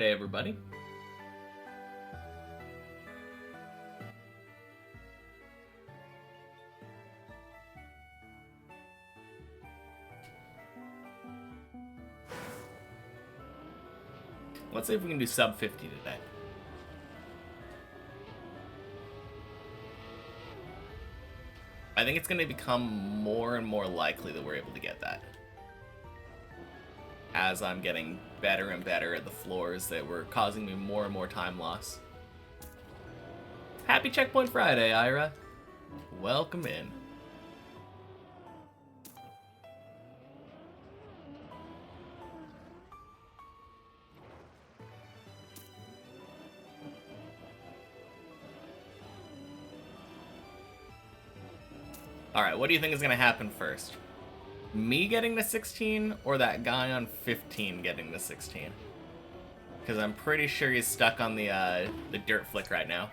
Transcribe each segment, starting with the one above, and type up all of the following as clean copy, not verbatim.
Friday, everybody. Let's see if we can do sub 50 today. I think it's going to become more and more likely that we're able to get that, as I'm getting better and better at the floors that were causing me more and more time loss. Happy Checkpoint Friday, Ira. Welcome in. Alright, what do you think is going to happen first? Me getting to 16 or that guy on 15 getting to 16? Because I'm pretty sure he's stuck on the dirt flick right now.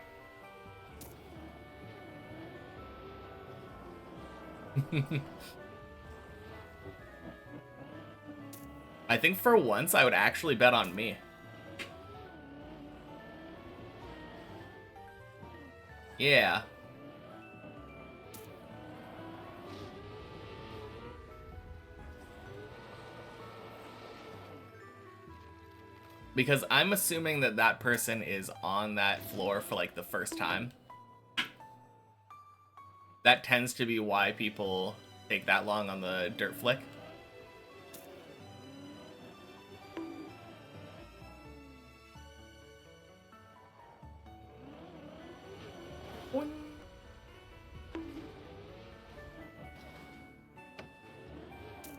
I think for once I would actually bet on me. Yeah. Because I'm assuming that that person is on that floor for like the first time. That tends to be why people take that long on the dirt flick.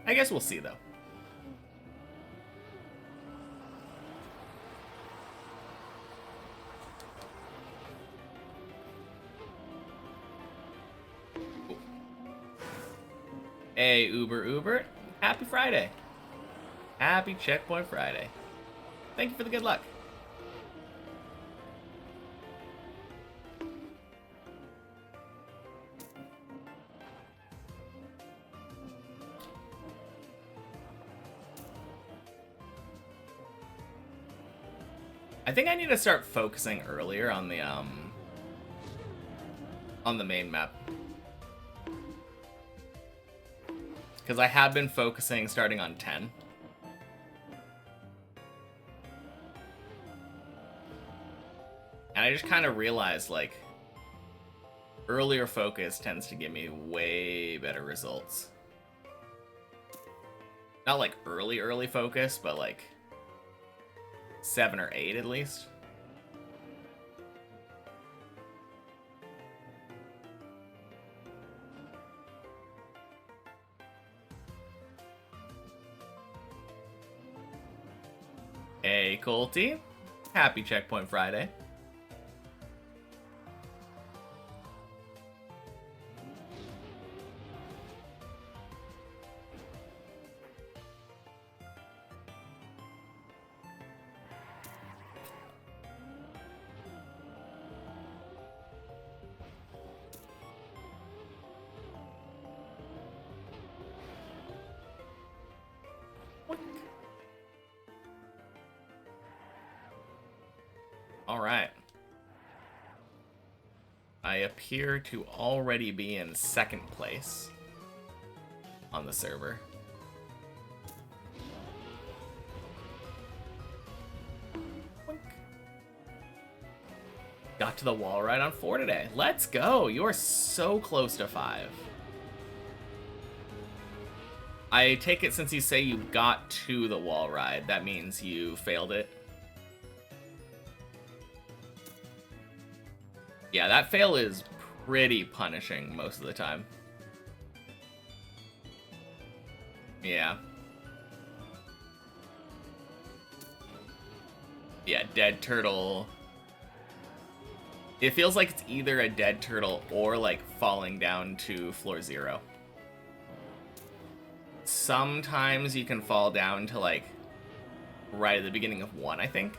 I guess we'll see though. Hey, Uber. Happy Friday. Happy Checkpoint Friday. Thank you for the good luck. I think I need to start focusing earlier on the main map. Because I have been focusing starting on 10. And I just kind of realized, like, earlier focus tends to give me way better results. Not like early focus, but like 7 or 8 at least. Hey, Colty. Happy Checkpoint Friday. Alright. I appear to already be in second place on the server. Got to the wall ride on 4 today. Let's go! You are so close to 5. I take it since you say you got to the wall ride, that means you failed it. Yeah, that fail is pretty punishing most of the time. Yeah. Yeah, dead turtle. It feels like it's either a dead turtle or like falling down to floor 0. Sometimes you can fall down to like right at the beginning of 1, I think.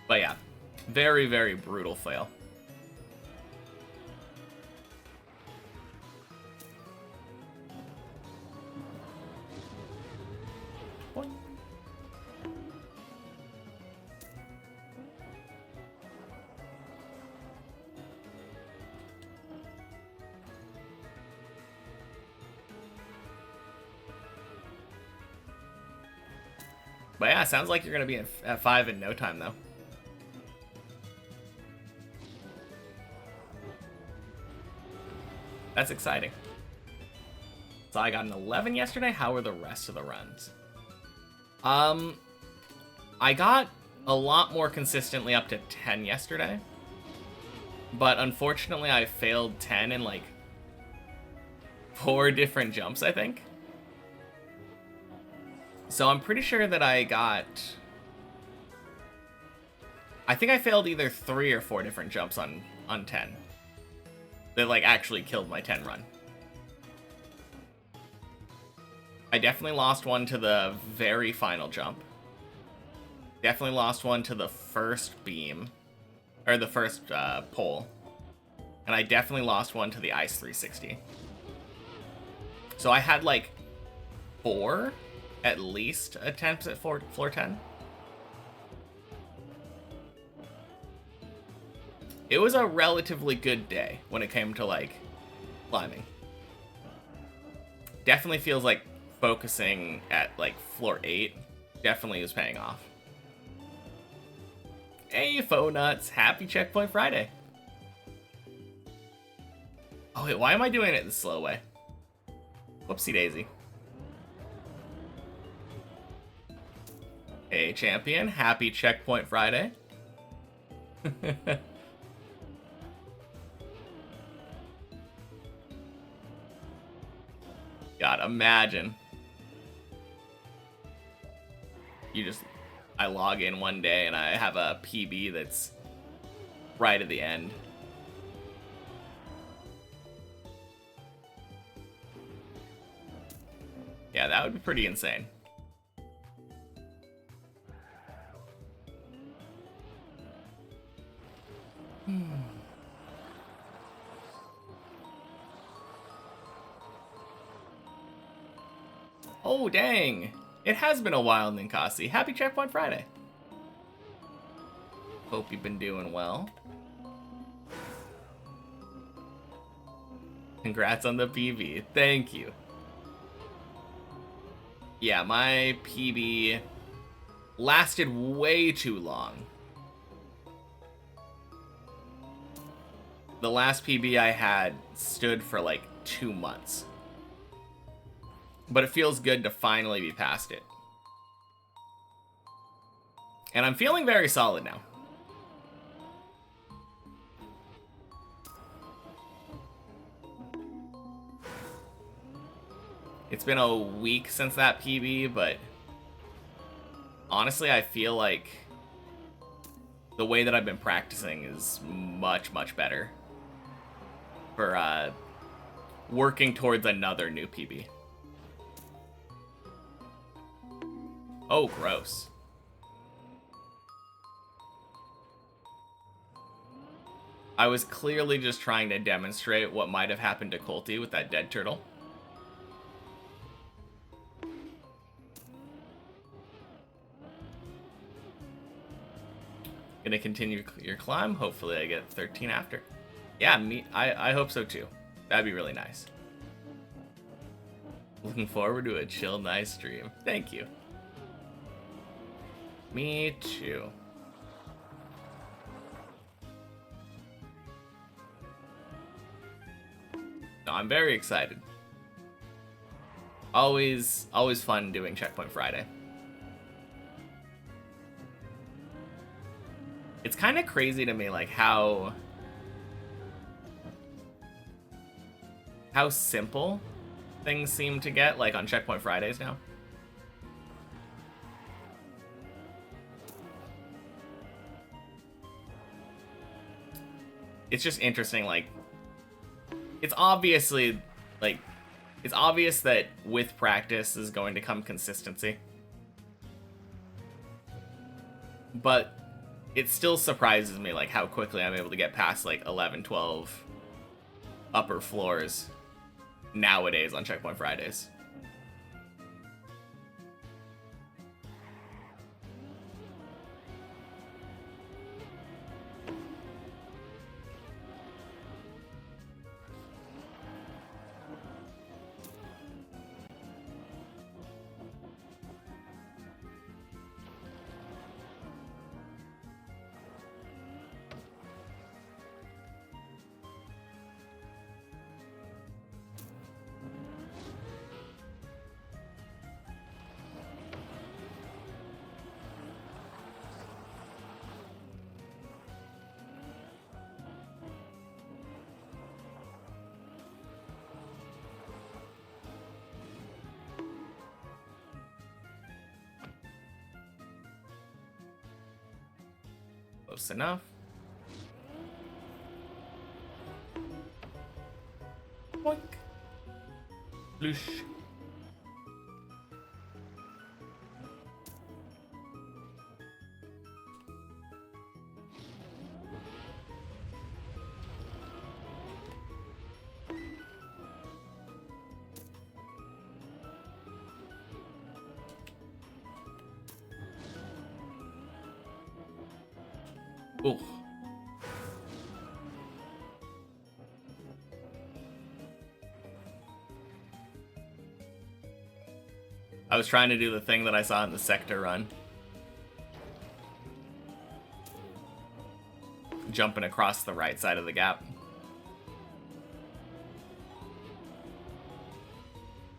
But yeah, very, very brutal fail. But yeah, sounds like you're gonna be at 5 in no time though. That's exciting. So I got an 11 yesterday. How were the rest of the runs? I got a lot more consistently up to 10 yesterday. But unfortunately, I failed 10 in like 4 different jumps, I think. So I'm pretty sure that I think I failed either 3 or 4 different jumps on 10. That like actually killed my 10 run. I definitely lost one to the very final jump. Definitely lost one to the first beam. Or the first pole. And I definitely lost one to the ice 360. So I had like 4 at least attempts at floor 10. It was a relatively good day when it came to like climbing. Definitely feels like focusing at like floor 8 definitely is paying off. Hey, Faux Nuts, happy Checkpoint Friday. Oh wait, why am I doing it the slow way? Whoopsie daisy. Hey, champion, happy Checkpoint Friday. God, imagine. I log in one day and I have a PB that's right at the end. Yeah, that would be pretty insane. Oh, dang. It has been a while, Ninkasi. Happy Checkpoint Friday. Hope you've been doing well. Congrats on the PB. Thank you. Yeah, my PB lasted way too long. The last PB I had stood for like 2 months. But it feels good to finally be past it. And I'm feeling very solid now. It's been a week since that PB, but honestly, I feel like the way that I've been practicing is much, much better for working towards another new PB. Oh, gross. I was clearly just trying to demonstrate what might have happened to Colty with that dead turtle. Gonna continue your climb. Hopefully I get 13 after. Yeah, I hope so too. That'd be really nice. Looking forward to a chill, nice stream. Thank you. Me too. No, I'm very excited. Always fun doing Checkpoint Friday. It's kind of crazy to me, like how simple things seem to get, like on Checkpoint Fridays now. It's just interesting, like, it's obvious that with practice is going to come consistency. But it still surprises me, like, how quickly I'm able to get past, like, 11, 12 upper floors nowadays on Checkpoint Fridays. Close enough. Boink. Loosh. Ooh. I was trying to do the thing that I saw in the sector run. Jumping across the right side of the gap.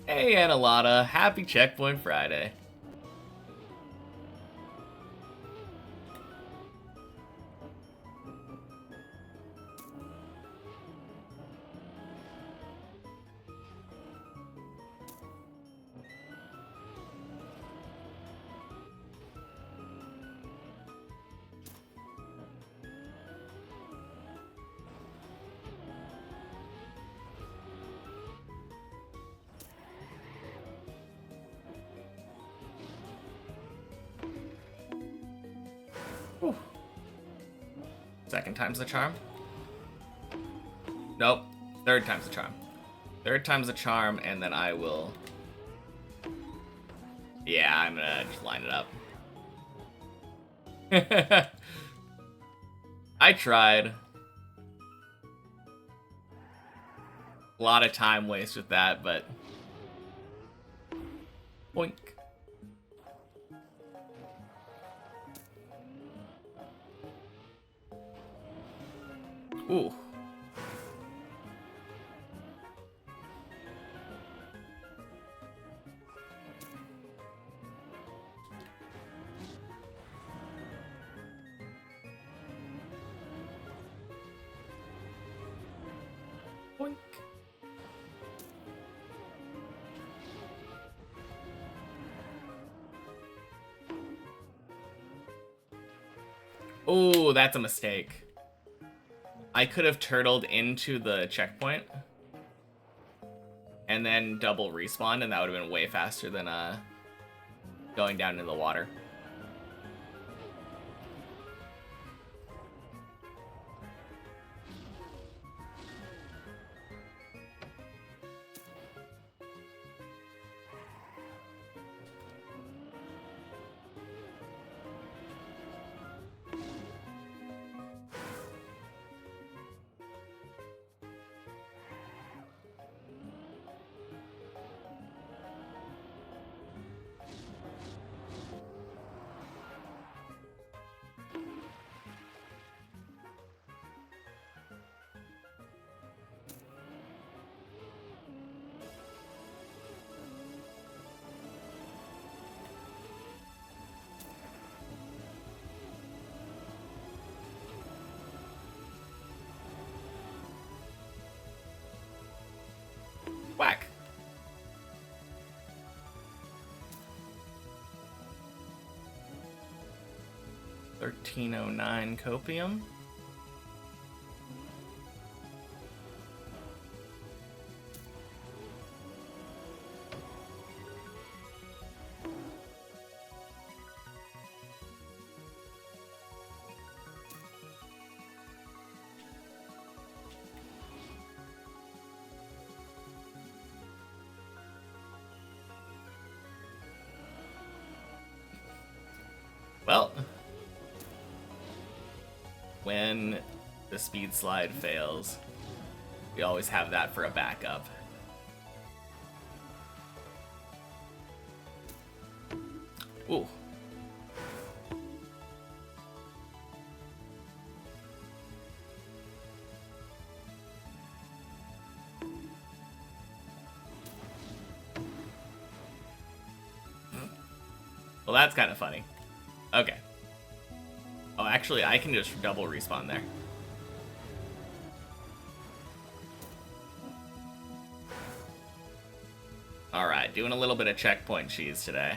Hey, Annalata. Happy Checkpoint Friday. Whew. Second time's the charm. Nope. Third time's the charm. Third time's the charm, and then I will... Yeah, I'm gonna just line it up. I tried. A lot of time waste with that, but... Boink. Ooh. Boink. Oh, that's a mistake. I could have turtled into the checkpoint and then double respawned, and that would have been way faster than going down into the water. Whack. $13.09 copium. Well, when the speed slide fails, we always have that for a backup. Ooh. Well, that's kind of funny. Okay. Oh, actually, I can just double respawn there. Alright, doing a little bit of checkpoint cheese today.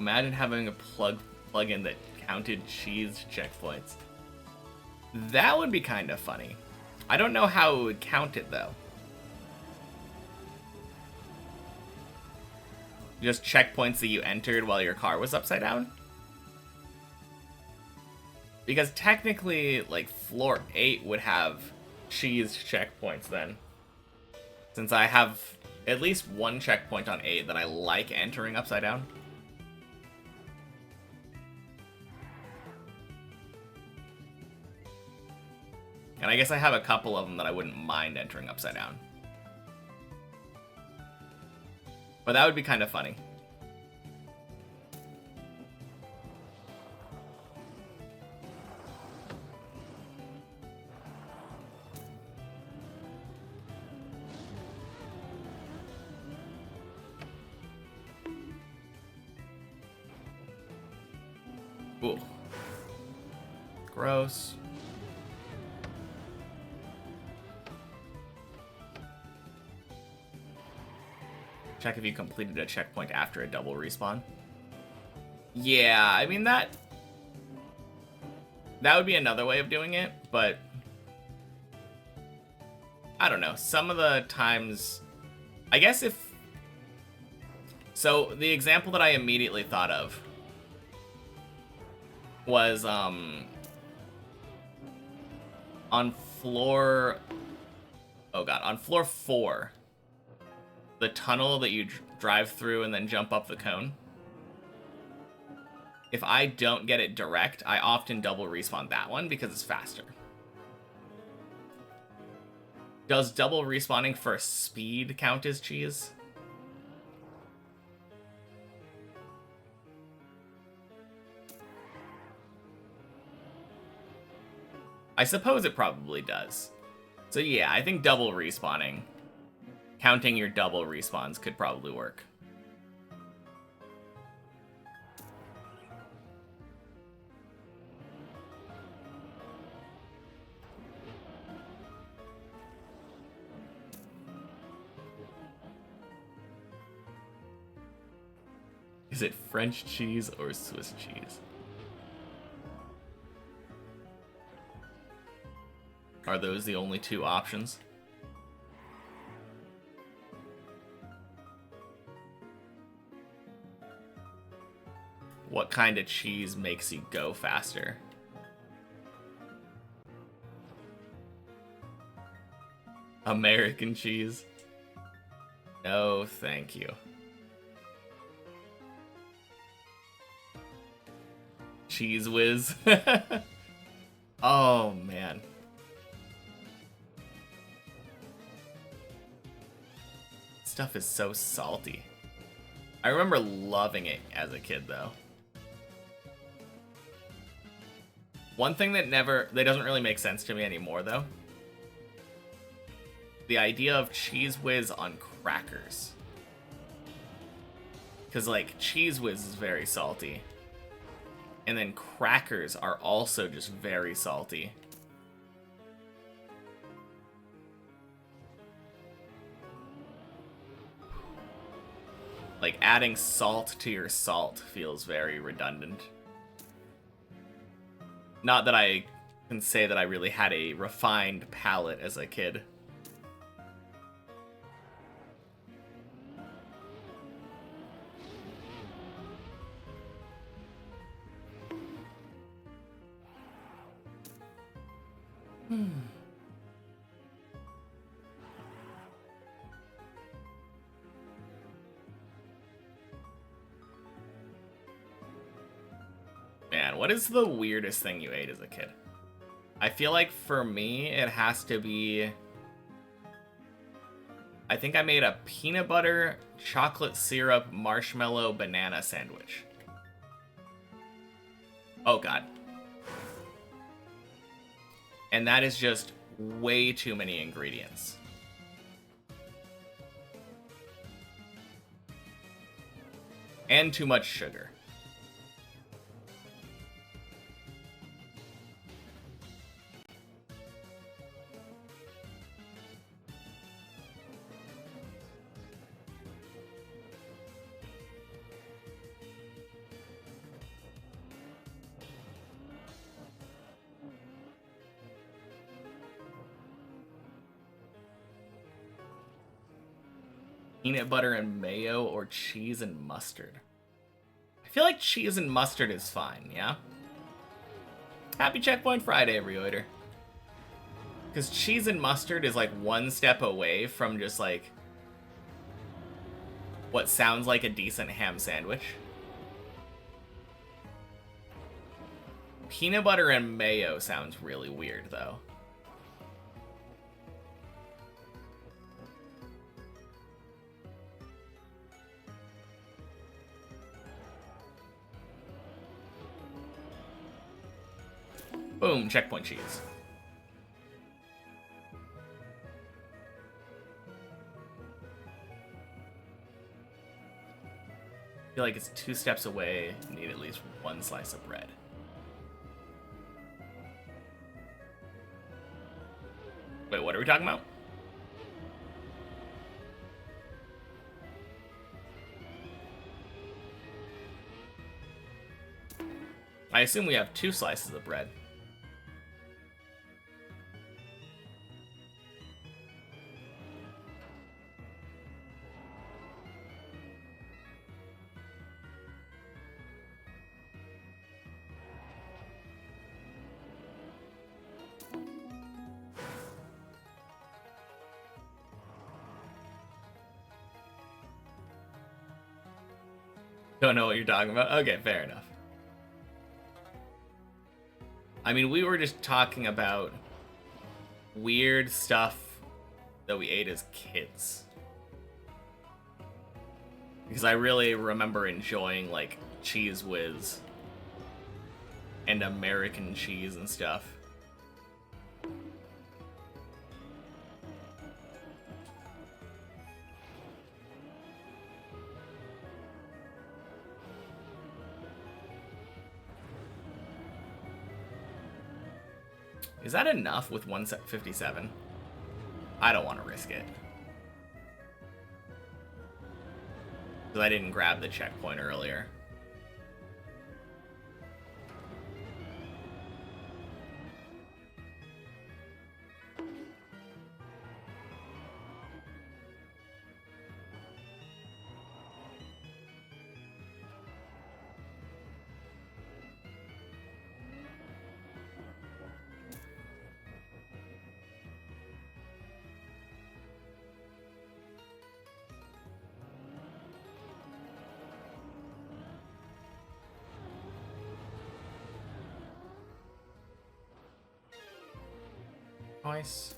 Imagine having a plugin that counted cheese checkpoints. That would be kind of funny. I don't know how it would count it, though. Just checkpoints that you entered while your car was upside down? Because technically, like, floor 8 would have cheese checkpoints then. Since I have at least one checkpoint on 8 that I like entering upside down. And I guess I have a couple of them that I wouldn't mind entering upside down. But that would be kind of funny. Ooh. Gross. Check if you completed a checkpoint after a double respawn. Yeah, I mean that would be another way of doing it, but I don't know. Some of the times, I guess if... So, the example that I immediately thought of was, on floor... Oh god, on floor 4, the tunnel that you drive through and then jump up the cone. If I don't get it direct, I often double respawn that one because it's faster. Does double respawning for speed count as cheese? I suppose it probably does. So yeah, I think double respawning, counting your double respawns, could probably work. Is it French cheese or Swiss cheese? Are those the only two options? What kind of cheese makes you go faster? American cheese? No, thank you. Cheese whiz. Oh, man. Stuff is so salty. I remember loving it as a kid, though. One thing that doesn't really make sense to me anymore, though. The idea of Cheese Whiz on crackers. Because, like, Cheese Whiz is very salty. And then crackers are also just very salty. Like, adding salt to your salt feels very redundant. Not that I can say that I really had a refined palate as a kid. Man, what is the weirdest thing you ate as a kid? I feel like for me, it has to be... I think I made a peanut butter, chocolate syrup, marshmallow, banana sandwich. Oh god. And that is just way too many ingredients. And too much sugar. Peanut butter and mayo or cheese and mustard? I feel like cheese and mustard is fine, yeah? Happy Checkpoint Friday, Reoider. Because cheese and mustard is like one step away from just like what sounds like a decent ham sandwich. Peanut butter and mayo sounds really weird, though. Boom, checkpoint cheese. I feel like it's 2 steps away. You need at least 1 slice of bread. Wait, what are we talking about? I assume we have 2 slices of bread. Don't know what you're talking about? Okay, fair enough. I mean, we were just talking about weird stuff that we ate as kids. Because I really remember enjoying, like, Cheese Whiz and American cheese and stuff. Is that enough with 157? I don't want to risk it. Because I didn't grab the checkpoint earlier. Nice.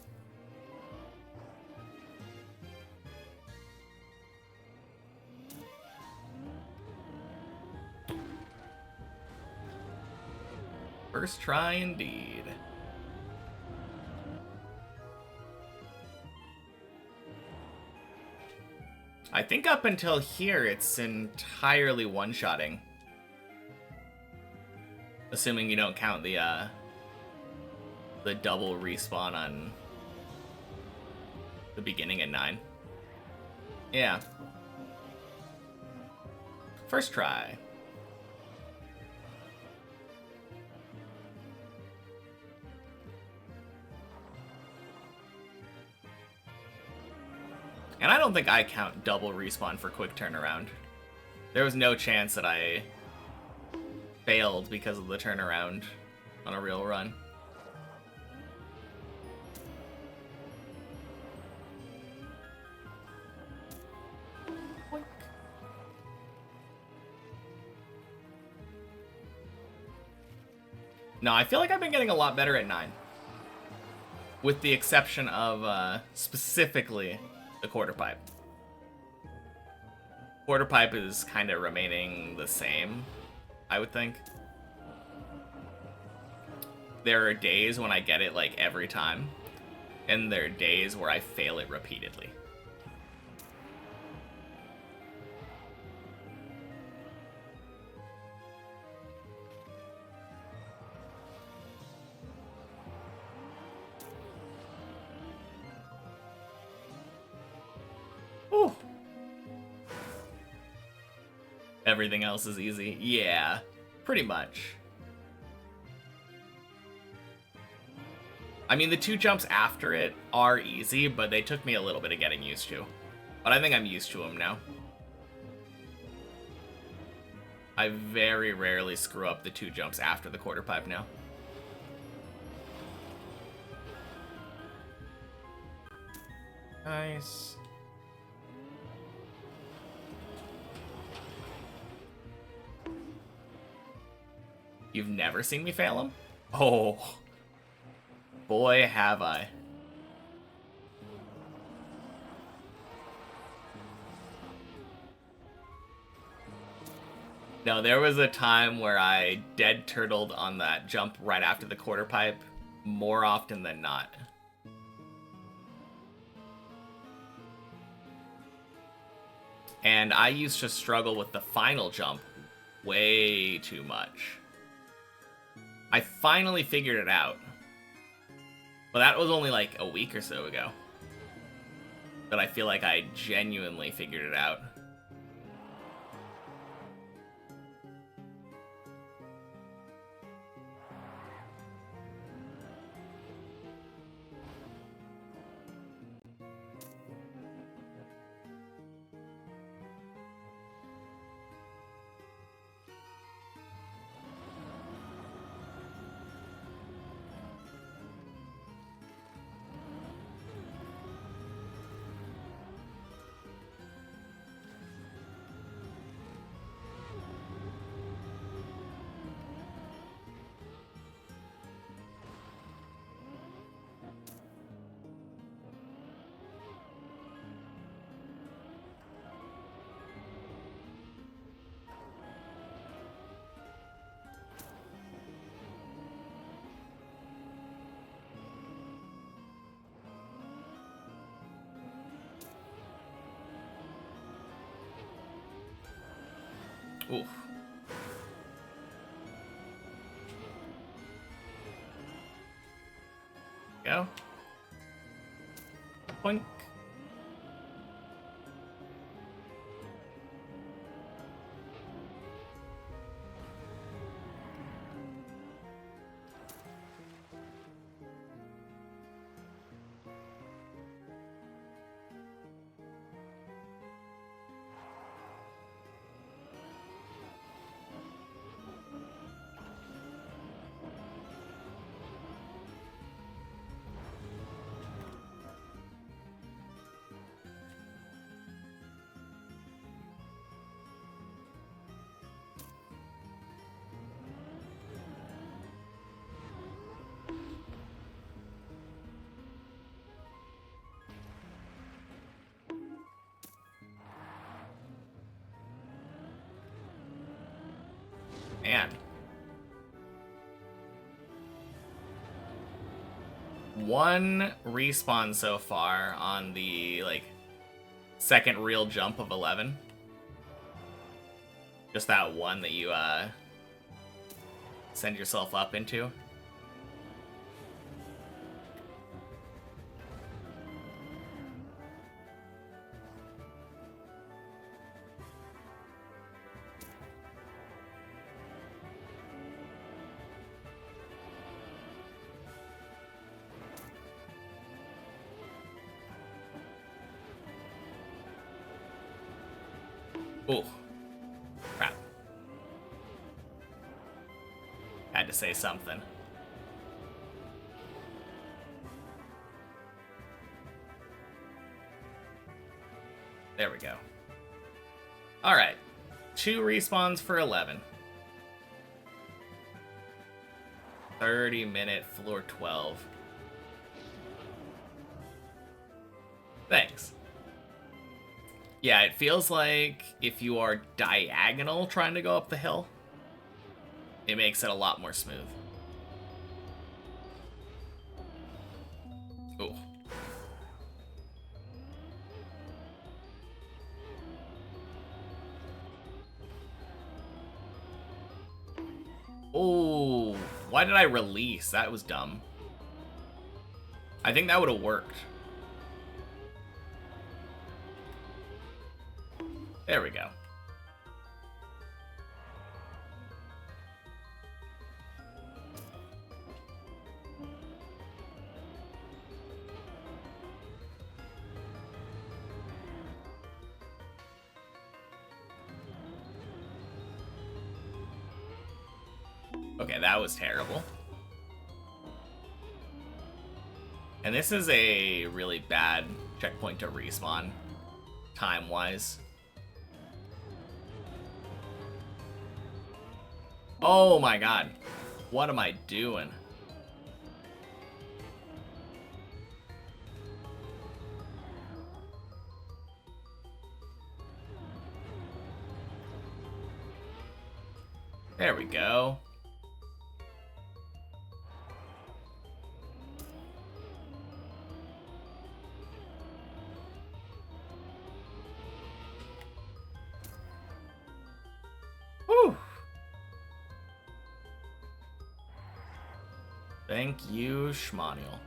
First try indeed. I think up until here it's entirely one-shotting. Assuming you don't count the double respawn on the beginning at 9. Yeah. First try. And I don't think I count double respawn for quick turnaround. There was no chance that I failed because of the turnaround on a real run. No, I feel like I've been getting a lot better at 9. With the exception of, specifically, the quarter pipe. Quarter pipe is kind of remaining the same, I would think. There are days when I get it, like, every time. And there are days where I fail it repeatedly. Everything else is easy. Yeah, pretty much. I mean, the 2 jumps after it are easy, but they took me a little bit of getting used to. But I think I'm used to them now. I very rarely screw up the 2 jumps after the quarter pipe now. Nice. You've never seen me fail him? Oh. Boy, have I. No, there was a time where I dead turtled on that jump right after the quarter pipe more often than not. And I used to struggle with the final jump way too much. I finally figured it out. But that was only like a week or so ago. But I feel like I genuinely figured it out. Oof. Go. Boink. Man. One respawn so far on the, like, second real jump of 11. Just that one that you, send yourself up into. Ooh. Crap. Had to say something. There we go. Alright. 2 respawns for 11. 30-minute floor 12. Thanks. Yeah, it feels like if you are diagonal trying to go up the hill, it makes it a lot more smooth. Ooh. Oh, why did I release? That was dumb. I think that would have worked. There we go. Okay, that was terrible. And this is a really bad checkpoint to respawn, time-wise. Oh my god. What am I doing? There we go. Whew. Thank you, Schmaniel.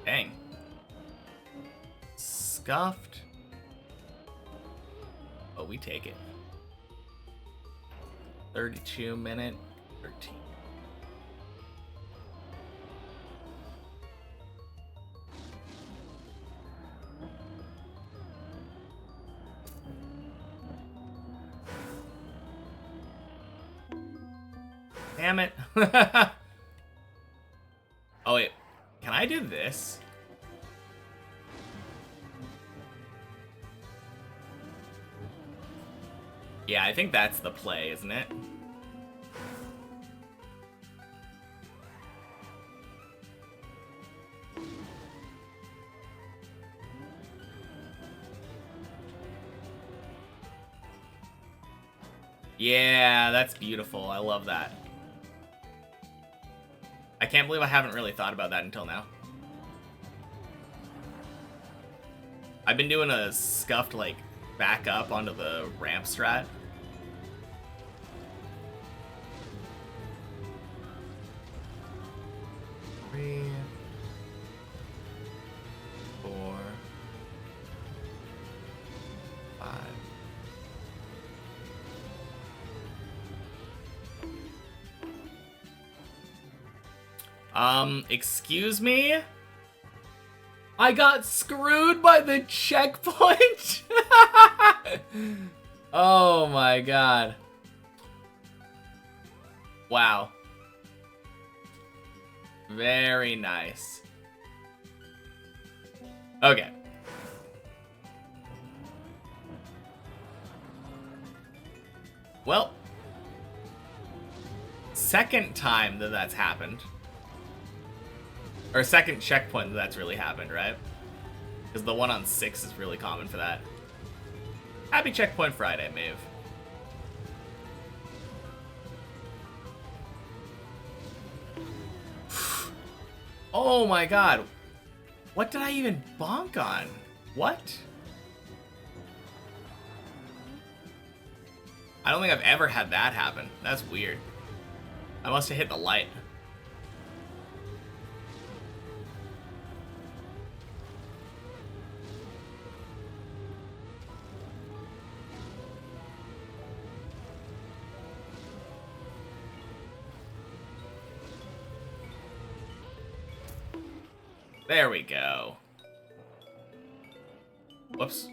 Dang. Scuffed. But we take it. 32 minute, 13. Damn it. Oh wait, can I do this? Yeah, I think that's the play, isn't it? Yeah, that's beautiful. I love that. I can't believe I haven't really thought about that until now. I've been doing a scuffed, like, back up onto the ramp strat. Three, 4, 5. Excuse me? I got screwed by the checkpoint? Oh my god. Wow. Very nice. Okay. Well, second time that that's happened. Or second checkpoint that's really happened, right? Because the one on 6 is really common for that. Happy Checkpoint Friday, Maeve. Oh my god. What did I even bonk on? What? I don't think I've ever had that happen. That's weird. I must have hit the light. There we go. Whoops.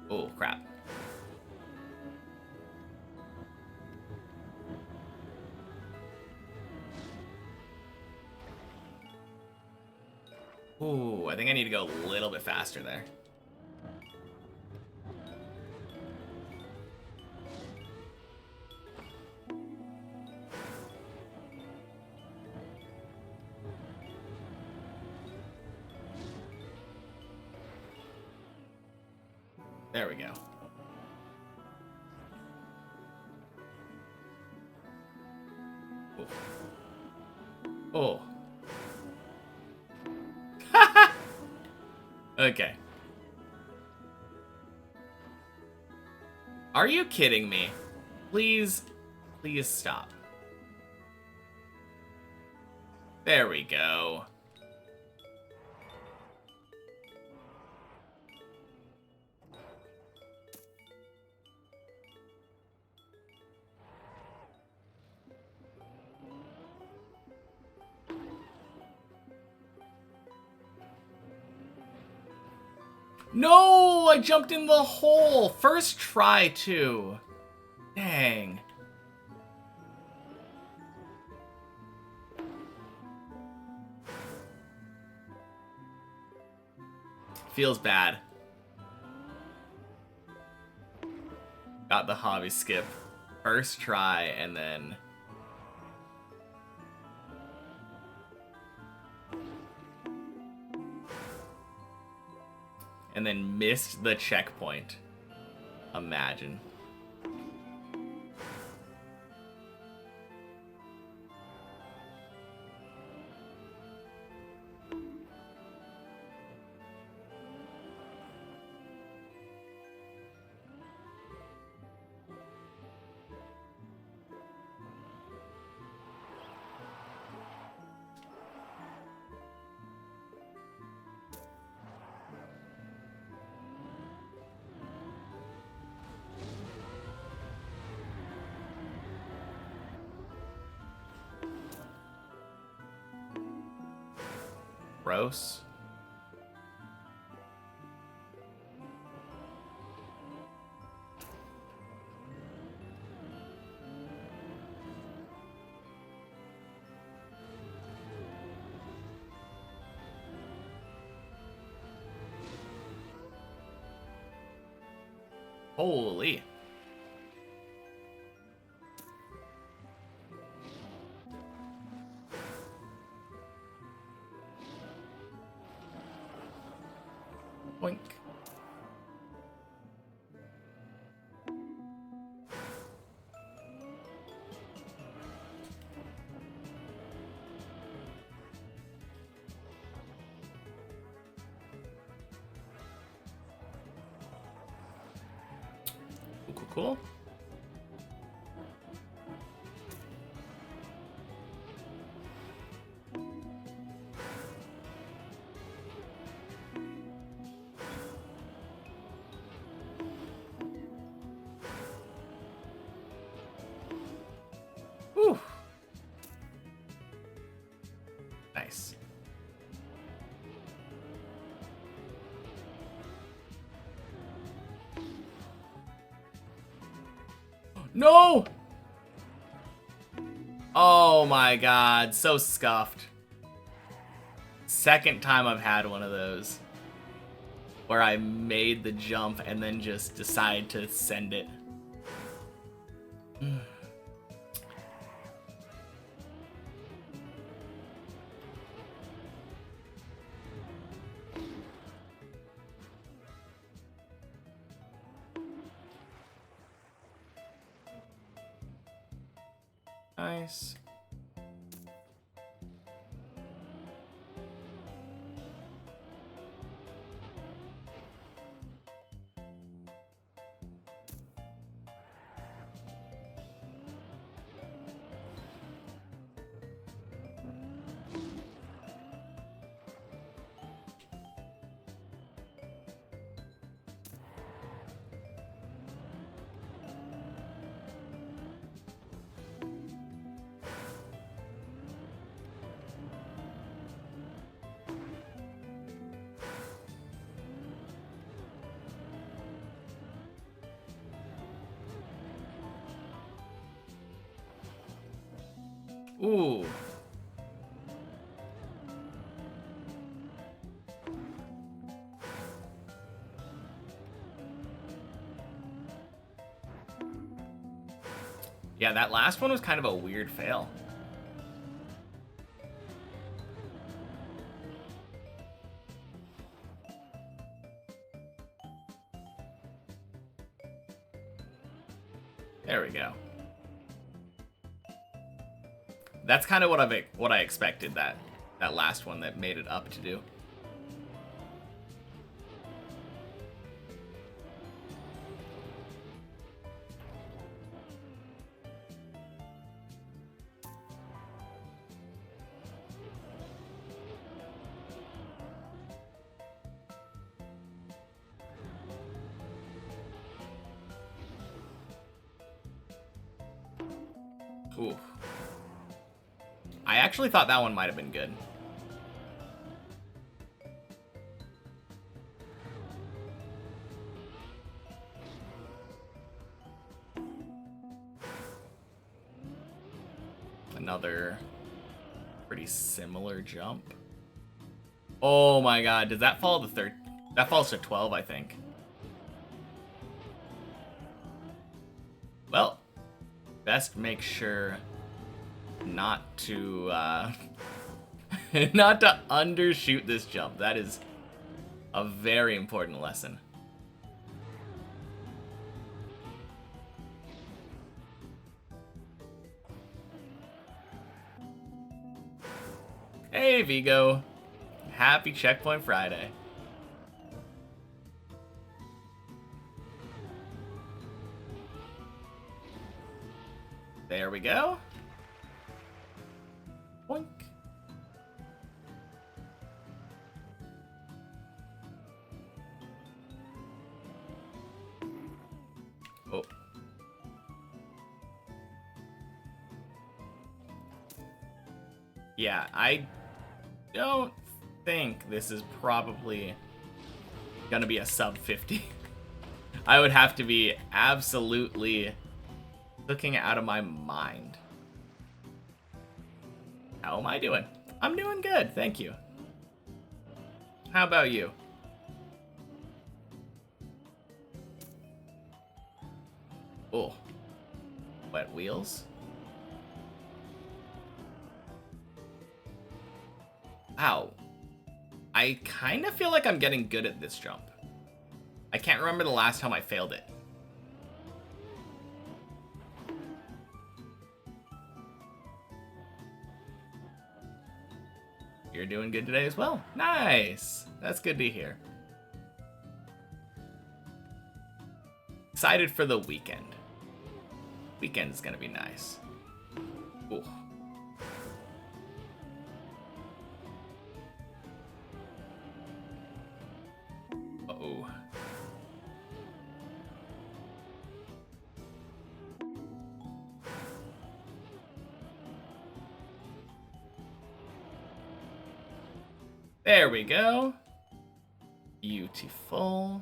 Oh, crap. Ooh, I think I need to go a little bit faster there. There we go. Oh. Okay. Are you kidding me? Please, please stop. There we go. No, I jumped in the hole. First try, too. Dang. Feels bad. Got the hobby skip. First try, and then... and then missed the checkpoint. Imagine. Gross. Holy. Boink. Cool, cool. Whew. Nice. No! Oh my god, so scuffed. Second time I've had one of those. Where I made the jump and then just decided to send it. Nice. Ooh. Yeah, that last one was kind of a weird fail. There we go. That's kind of what I expected, that last one that made it up to do. Ooh. I actually thought that one might have been good. Another pretty similar jump. Oh my god, does that fall to third? That falls to 12, I think. Well, best make sure not to not to undershoot this jump. That is a very important lesson. Hey Vigo, happy Checkpoint Friday. There we go. Boink. Oh. Yeah, I don't think this is probably gonna be a sub 50. I would have to be absolutely looking out of my mind. How am I doing? I'm doing good, thank you. How about you? Oh, wet wheels. Wow. I kind of feel like I'm getting good at this jump. I can't remember the last time I failed it. You're doing good today as well. Nice. That's good to hear. Excited for the weekend. Weekend is gonna be nice. Ooh. Uh-oh. There we go. Beautiful.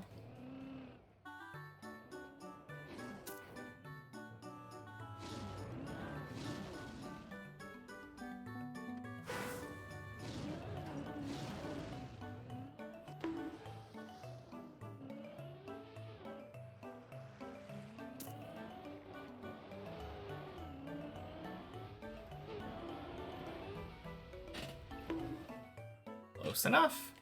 Close enough.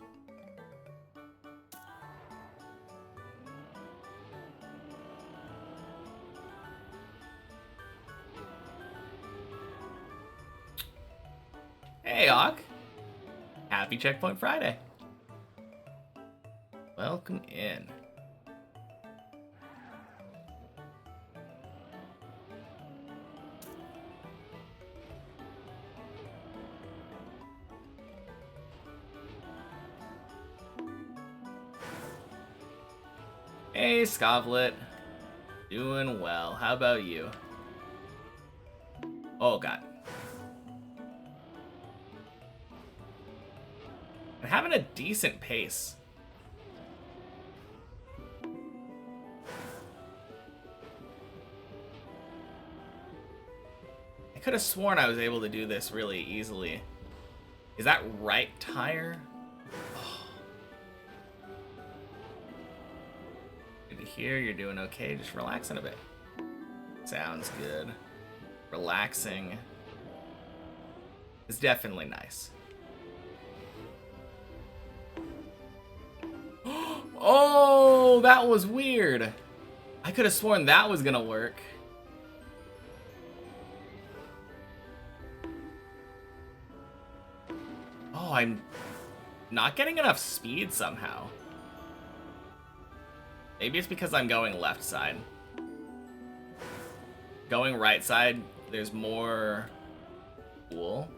Hey, Hawk. Happy Checkpoint Friday. Welcome in. Hey, Scovlet. Doing well. How about you? Oh, God. I'm having a decent pace. I could have sworn I was able to do this really easily. Is that right tire? Good to hear you're doing okay. Just relaxing a bit. Sounds good. Relaxing is definitely nice. Oh, that was weird. I could have sworn that was gonna work. Oh, I'm not getting enough speed somehow. Maybe it's because I'm going left side. Going right side, there's more pool.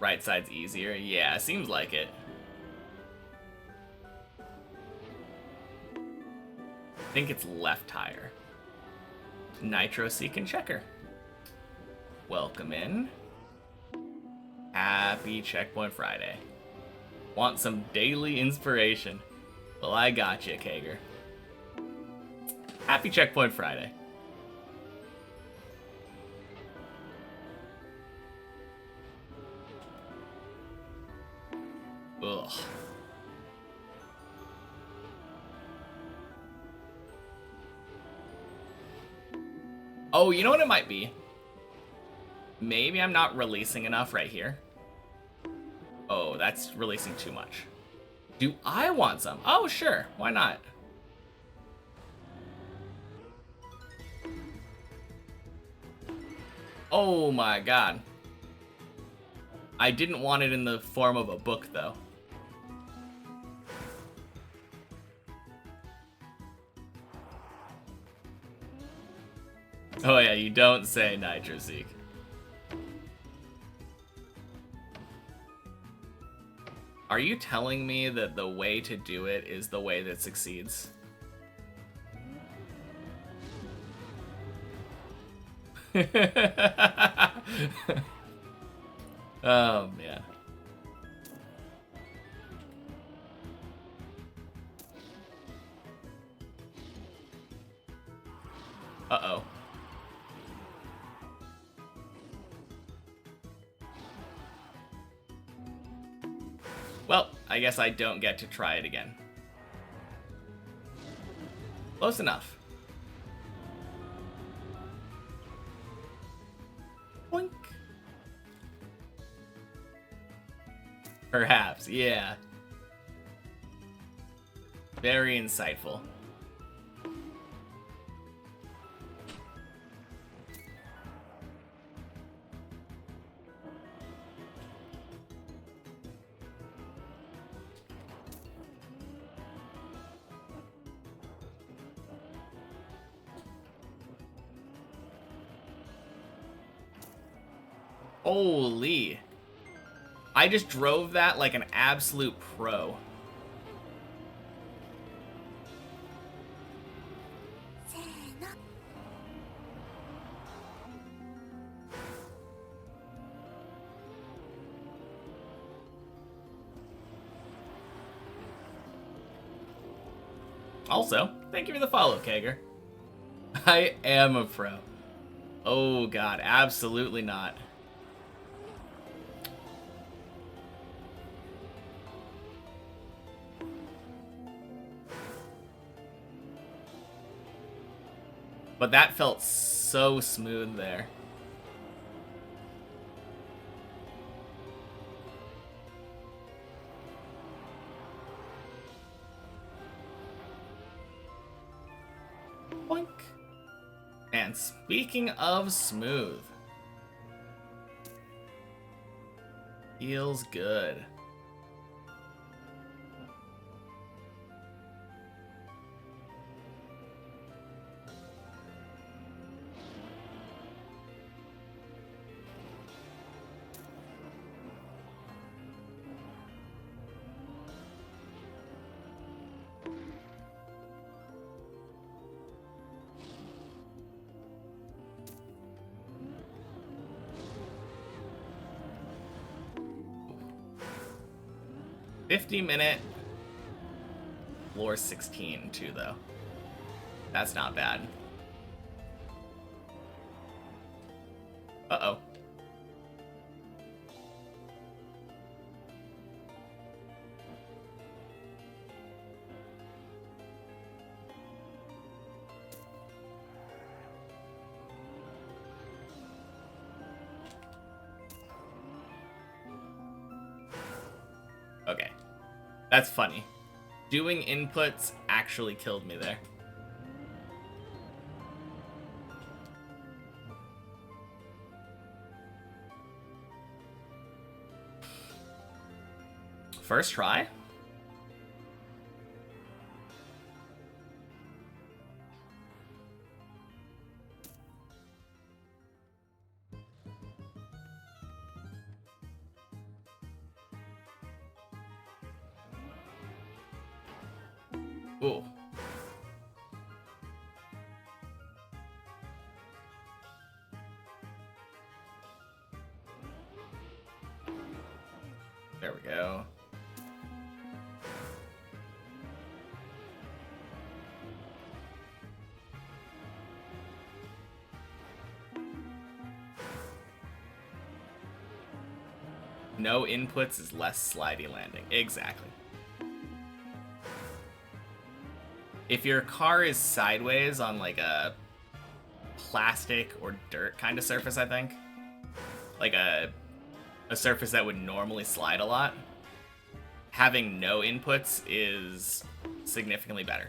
Right side's easier. Yeah, seems like it. I think it's left tire. Nitro Seek and Checker. Welcome in. Happy Checkpoint Friday. Want some daily inspiration? Well, I got you, Kager. Happy Checkpoint Friday. Ugh. Oh, you know what it might be? Maybe I'm not releasing enough right here. Oh, that's releasing too much. Do I want some? Oh, sure. Why not? Oh my god. I didn't want it in the form of a book, though. Oh yeah, you don't say Nitro Seek. Are you telling me that the way to do it is the way that succeeds? Oh, man. Uh-oh. Well, I guess I don't get to try it again. Close enough. Boink. Perhaps, yeah. Very insightful. Holy. I just drove that like an absolute pro. Also, thank you for the follow, Kager. I am a pro. Oh god, absolutely not. But that felt so smooth there. Boink. And speaking of smooth, feels good. $50-minute floor 16 too, though. That's not bad. Uh-oh. Okay. That's funny. Doing inputs actually killed me there. First try? Ooh. There we go. No inputs is less slidey landing. Exactly. If your car is sideways on like a plastic or dirt kind of surface, I think, like a surface that would normally slide a lot, having no inputs is significantly better.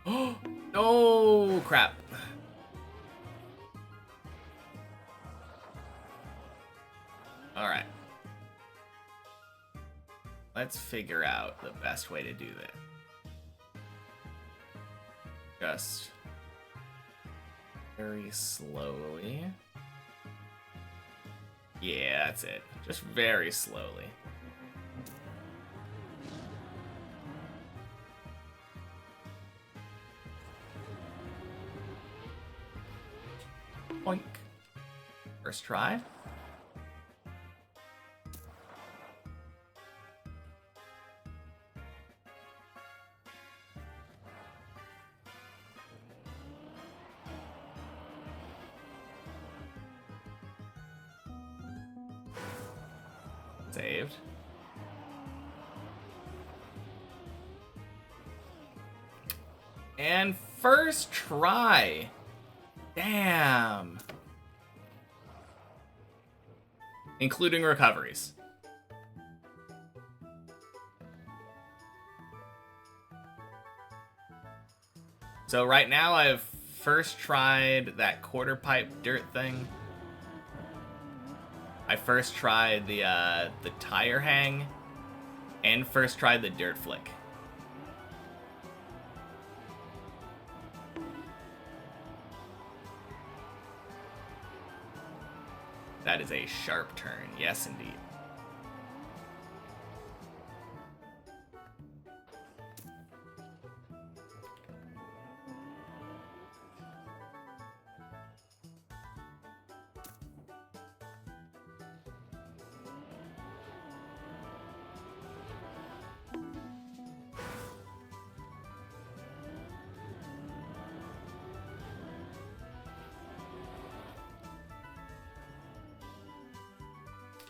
Oh, no, crap. All right. Let's figure out the best way to do this. Just very slowly. Yeah, that's it. Just very slowly. Boink. First try. Saved. And first try. Damn. Including recoveries. So right now I've first tried that quarter pipe dirt thing. I first tried the tire hang, and first tried the dirt flick. That is a sharp turn, yes indeed.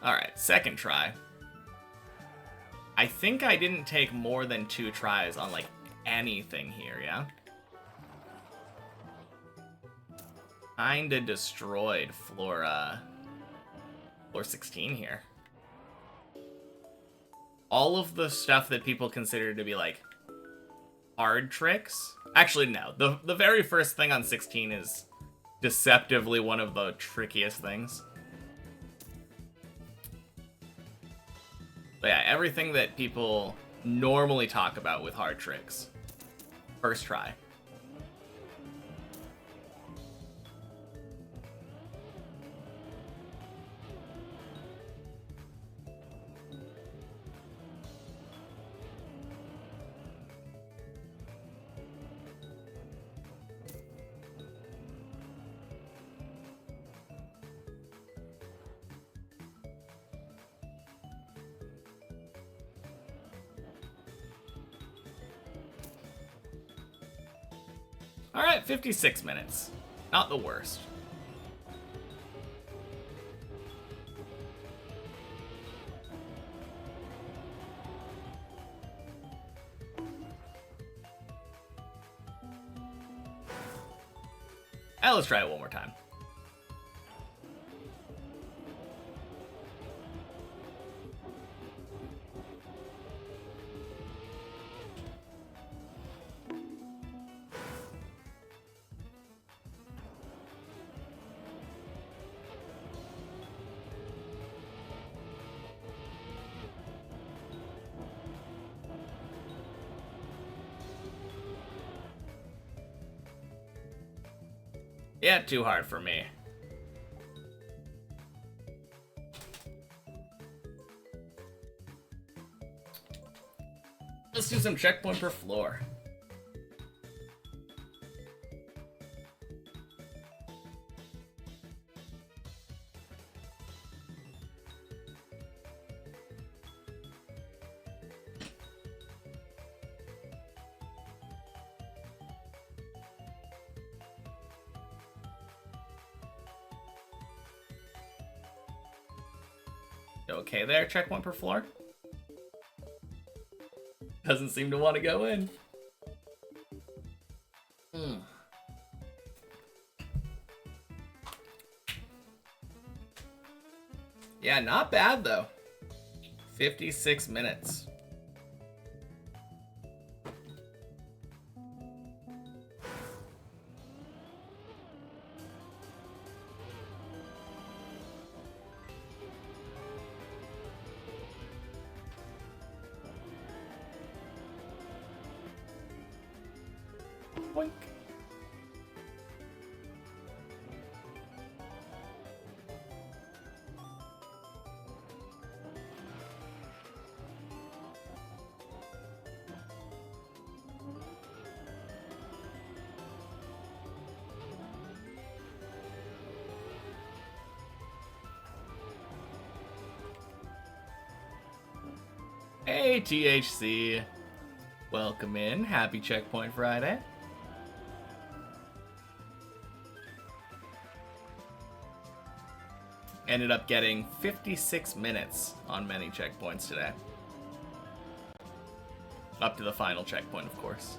Alright, second try. I think I didn't take more than 2 tries on, like, anything here, yeah? Kinda destroyed floor 16 here. All of the stuff that people consider to be, like, hard tricks... Actually, no. The very first thing on 16 is deceptively one of the trickiest things. But yeah, everything that people normally talk about with hard tricks. First try. Alright, 56 minutes. Not the worst. Alright, let's try it one more time. Yeah, too hard for me. Let's do some checkpoint per floor. Okay there, checkpoint per floor. Doesn't seem to want to go in. Yeah, not bad though. 56 minutes. Boink. Hey, THC. Welcome in. Happy Checkpoint Friday. Ended up getting 56 minutes on many checkpoints today. Up to the final checkpoint, of course.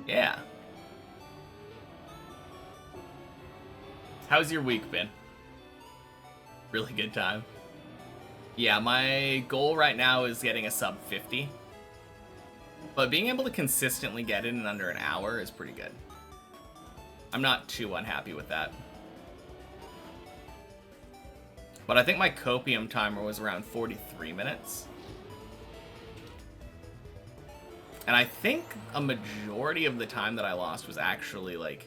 Yeah. How's your week been? Really good time. Yeah, my goal right now is getting a sub 50. But being able to consistently get it in under an hour is pretty good. I'm not too unhappy with that. But I think my copium timer was around 43 minutes. And I think a majority of the time that I lost was actually, like,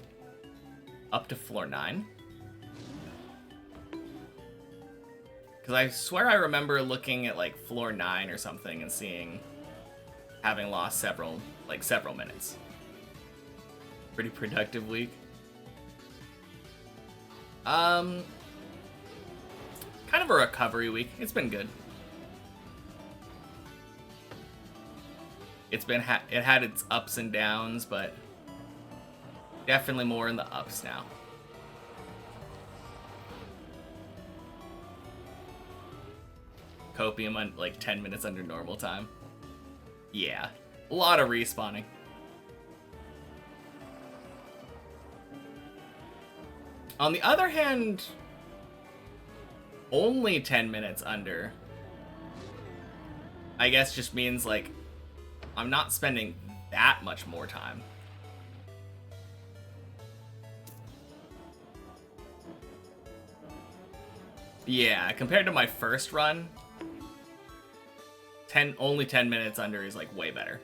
up to floor 9. Because I swear I remember looking at, like, floor 9 or something and seeing... having lost several minutes. Pretty productive week. Kind of a recovery week. It's been good. It's been it had its ups and downs, but definitely more in the ups now. Copium on like 10 minutes under normal time. Yeah, a lot of respawning. On the other hand, only 10 minutes under, I guess just means, like, I'm not spending that much more time. Yeah, compared to my first run, only 10 minutes under is, like, way better.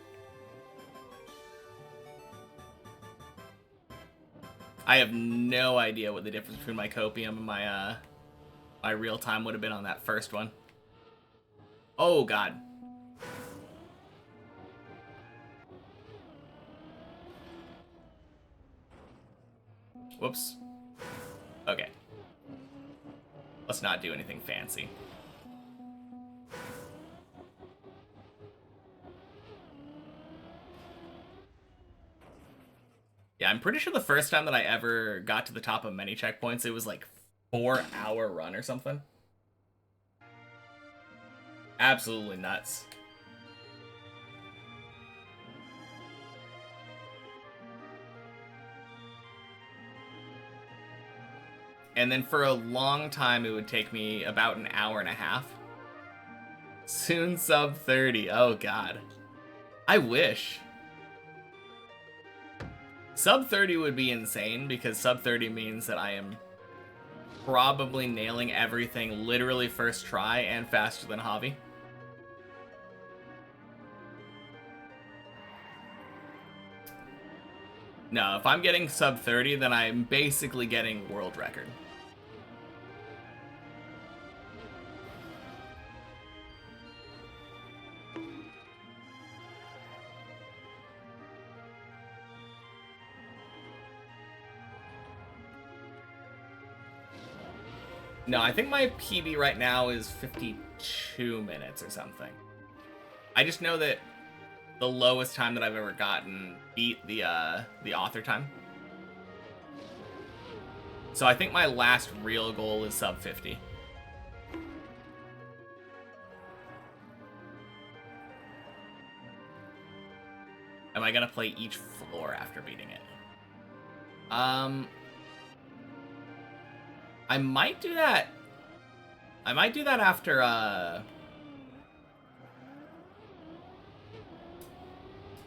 I have no idea what the difference between my copium and my real time would have been on that first one. Oh god. Whoops. Okay. Let's not do anything fancy. Yeah, I'm pretty sure the first time that I ever got to the top of many checkpoints, it was like 4-hour run or something. Absolutely nuts. And then for a long time, it would take me about an hour and a half. Soon sub 30. Oh, God. I wish. Sub 30 would be insane, because sub 30 means that I am probably nailing everything literally first try and faster than Javi. No, if I'm getting sub 30, then I'm basically getting world record. No, I think my PB right now is 52 minutes or something. I just know that the lowest time that I've ever gotten beat the author time. So I think my last real goal is sub 50. Am I gonna play each floor after beating it? I might do that. I might do that after,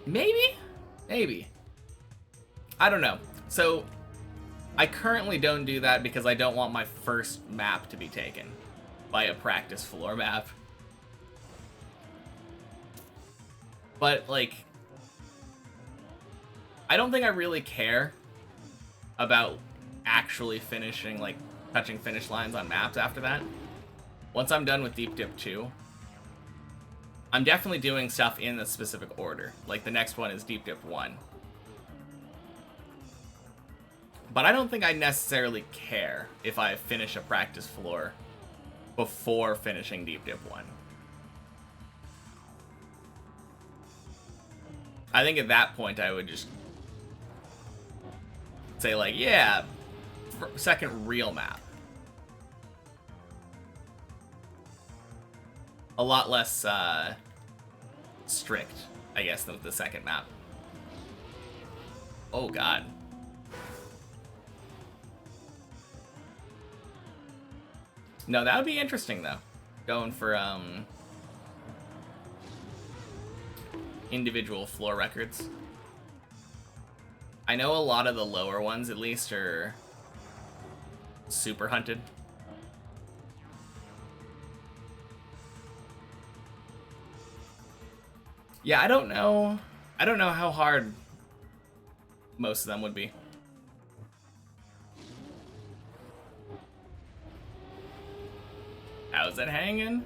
Maybe. I don't know. So, I currently don't do that because I don't want my first map to be taken by a practice floor map. But, like, I don't think I really care about actually finishing, like, touching finish lines on maps after that. Once I'm done with Deep Dip 2, I'm definitely doing stuff in a specific order. Like, the next one is Deep Dip 1. But I don't think I necessarily care if I finish a practice floor before finishing Deep Dip 1. I think at that point I would just say, like, yeah, second real map. A lot less strict, I guess, than the second map. Oh, God. No, that would be interesting, though. Going for, individual floor records. I know a lot of the lower ones, at least, are super hunted. Yeah, I don't know. I don't know how hard most of them would be. How's it hanging?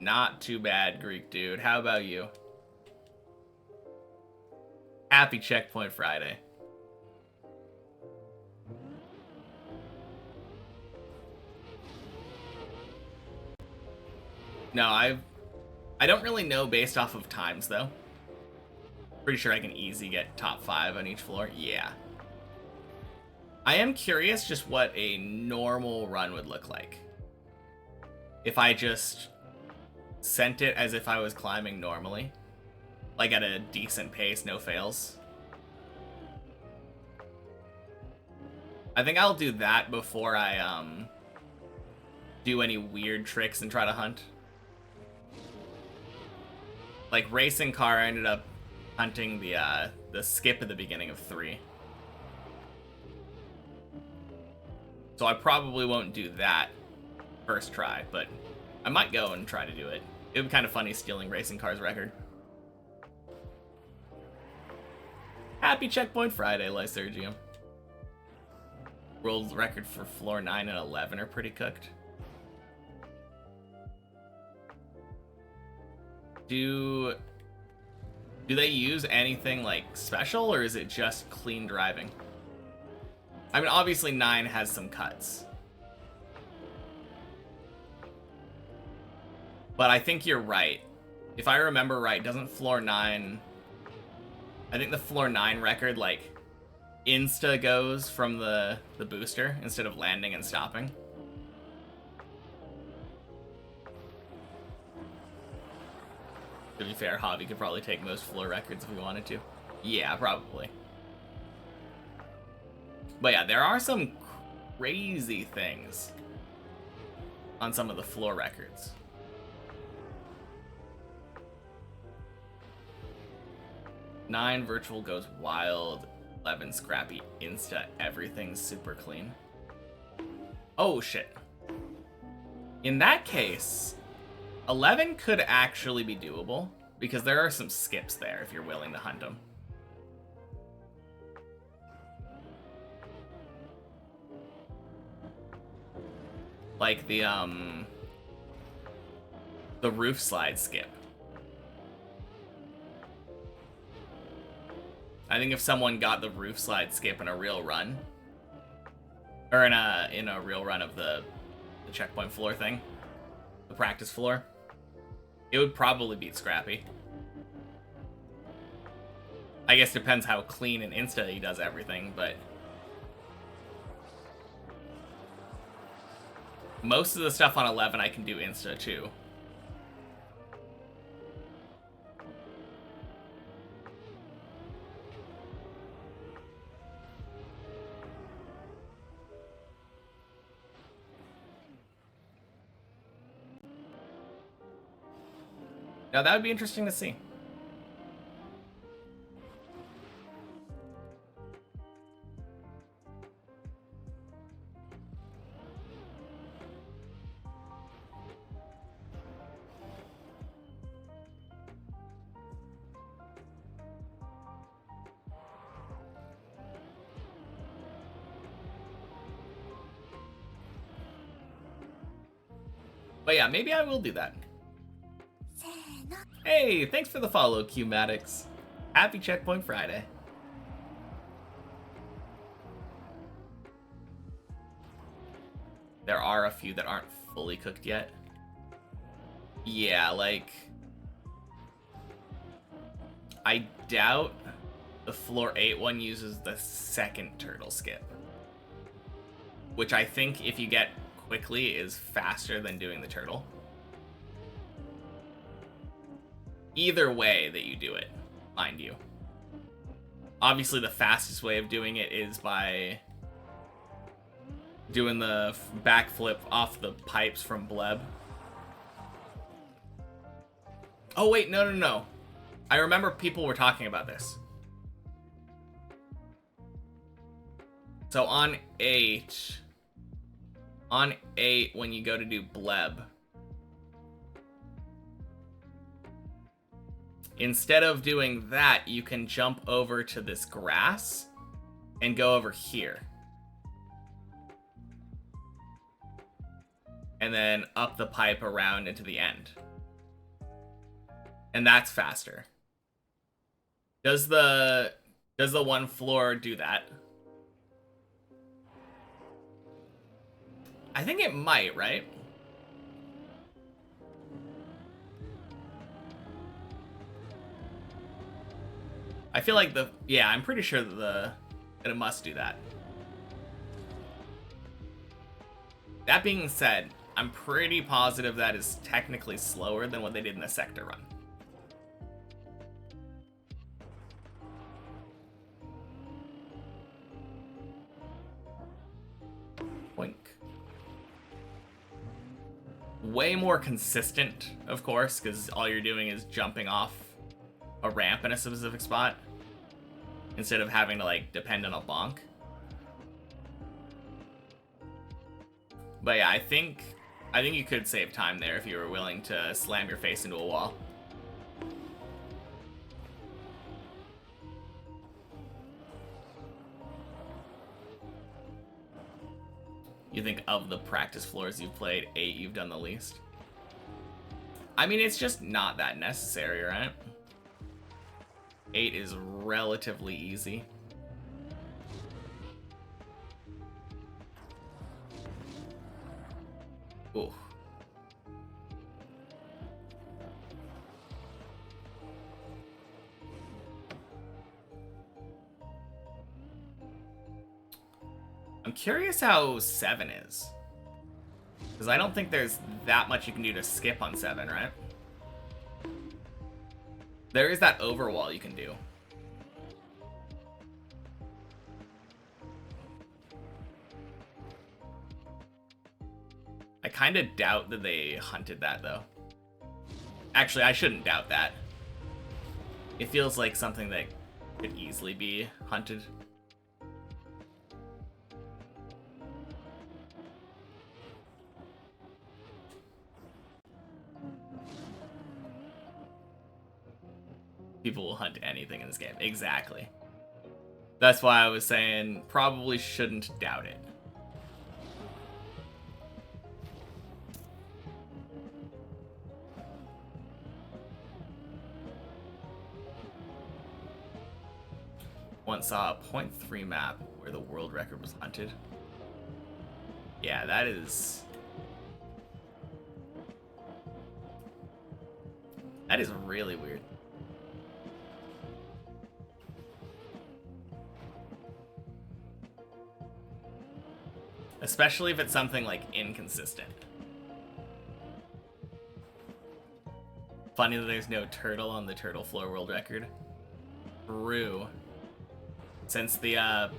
Not too bad, Greek dude. How about you? Happy Checkpoint Friday. No, I don't really know based off of times, though. Pretty sure I can easy get top 5 on each floor. Yeah. I am curious just what a normal run would look like. If I just sent it as if I was climbing normally. Like at a decent pace, no fails. I think I'll do that before I do any weird tricks and try to hunt. Like racing car, I ended up hunting the skip at the beginning of 3. So I probably won't do that first try, but I might go and try to do it. It would be kind of funny stealing racing car's record. Happy Checkpoint Friday, Lysergium. World record for floor 9 and 11 are pretty cooked. Do they use anything like special, or is it just clean driving? I mean, obviously 9 has some cuts. But I think you're right. If I remember right, doesn't floor 9... I think the floor 9 record, like, insta goes from the booster instead of landing and stopping. To be fair, Hobby could probably take most floor records if we wanted to. Yeah, probably. But yeah, there are some crazy things on some of the floor records. Nine virtual goes wild. 11 scrappy insta. Everything's super clean. Oh shit. In that case, 11 could actually be doable because there are some skips there if you're willing to hunt them. like the roof slide skip. I think if someone got the roof slide skip in a real run, or in a real run of the checkpoint floor thing, the practice floor, it would probably beat Scrappy. I guess depends how clean and insta he does everything, but most of the stuff on 11 I can do insta too. Now that would be interesting to see. But yeah, maybe I will do that. Hey, thanks for the follow, Q-Maddox. Happy Checkpoint Friday. There are a few that aren't fully cooked yet. Yeah, like, I doubt the floor 8 one uses the second turtle skip, which I think if you get quickly is faster than doing the turtle. Either way that you do it, mind you. Obviously, the fastest way of doing it is by doing the backflip off the pipes from Bleb. Oh, wait, no. I remember people were talking about this. So on 8, when you go to do Bleb, instead of doing that, you can jump over to this grass and go over here. And then up the pipe around into the end. And that's faster. Does the one floor do that? I think it might, right? I feel like I'm pretty sure that it must do that. That being said, I'm pretty positive that is technically slower than what they did in the sector run. Boink. Way more consistent, of course, because all you're doing is jumping off a ramp in a specific spot instead of having to like depend on a bonk. But yeah, I think you could save time there if you were willing to slam your face into a wall. You think of the practice floors you've played, 8 you've done the least? I mean, it's just not that necessary, right? 8 is relatively easy. Ooh. I'm curious how 7 is. Because I don't think there's that much you can do to skip on 7, right? There is that overwall you can do. I kind of doubt that they hunted that, though. Actually, I shouldn't doubt that. It feels like something that could easily be hunted. People will hunt anything in this game. Exactly. That's why I was saying probably shouldn't doubt it. Once saw a .3 map where the world record was hunted. Yeah, that is really weird. Especially if it's something like inconsistent. Funny that there's no turtle on the turtle floor world record. True. Since the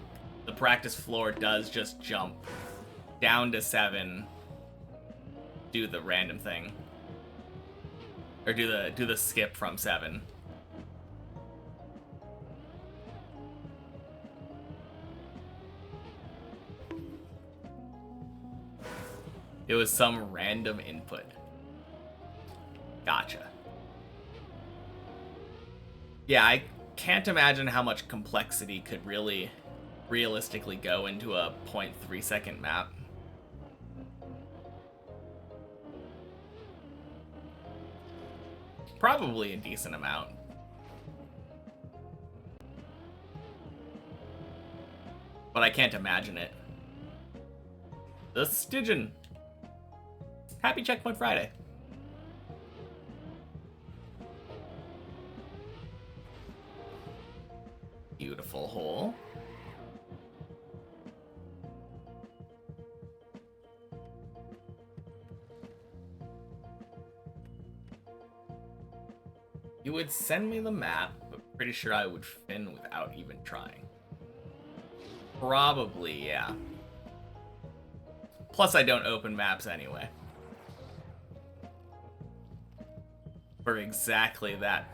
practice floor does just jump down to 7, do the random thing, or do the skip from 7. It was some random input. Gotcha. Yeah, I can't imagine how much complexity could really realistically go into a 0.3 second map. Probably a decent amount. But I can't imagine it. The Stygian. Happy Checkpoint Friday. Beautiful hole. You would send me the map, but pretty sure I would fin without even trying. Probably, yeah. Plus, I don't open maps anyway. For exactly that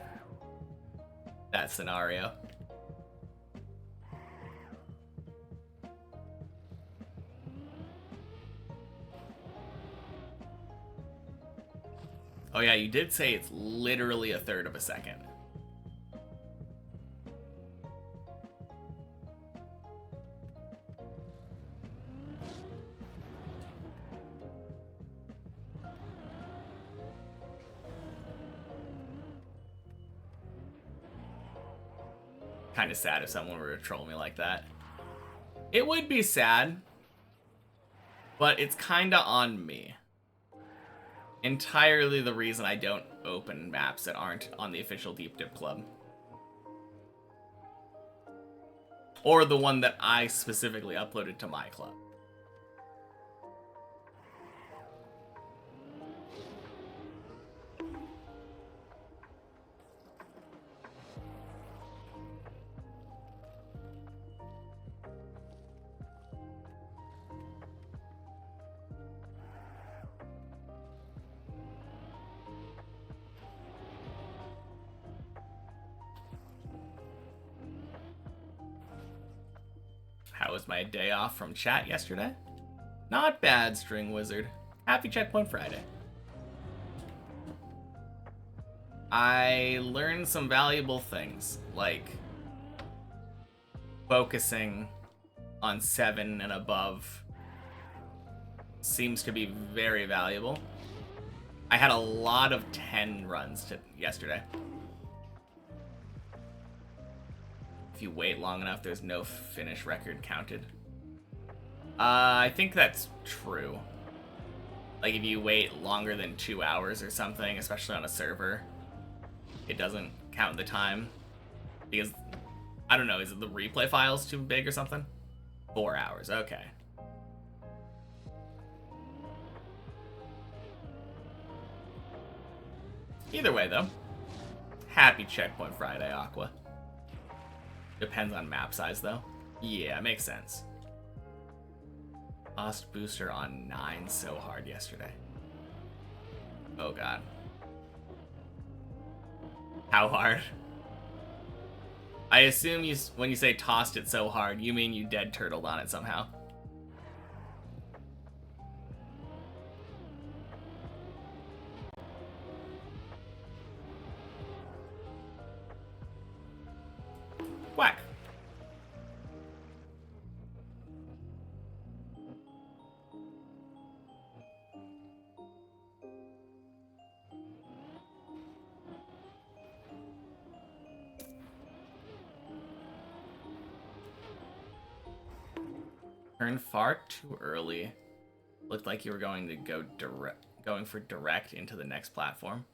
scenario. Oh yeah, you did say it's literally a third of a second. Kind of sad if someone were to troll me like that. It would be sad, but it's kind of on me. Entirely the reason I don't open maps that aren't on the official Deep Dip Club. Or the one that I specifically uploaded to my club. How was my day off from chat yesterday? Not bad, String Wizard. Happy Checkpoint Friday. I learned some valuable things, like focusing on 7 and above seems to be very valuable. I had a lot of 10 runs yesterday. If you wait long enough, there's no finish record counted. I think that's true. Like, if you wait longer than 2 hours or something, especially on a server, it doesn't count the time. Because, I don't know, is it the replay file's too big or something? 4 hours, okay. Either way, though, happy Checkpoint Friday, Aqua. Depends on map size, though. Yeah, makes sense. Lost booster on 9 so hard yesterday. Oh god. How hard? I assume when you say tossed it so hard, you mean you dead turtled on it somehow. Whack. Turned far too early. Looked like you were going to going for direct into the next platform.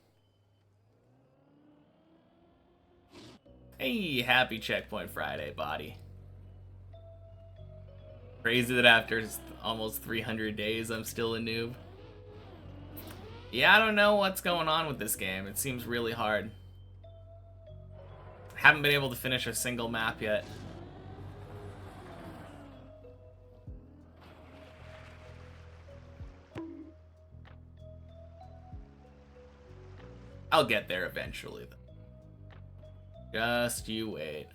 Hey, happy Checkpoint Friday, body. Crazy that after almost 300 days, I'm still a noob. Yeah, I don't know what's going on with this game. It seems really hard. Haven't been able to finish a single map yet. I'll get there eventually, though. Just you wait.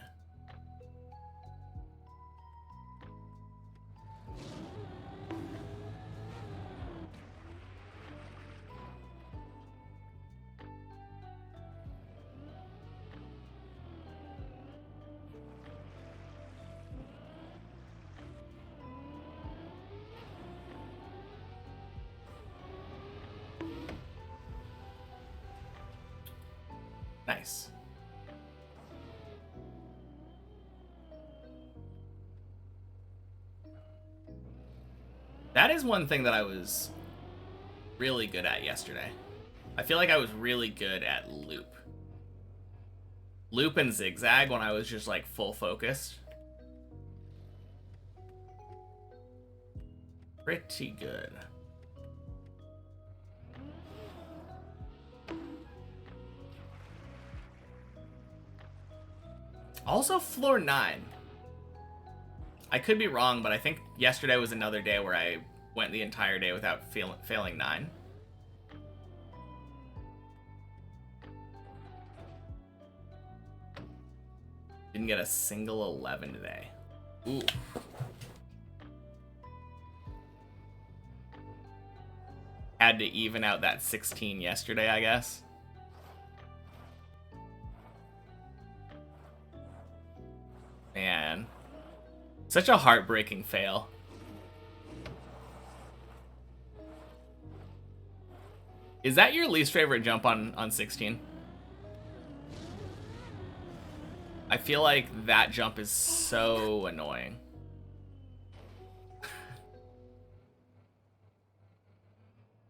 Nice. That is one thing that I was really good at yesterday. I feel like I was really good at loop. Loop and zigzag when I was just like full focused. Pretty good. Also, floor 9. I could be wrong, but I think yesterday was another day where I went the entire day without failing 9. Didn't get a single 11 today. Ooh. Had to even out that 16 yesterday, I guess. Man. Such a heartbreaking fail. Is that your least favorite jump on 16? I feel like that jump is so annoying.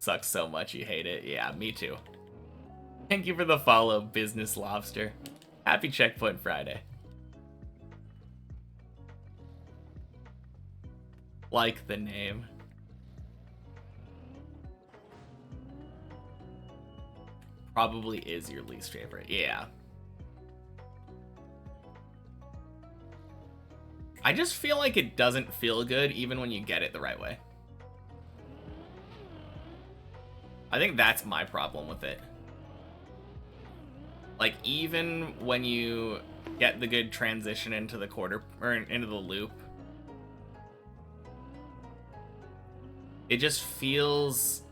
Sucks so much you hate it. Yeah, me too. Thank you for the follow, Business Lobster. Happy Checkpoint Friday. Like the name. Probably is your least favorite. Yeah. I just feel like it doesn't feel good even when you get it the right way. I think that's my problem with it. Like, even when you get the good transition into the quarter, or into the loop, it just feels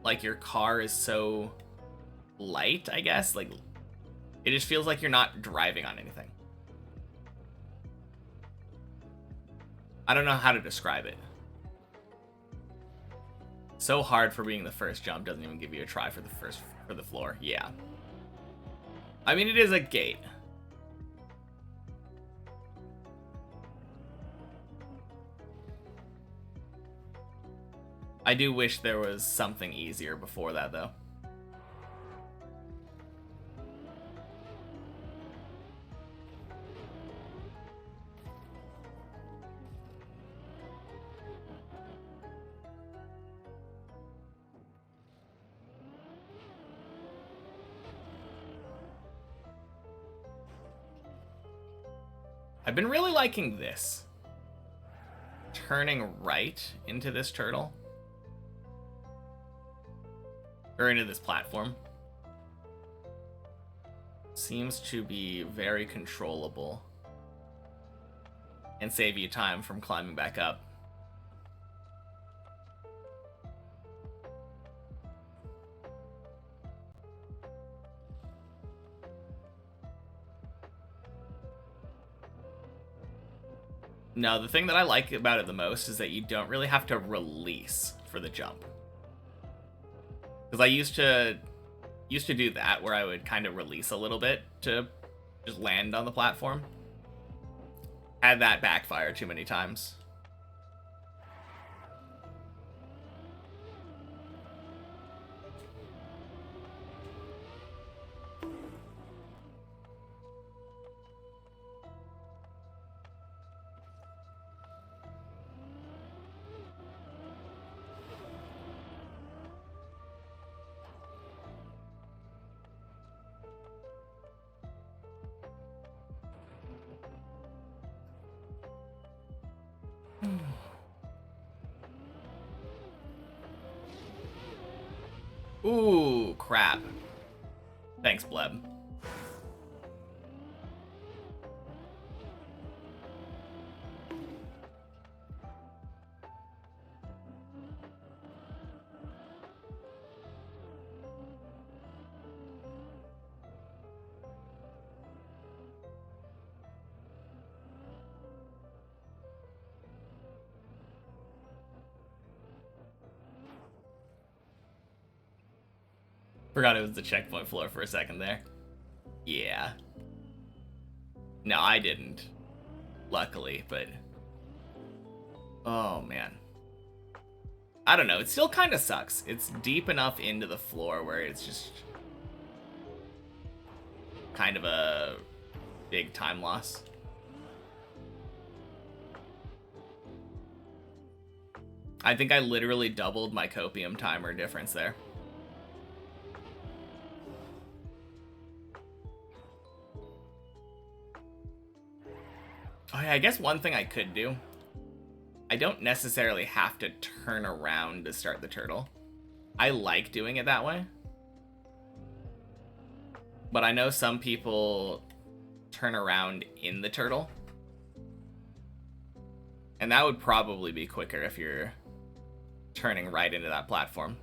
like your car is so light, I guess. Like, it just feels like you're not driving on anything. I don't know how to describe it. So hard for being the first jump, doesn't even give you a try for the floor. Yeah. I mean, it is a gate. I do wish there was something easier before that, though. I've been really liking this. Turning right into this turtle. Or into this platform. Seems to be very controllable. And save you time from climbing back up. No, the thing that I like about it the most is that you don't really have to release for the jump. Because I used to do that, where I would kind of release a little bit to just land on the platform. Had that backfire too many times. Ooh, crap. Thanks, Bleb. Forgot it was the checkpoint floor for a second there. Yeah. No, I didn't. Luckily, but... Oh, man. I don't know. It still kind of sucks. It's deep enough into the floor where it's just... kind of a big time loss. I think I literally doubled my copium timer difference there. Oh yeah, I guess one thing I could do, I don't necessarily have to turn around to start the turtle. I like doing it that way. But I know some people turn around in the turtle. And that would probably be quicker if you're turning right into that platform.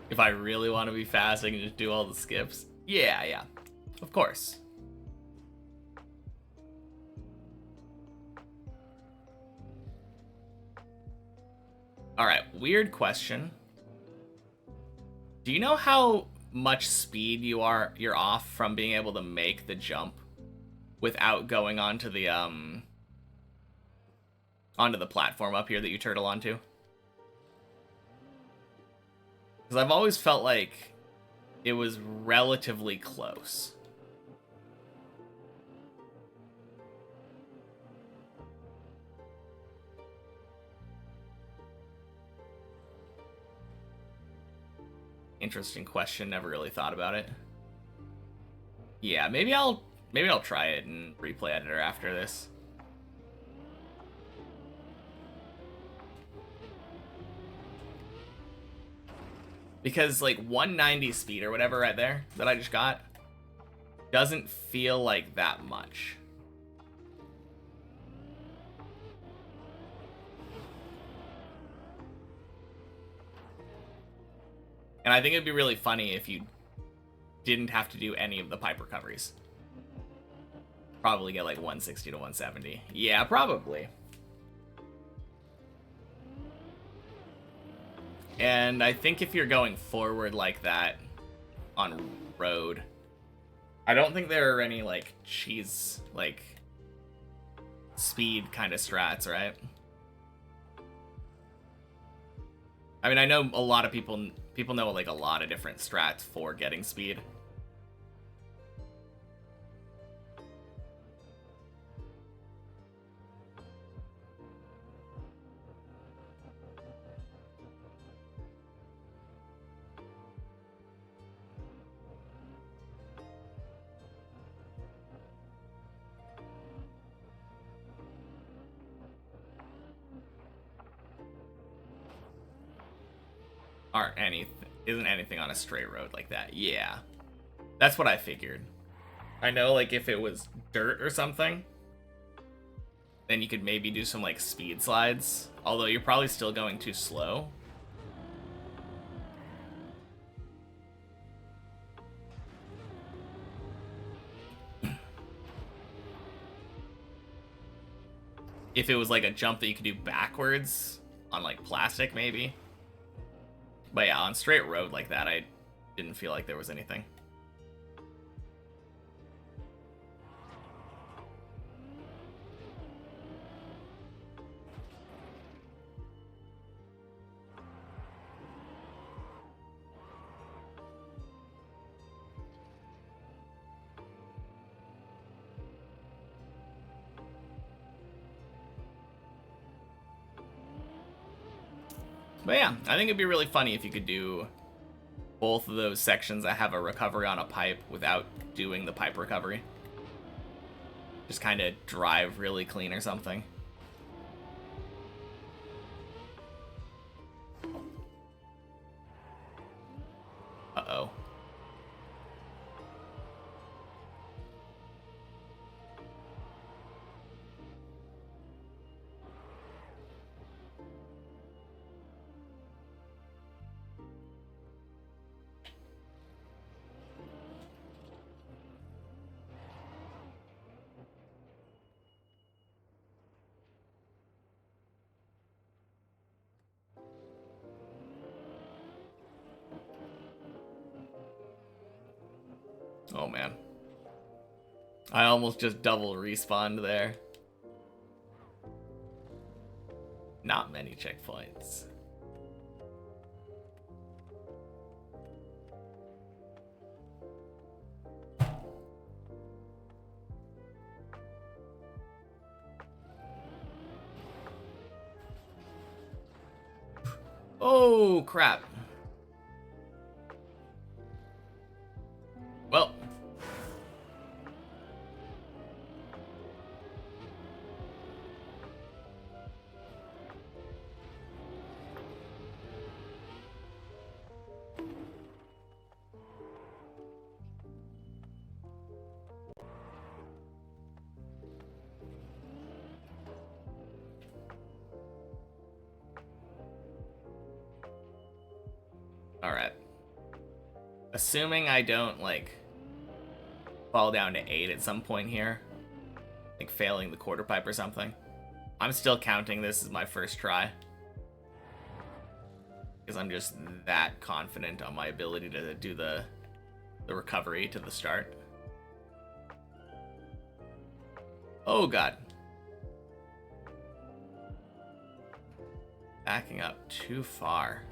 If I really want to be fast, I can just do all the skips. Yeah, of course. Alright, weird question. Do you know how much speed you're off from being able to make the jump without going onto the platform up here that you turtle onto? Because I've always felt like it was relatively close. Interesting question, never really thought about it. Yeah, maybe I'll try it in replay editor after this. Because like 190 speed or whatever right there that I just got doesn't feel like that much. And I think it'd be really funny if you didn't have to do any of the pipe recoveries. Probably get like 160 to 170. Yeah, probably. And I think if you're going forward like that on road, I don't think there are any like cheese, like speed kind of strats, right? I mean, I know a lot of people know like a lot of different strats for getting speed. Isn't anything on a straight road like that. Yeah, that's what I figured. I know like if it was dirt or something, then you could maybe do some like speed slides, although you're probably still going too slow. If it was like a jump that you could do backwards on like plastic maybe. But yeah, on straight road like that, I didn't feel like there was anything. But yeah, I think it'd be really funny if you could do both of those sections that have a recovery on a pipe without doing the pipe recovery. Just kind of drive really clean or something. Uh-oh. Oh man. I almost just double respawned there. Not many checkpoints. Oh, crap. Well. Alright. Assuming I don't, like, fall down to 8 at some point here, like failing the quarter pipe or something, I'm still counting this as my first try. Because I'm just that confident on my ability to do the recovery to the start. Oh god. Backing up too far.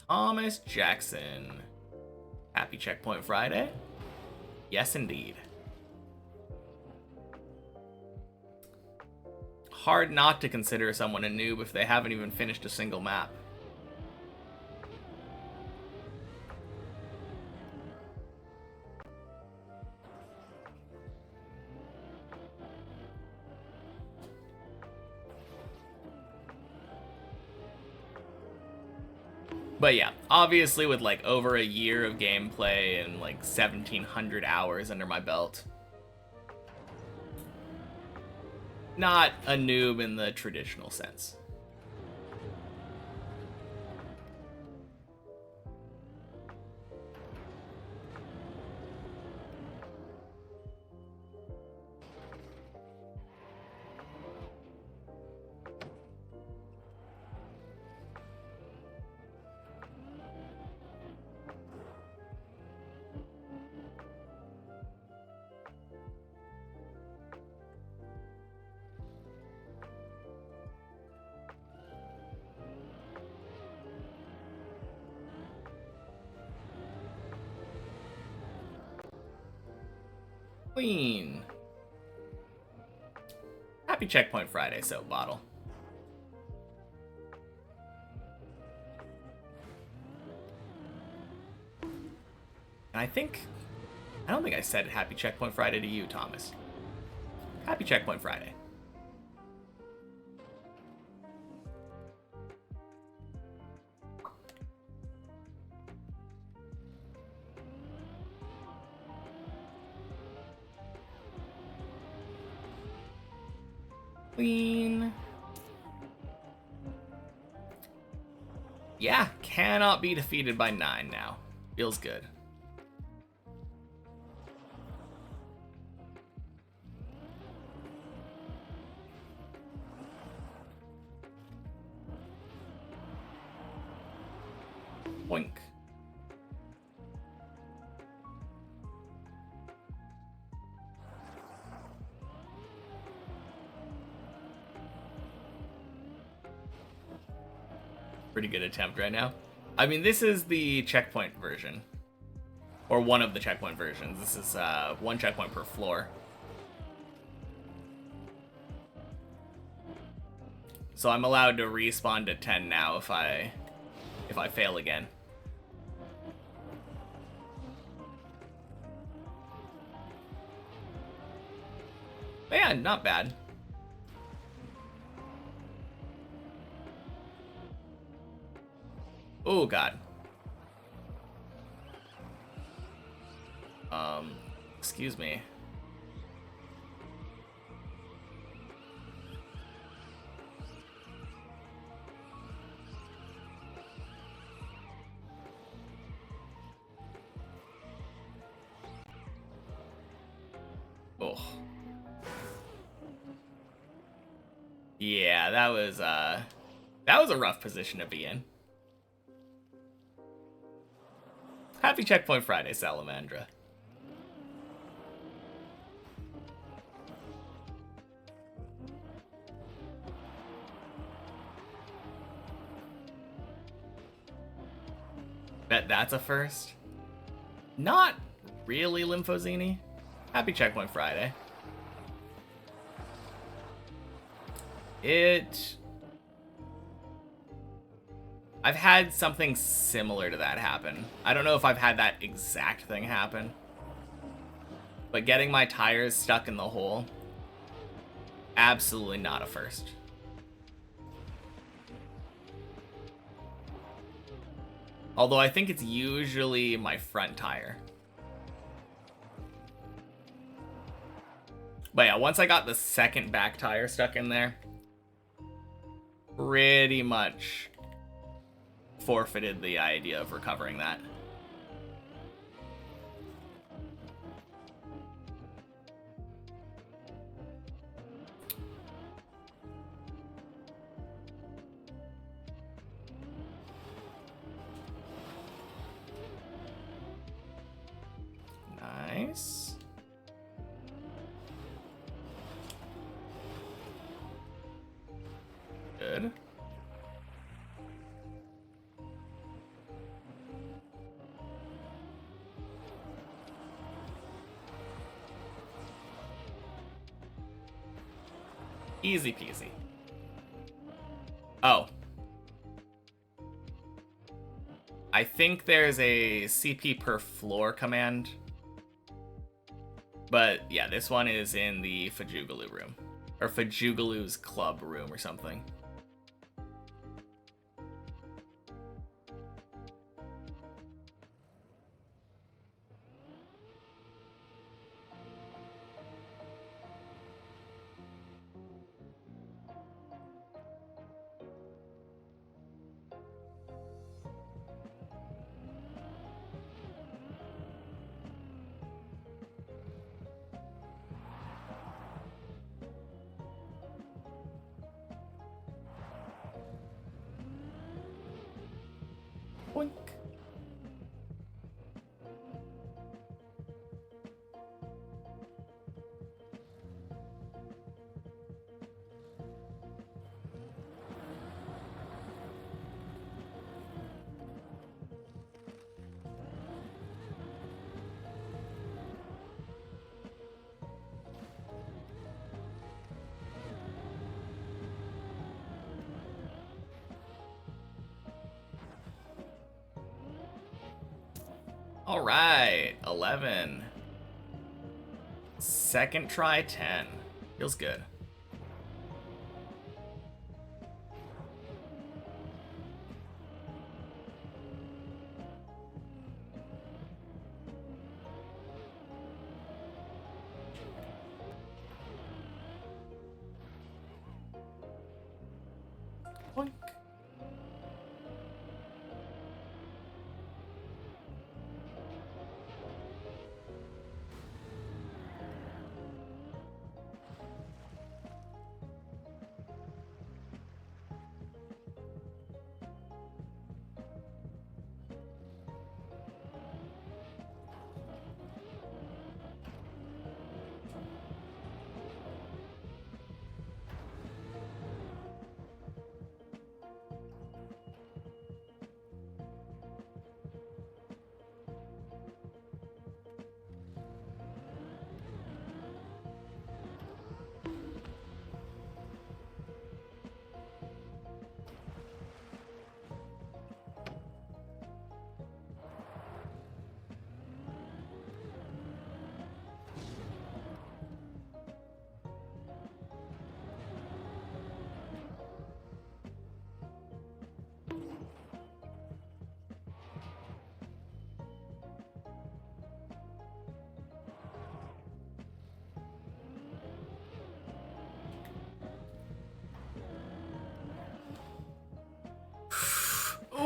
Thomas Jackson. Happy Checkpoint Friday? Yes, indeed. Hard not to consider someone a noob if they haven't even finished a single map. But yeah, obviously with like over a year of gameplay and like 1,700 hours under my belt, not a noob in the traditional sense. Clean. Happy Checkpoint Friday, Soap Bottle. And I don't think I said Happy Checkpoint Friday to you, Thomas. Happy Checkpoint Friday. Clean. Yeah, cannot be defeated by 9 now. Feels good. Boink. Pretty good attempt right now. I mean, this is the checkpoint version. Or one of the checkpoint versions. This is one checkpoint per floor. So I'm allowed to respawn to 10 now if I fail again. But yeah, not bad. Oh god. Excuse me. Oh. Yeah, that was a rough position to be in. Happy Checkpoint Friday, Salamandra. Bet that's a first. Not really, Lymphozini. Happy Checkpoint Friday. I've had something similar to that happen. I don't know if I've had that exact thing happen. But getting my tires stuck in the hole, absolutely not a first. Although I think it's usually my front tire. But yeah, once I got the second back tire stuck in there, pretty much forfeited the idea of recovering that. Nice. Good. Easy peasy. Oh. I think there's a CP per floor command. But yeah, this one is in the Fajugaloo room. Or Fajugaloo's club room or something. Boink. All right, 11. Second try, 10. Feels good. Boink.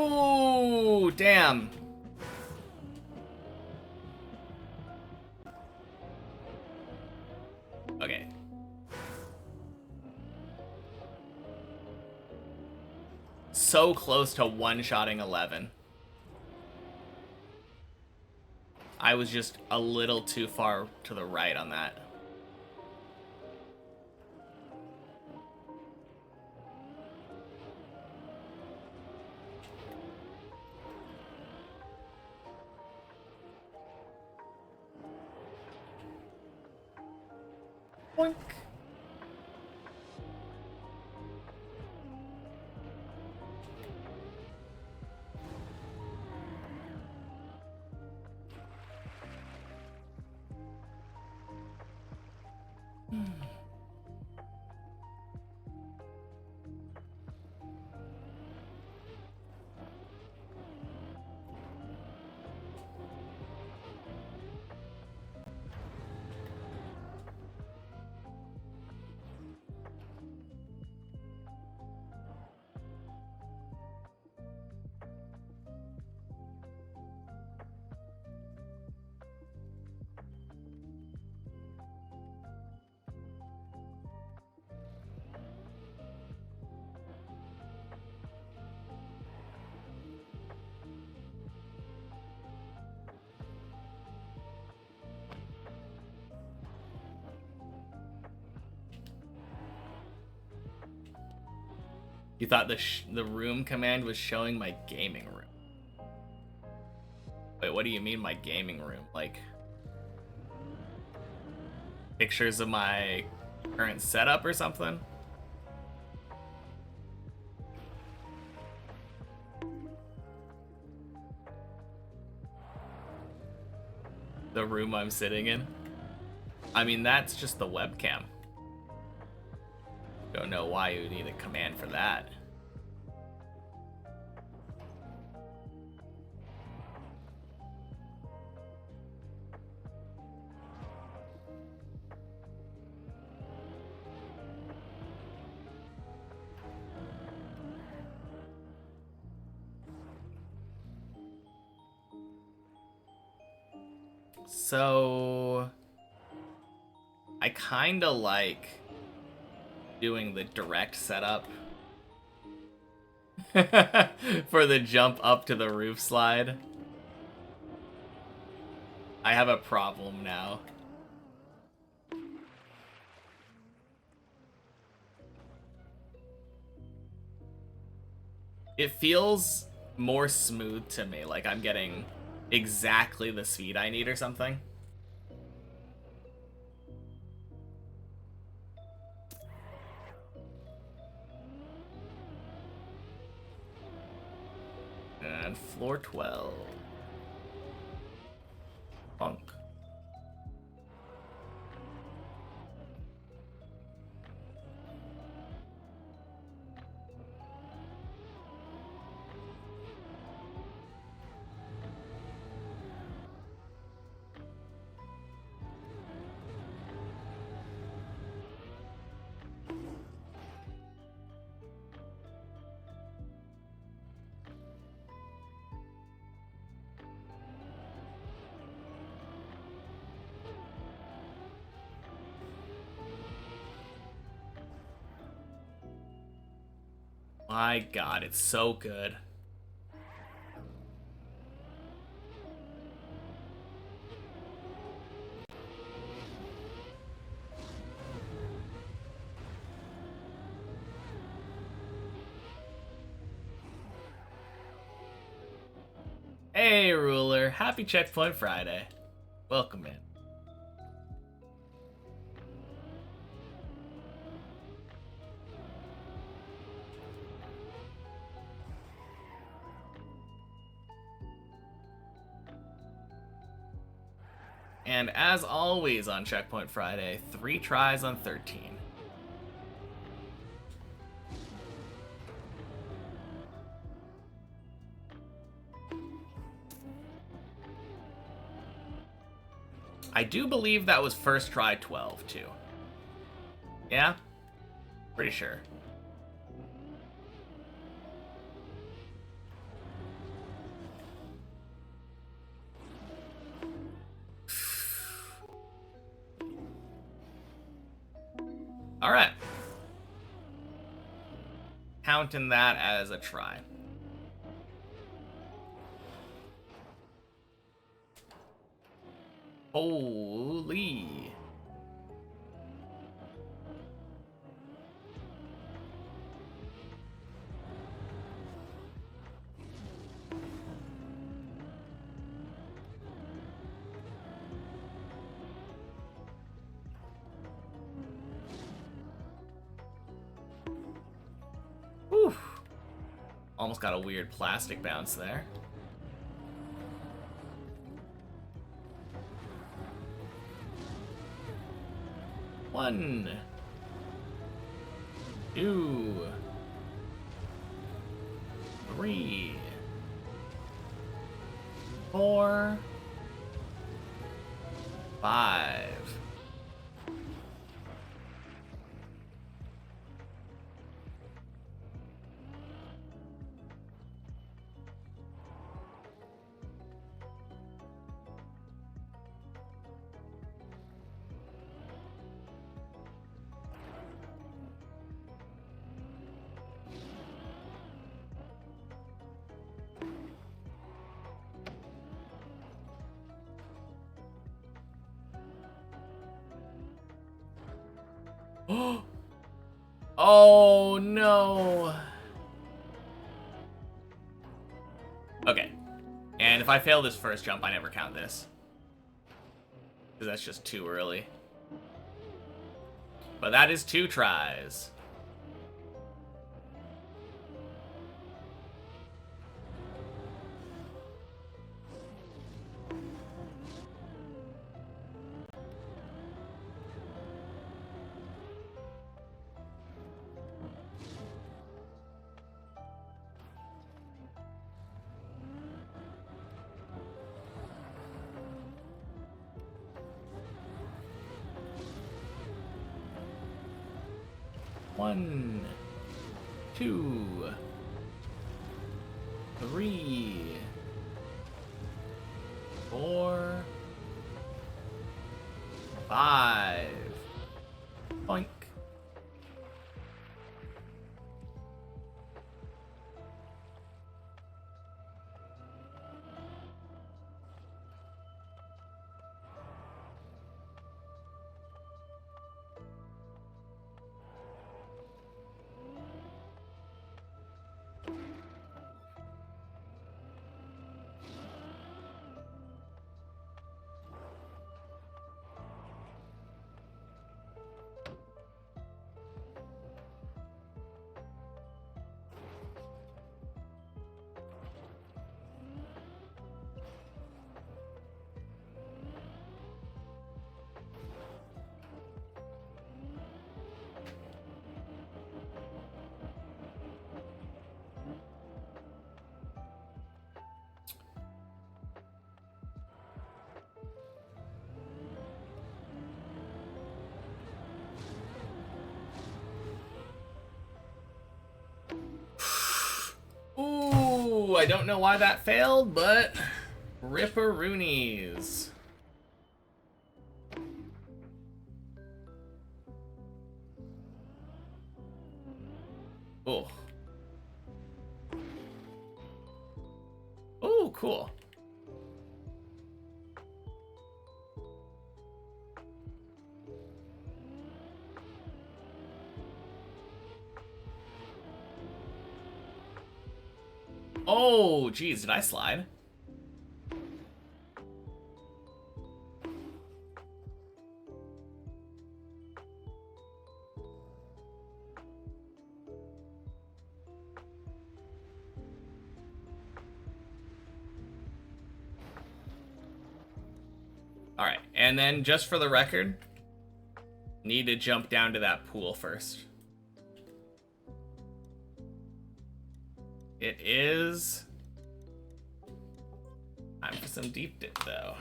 Ooh, damn. Okay. So close to one-shotting 11. I was just a little too far to the right on that. Boink. You thought the room command was showing my gaming room. Wait, what do you mean my gaming room? Like, pictures of my current setup or something? The room I'm sitting in? I mean, that's just the webcam. Don't know why you need a command for that. So I kind of like doing the direct setup for the jump up to the roof slide. I have a problem now. It feels more smooth to me, like I'm getting exactly the speed I need or something. And floor 12. Punk. My god, it's so good. Hey, Ruler. Happy Checkpoint Friday. Welcome in. And as always on Checkpoint Friday, 3 tries on 13. I do believe that was first try 12 too. Yeah? Pretty sure. All right. Counting that as a try. Holy. Whew. Almost got a weird plastic bounce there. One, two, three, four, five. Oh no. Okay. And if I fail this first jump, I never count this. Because that's just too early. But that is 2 tries. One, two, three, four, five. Boink. Ooh, I don't know why that failed, but ripperoonies. Oh. Oh, cool. Oh, geez, did I slide? Alright, and then just for the record, need to jump down to that pool first. It is time for some deep dip, though.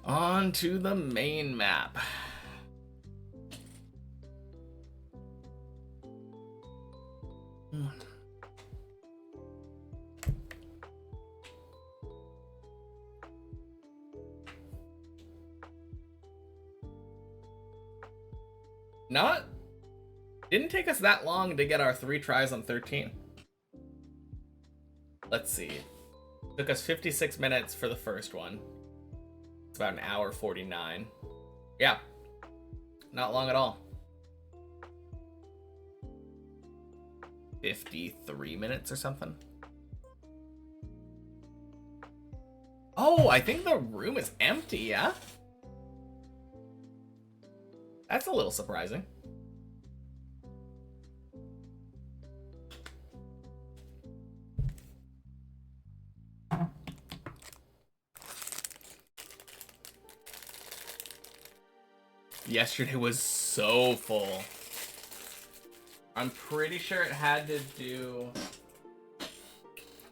On to the main map. Not... Didn't take us that long to get our 3 tries on 13. Let's see. Took us 56 minutes for the first one. It's about an hour 49. Yeah. Not long at all. 53 minutes or something. Oh, I think the room is empty, yeah? That's a little surprising. Yesterday was so full. I'm pretty sure it had to do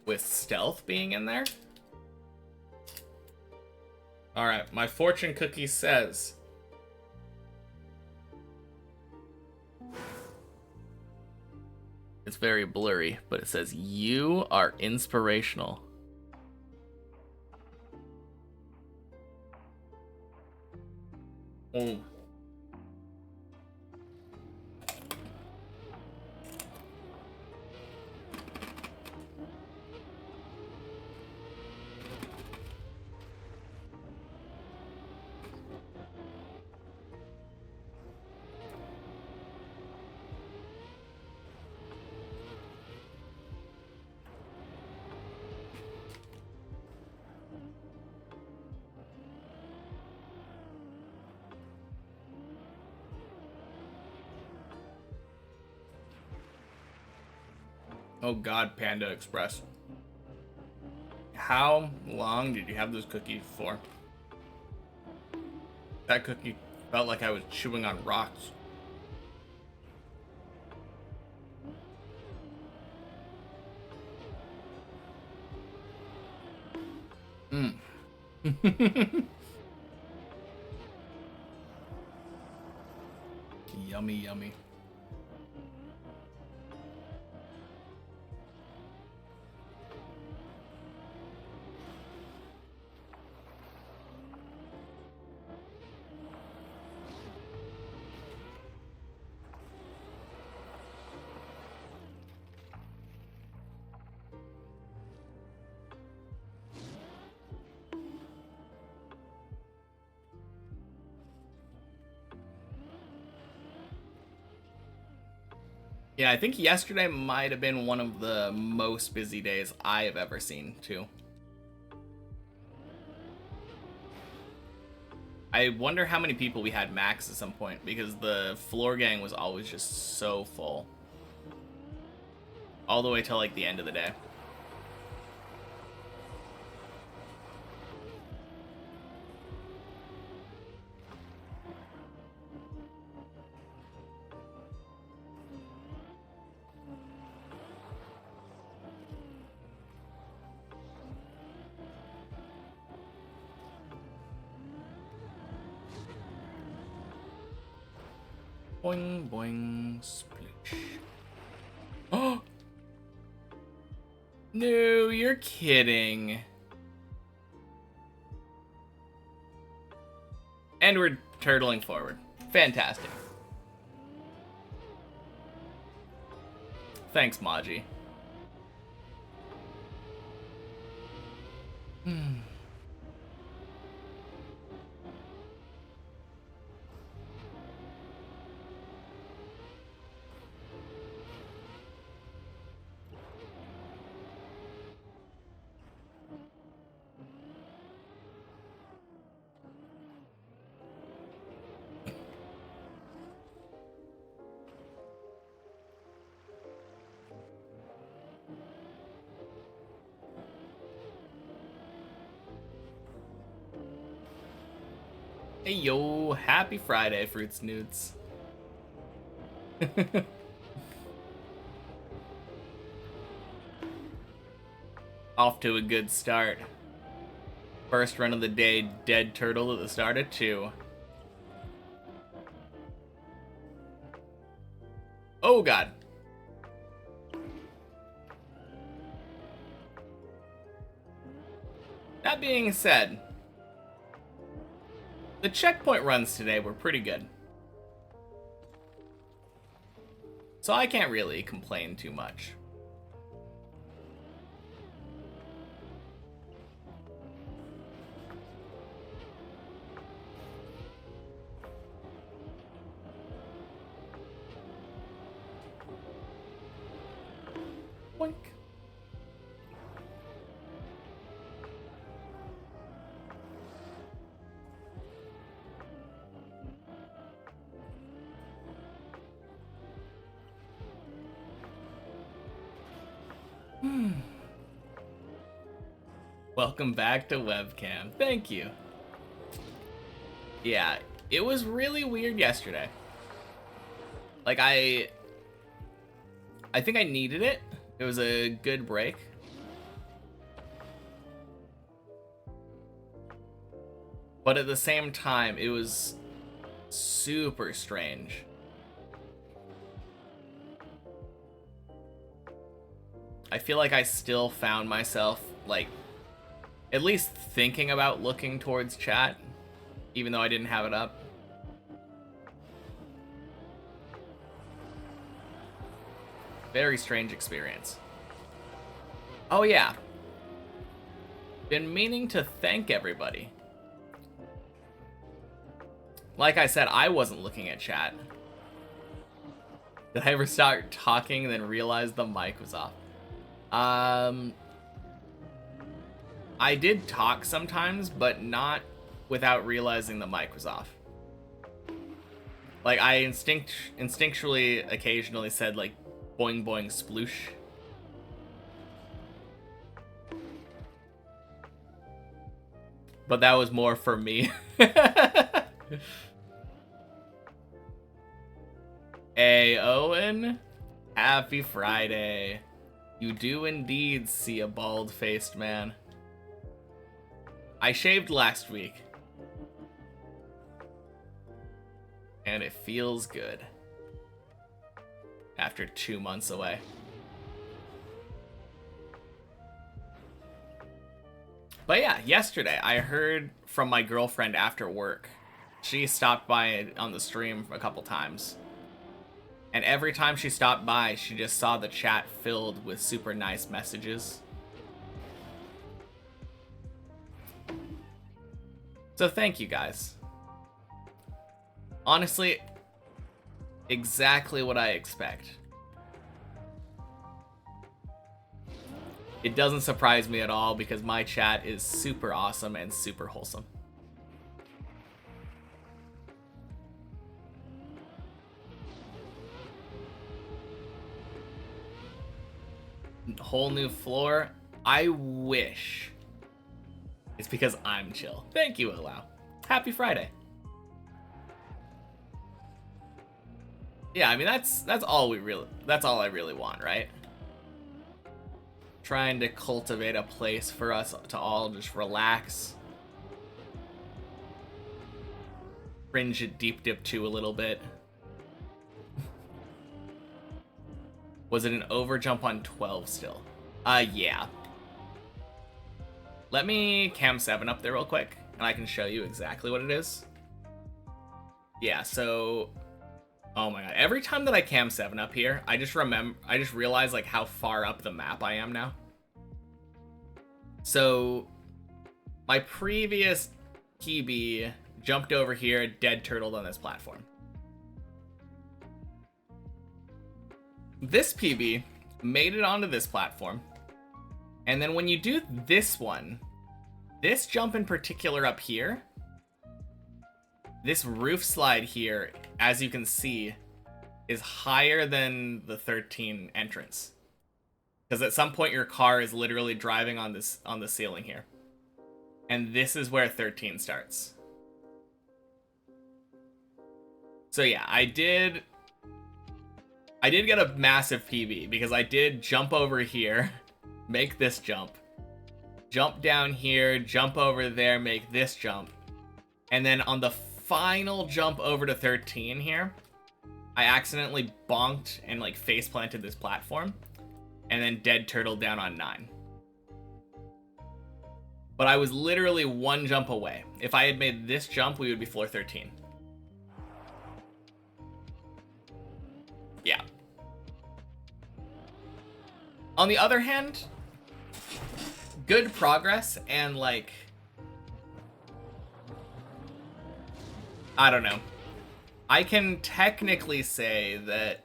with stealth being in there. Alright, my fortune cookie says... It's very blurry, but it says, you are inspirational. Oh. Oh god, Panda Express. How long did you have those cookies for? That cookie felt like I was chewing on rocks. Mmm. Yummy, yummy. Yeah, I think yesterday might have been one of the most busy days I have ever seen, too. I wonder how many people we had max at some point, because the floor gang was always just so full. All the way till, like, the end of the day. Boing, boing, sploosh. Oh! No, you're kidding. And we're turtling forward. Fantastic. Thanks, Maji. Hey yo, happy Friday, Fruits Newts. Off to a good start. First run of the day, dead turtle at the start of 2. Oh god. That being said, the checkpoint runs today were pretty good. So I can't really complain too much. Boink. Welcome back to webcam. Thank you. Yeah, it was really weird yesterday. Like, I think I needed it. It was a good break. But at the same time, it was super strange. I feel like I still found myself, like, at least thinking about looking towards chat, even though I didn't have it up. Very strange experience. Oh yeah. Been meaning to thank everybody. Like I said, I wasn't looking at chat. Did I ever start talking and then realize the mic was off? I did talk sometimes, but not without realizing the mic was off. Like, I instinctually occasionally said, like, boing boing sploosh. But that was more for me. Hey, Owen. Happy Friday. You do indeed see a bald-faced man. I shaved last week. And it feels good. After 2 months away. But yeah, yesterday I heard from my girlfriend after work. She stopped by on the stream a couple times. And every time she stopped by, she just saw the chat filled with super nice messages. So thank you guys. Honestly, exactly what I expect. It doesn't surprise me at all because my chat is super awesome and super wholesome. Whole new floor. I wish. It's because I'm chill. Thank you, Allow. Happy Friday. Yeah, I mean that's all I really want, right? Trying to cultivate a place for us to all just relax. Fringe it deep dip to a little bit. Was it an overjump on 12 still? Yeah. Let me cam 7 up there real quick, and I can show you exactly what it is. Yeah, so... Oh my god, every time that I cam 7 up here, I just realize like how far up the map I am now. So, my previous PB jumped over here, dead turtled on this platform. This PB made it onto this platform. And then when you do this one, this jump in particular up here, this roof slide here, as you can see, is higher than the 13 entrance. Because at some point your car is literally driving on the ceiling here. And this is where 13 starts. So yeah, I did get a massive PB because I did jump over here, make this jump down here, jump over there, make this jump. And then on the final jump over to 13 here, I accidentally bonked and like face planted this platform and then dead turtle down on 9. But I was literally one jump away. If I had made this jump, we would be floor 13. Yeah. On the other hand, good progress and, like, I don't know. I can technically say that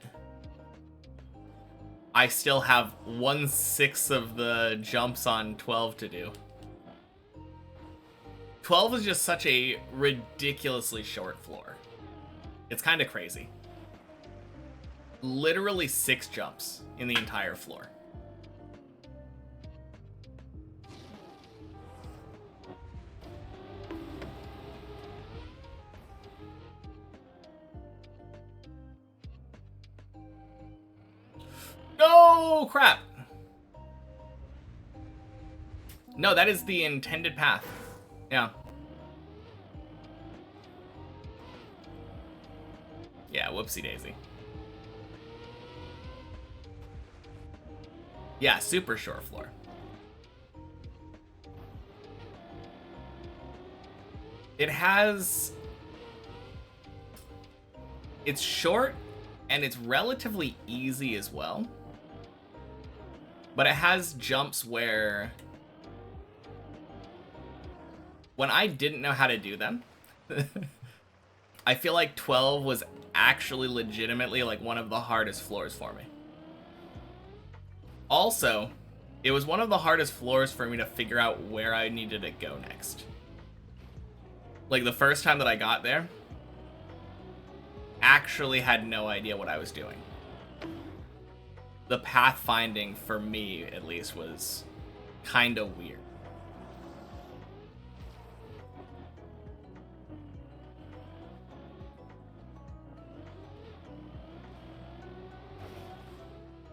I still have 1/6 of the jumps on 12 to do. 12 is just such a ridiculously short floor. It's kind of crazy. Literally 6 jumps in the entire floor. No, crap. No, that is the intended path. Yeah. Yeah, whoopsie daisy. Yeah, super short floor. It has... It's short, and it's relatively easy as well. But it has jumps where... when I didn't know how to do them, I feel like 12 was actually legitimately like one of the hardest floors for me. Also, it was one of the hardest floors for me to figure out where I needed to go next. Like, the first time that I got there, actually had no idea what I was doing. The pathfinding, for me at least, was kind of weird.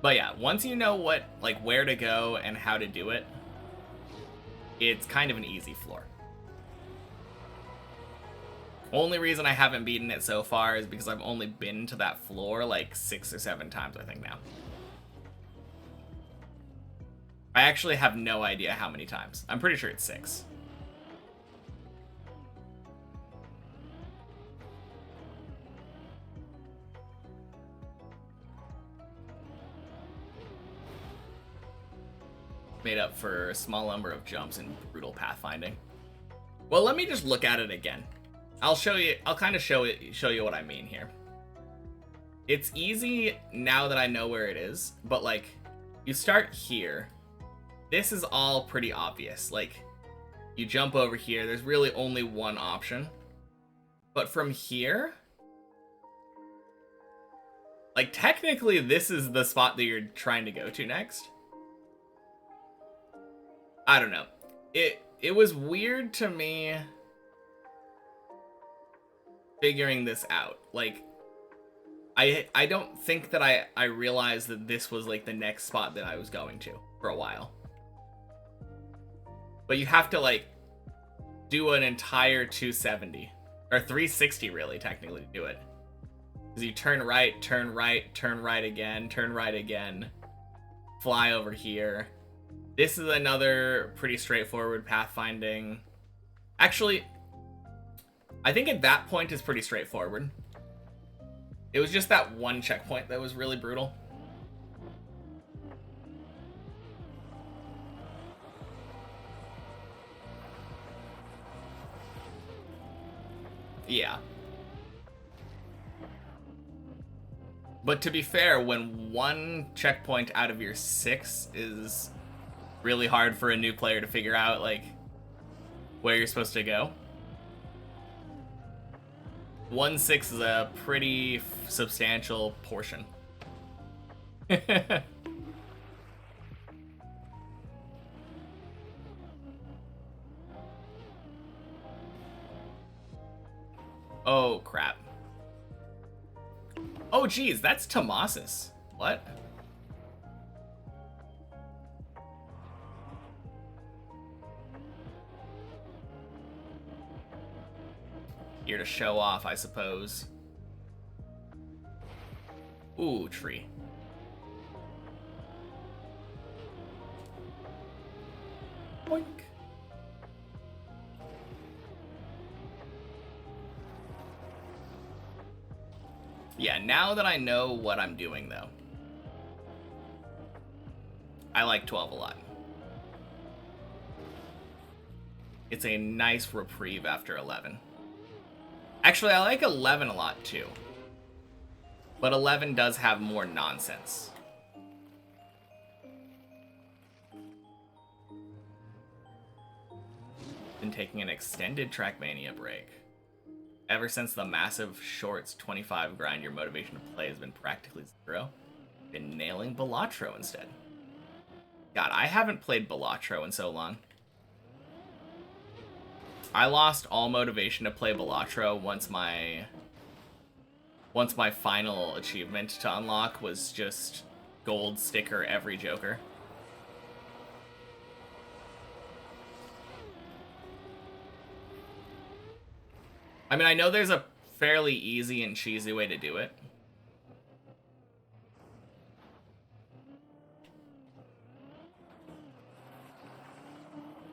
But yeah, once you know what, like, where to go and how to do it, it's kind of an easy floor. Only reason I haven't beaten it so far is because I've only been to that floor like 6 or 7 times, I think, now. I actually have no idea how many times. I'm pretty sure it's 6. Made up for a small number of jumps and brutal pathfinding. Well, let me just look at it again. I'll show you. I'll kind of show you what I mean here. It's easy now that I know where it is, but like, you start here. This is all pretty obvious. Like, you jump over here. There's really only one option. But from here, like, technically this is the spot that you're trying to go to next. I don't know. It was weird to me figuring this out. Like, I don't think that I realized that this was like the next spot that I was going to for a while. But you have to like do an entire 270 or 360 really technically to do it. Because you turn right, turn right, turn right again, fly over here. This is another pretty straightforward pathfinding. Actually, I think at that point it's pretty straightforward. It was just that one checkpoint that was really brutal. Yeah. But to be fair, when one checkpoint out of your 6 is really hard for a new player to figure out, like, where you're supposed to go, 1/6 is a pretty substantial portion. Oh, crap. Oh, geez, that's Tomasis. What? Here to show off, I suppose. Ooh, tree. Boink. Yeah, now that I know what I'm doing, though, I like 12 a lot. It's a nice reprieve after 11. Actually, I like 11 a lot too. But 11 does have more nonsense. Been taking an extended Trackmania break. Ever since the massive shorts 25 grind, your motivation to play has been practically zero. Been nailing Balatro instead. God, I haven't played Balatro in so long. I lost all motivation to play Balatro once my final achievement to unlock was just gold sticker every Joker. I mean, I know there's a fairly easy and cheesy way to do it.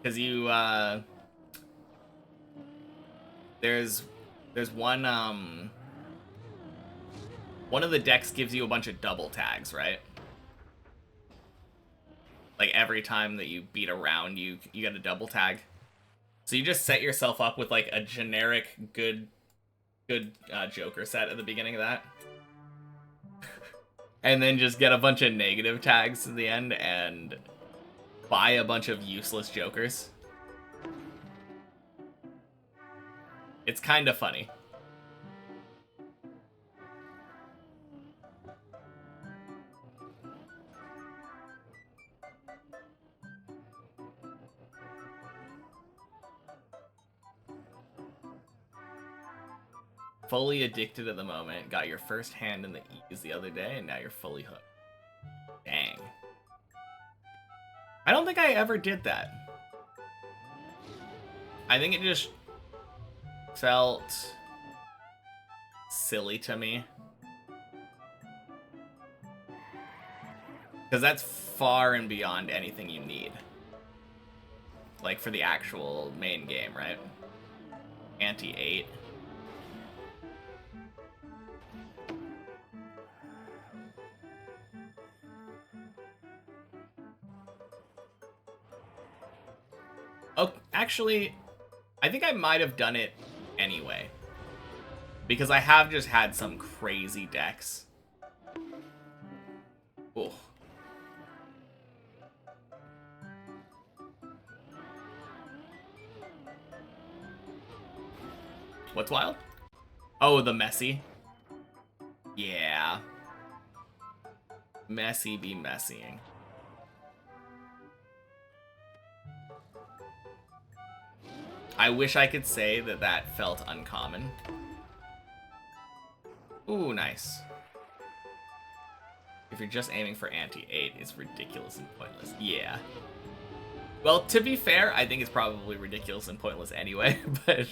Because you, there's one of the decks gives you a bunch of double tags, right? Like every time that you beat a round, you get a double tag. So you just set yourself up with like a generic good Joker set at the beginning of that. And then just get a bunch of negative tags at the end and buy a bunch of useless Jokers. It's kind of funny. Fully addicted at the moment. Got your first hand in the E's the other day, and now you're fully hooked. Dang. I don't think I ever did that. I think it just felt silly to me. Because that's far and beyond anything you need. Like for the actual main game, right? Anti-8. Oh, actually, I think I might have done it anyway. Because I have just had some crazy decks. Ooh. What's wild? Oh, the messy. Yeah. Messy be messying. I wish I could say that that felt uncommon. Ooh, nice. If you're just aiming for anti-8, it's ridiculous and pointless. Yeah. Well, to be fair, I think it's probably ridiculous and pointless anyway, but...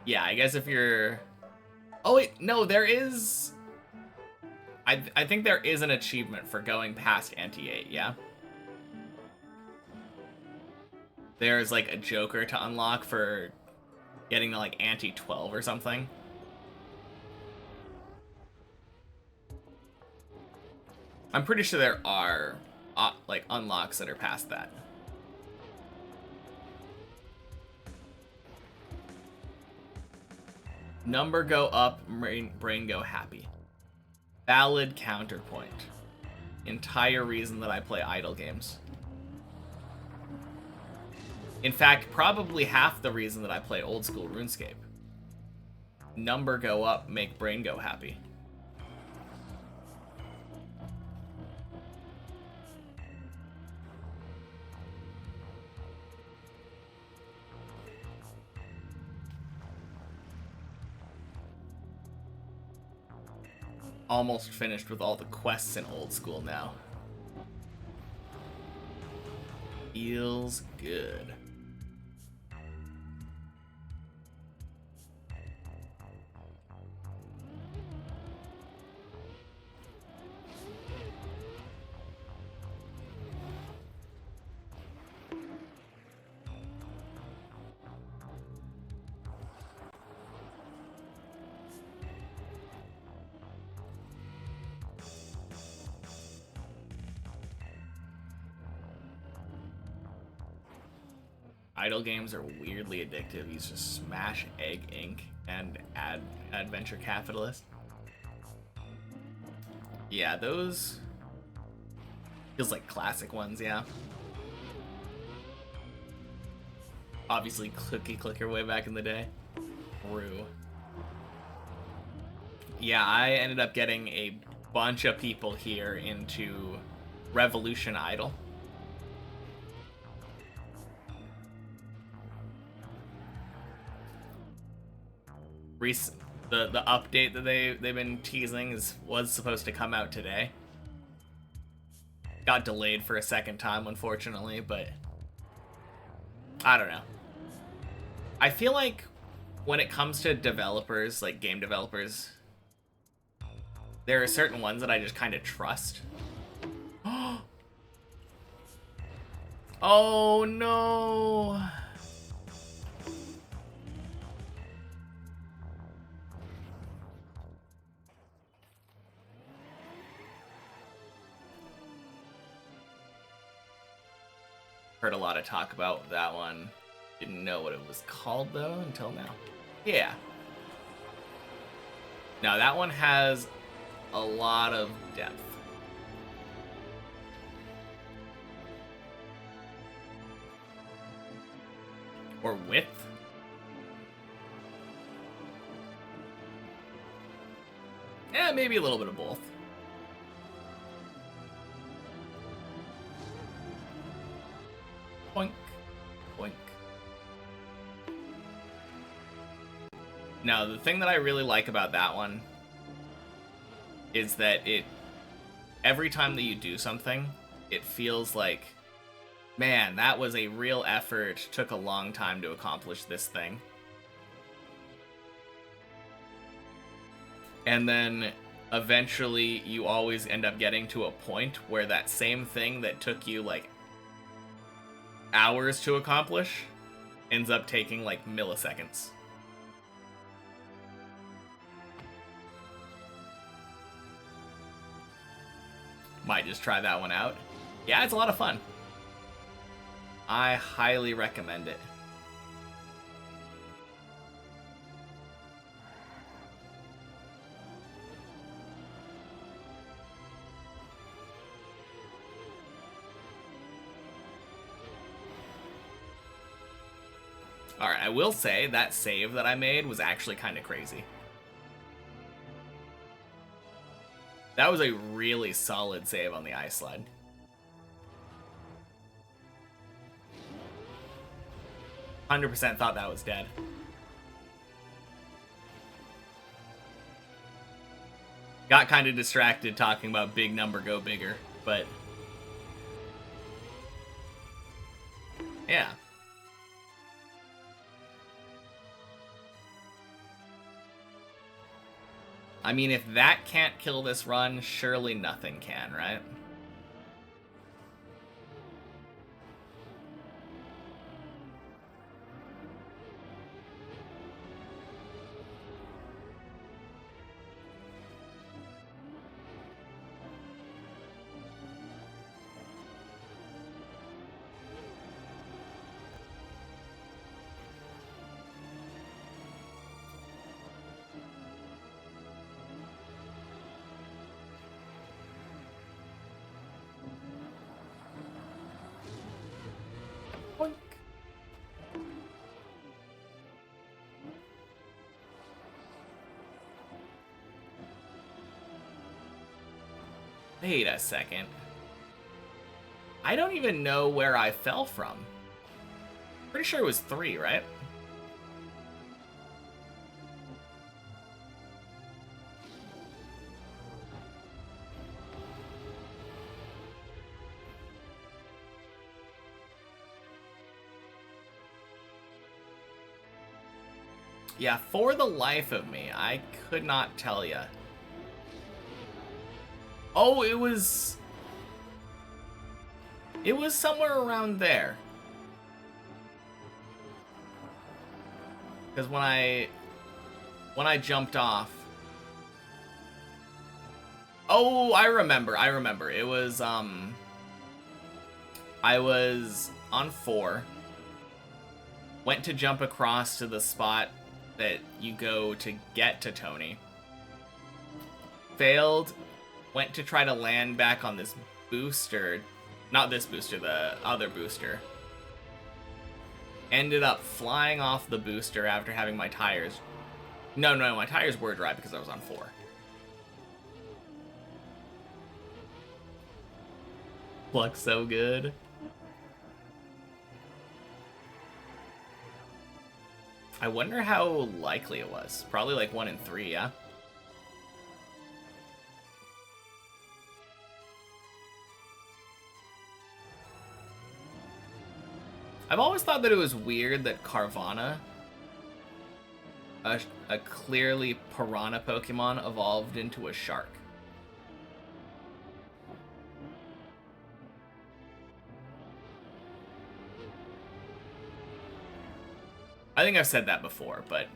Yeah, I guess if you're... Oh, wait, no, there is... I think there is an achievement for going past anti-8, yeah? There's, like, a Joker to unlock for getting to, like, anti-12 or something. I'm pretty sure there are, like, unlocks that are past that. Number go up, brain go happy. Valid counterpoint. Entire reason that I play idle games. In fact, probably half the reason that I play old school RuneScape. Number go up, make brain go happy. Almost finished with all the quests in old school now. Feels good. idle games are weirdly addictive. You just smash Egg Inc. and add Venture Capitalist. Yeah, those feels like classic ones, yeah. Obviously, Cookie Clicker way back in the day. True. Yeah, I ended up getting a bunch of people here into Revolution Idol. The update that they've been teasing was supposed to come out today. Got delayed for a second time, unfortunately, but I don't know. I feel like when it comes to developers, like game developers, there are certain ones that I just kind of trust. Oh no! Heard a lot of talk about that one. Didn't know what it was called though until now. Yeah. Now that one has a lot of depth. Or width. Yeah, maybe a little bit of both. Boink. Boink. Now, the thing that I really like about that one is that every time that you do something, it feels like, man, that was a real effort, took a long time to accomplish this thing. And then eventually you always end up getting to a point where that same thing that took you like hours to accomplish ends up taking like milliseconds. Might just try that one out. Yeah, it's a lot of fun. I highly recommend it. Alright, I will say that save that I made was actually kind of crazy. That was a really solid save on the ice slide. %, thought that was dead. Got kind of distracted talking about big number, go bigger, but yeah. I mean, if that can't kill this run, surely nothing can, right? Boink. Wait a second. I don't even know where I fell from. Pretty sure it was 3, right? Yeah, for the life of me, I could not tell ya. Oh, it was somewhere around there. Because when I jumped off. Oh, I remember. It was I was on 4. Went to jump across to the spot that you go to get to Tony. Failed. Went to try to land back on this booster. Not this booster, the other booster. Ended up flying off the booster after having my tires... No, my tires were dry because I was on 4. Luck's so good. I wonder how likely it was. Probably like 1 in 3, yeah? I've always thought that it was weird that Carvana, a clearly piranha Pokemon, evolved into a shark. I think I've said that before, but...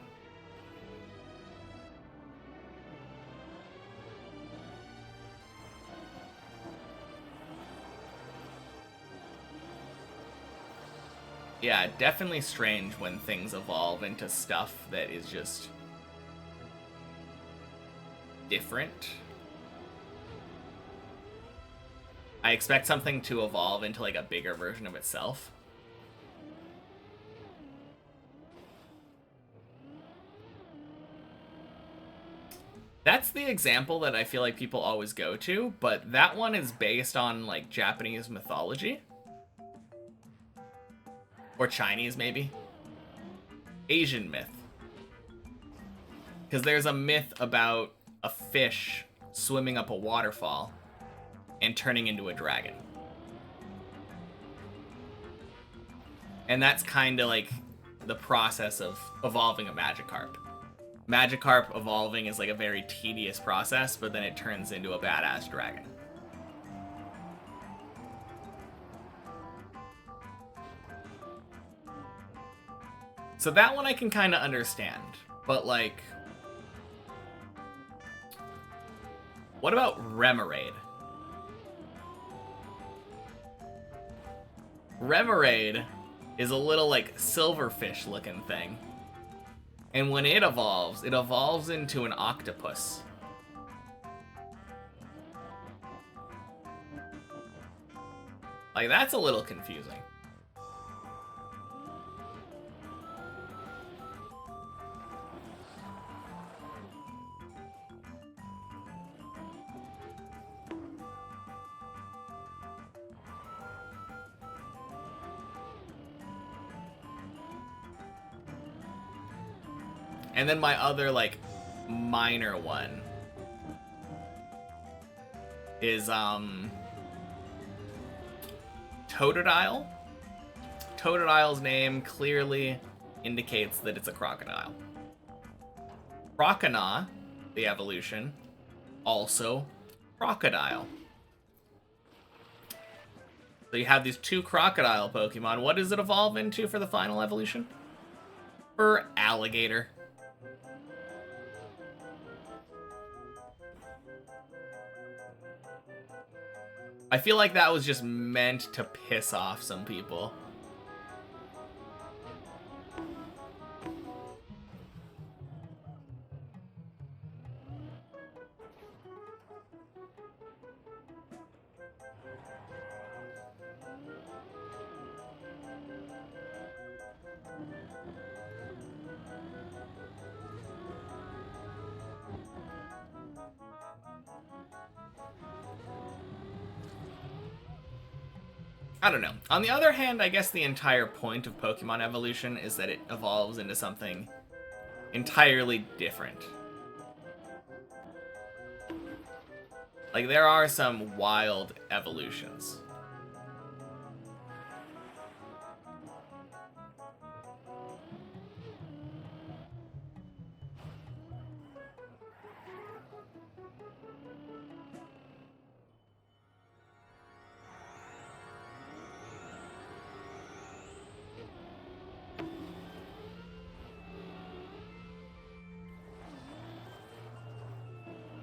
Yeah, definitely strange when things evolve into stuff that is just... different. I expect something to evolve into like a bigger version of itself. That's the example that I feel like people always go to, but that one is based on, like, Japanese mythology. Or Chinese, maybe. Asian myth. Because there's a myth about a fish swimming up a waterfall and turning into a dragon. And that's kind of like the process of evolving a Magikarp. Magikarp evolving is like a very tedious process, but then it turns into a badass dragon. So that one I can kind of understand, but like... What about Remoraid? Remoraid is a little like silverfish looking thing. And when it evolves into an octopus. Like, that's a little confusing. And then my other, like, minor one is, Totodile. Totodile's name clearly indicates that it's a crocodile. Croconaw, the evolution, also crocodile. So you have these 2 crocodile Pokemon. What does it evolve into for the final evolution? For alligator. I feel like that was just meant to piss off some people. I don't know. On the other hand, I guess the entire point of Pokemon evolution is that it evolves into something entirely different. Like, there are some wild evolutions.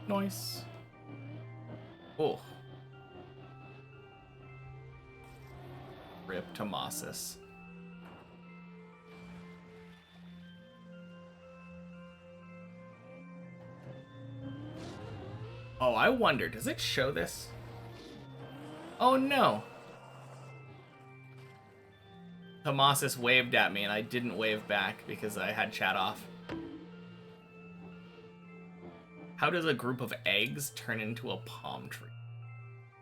Nice. Oh. Rip Tomasis. Oh, I wonder, does it show this? Oh no. Tomasis waved at me and I didn't wave back because I had chat off. How does a group of eggs turn into a palm tree?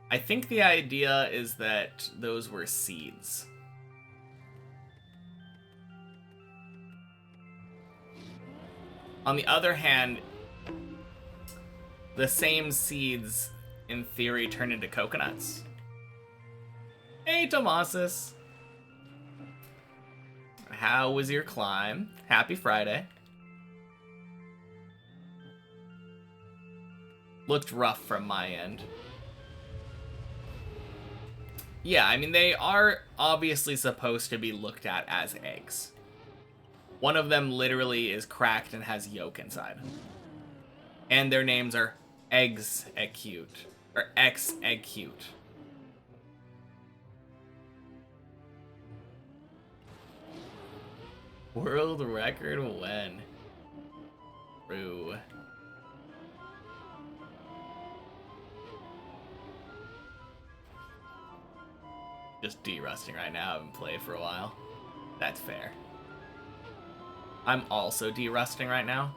I think the idea is that those were seeds. On the other hand, the same seeds, in theory, turn into coconuts. Hey, Tomasis. How was your climb? Happy Friday. Looked rough from my end. Yeah, I mean, they are obviously supposed to be looked at as eggs. One of them literally is cracked and has yolk inside. And their names are Eggs Acute. Or X Acute. World record when? True. Just de-rusting right now. I haven't played for a while. That's fair. I'm also de-rusting right now.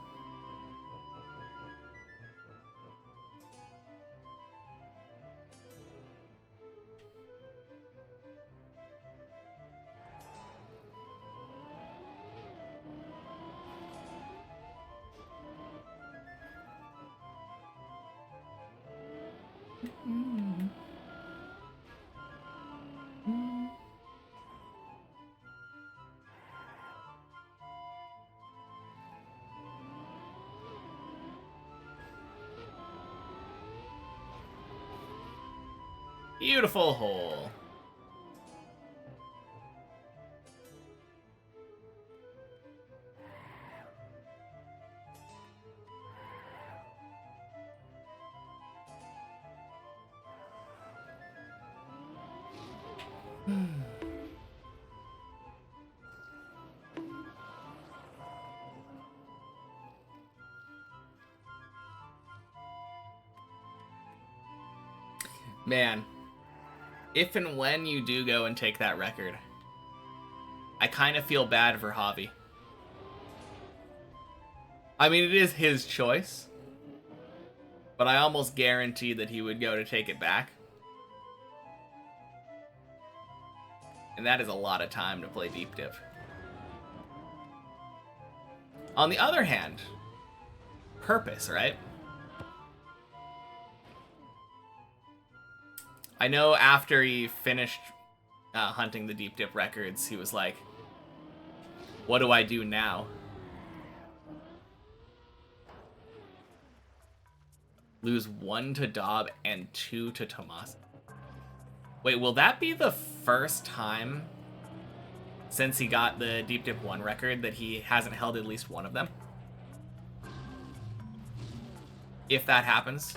Beautiful hole. Man, if and when you do go and take that record, I kind of feel bad for Javi. I mean, it is his choice, but I almost guarantee that he would go to take it back. And that is a lot of time to play deep div. On the other hand, purpose, right? I know after he finished hunting the deep dip records, he was like, what do I do now? Lose 1 to Dob and 2 to Tomas. Wait, will that be the first time since he got the Deep Dip 1 record that he hasn't held at least one of them? If that happens,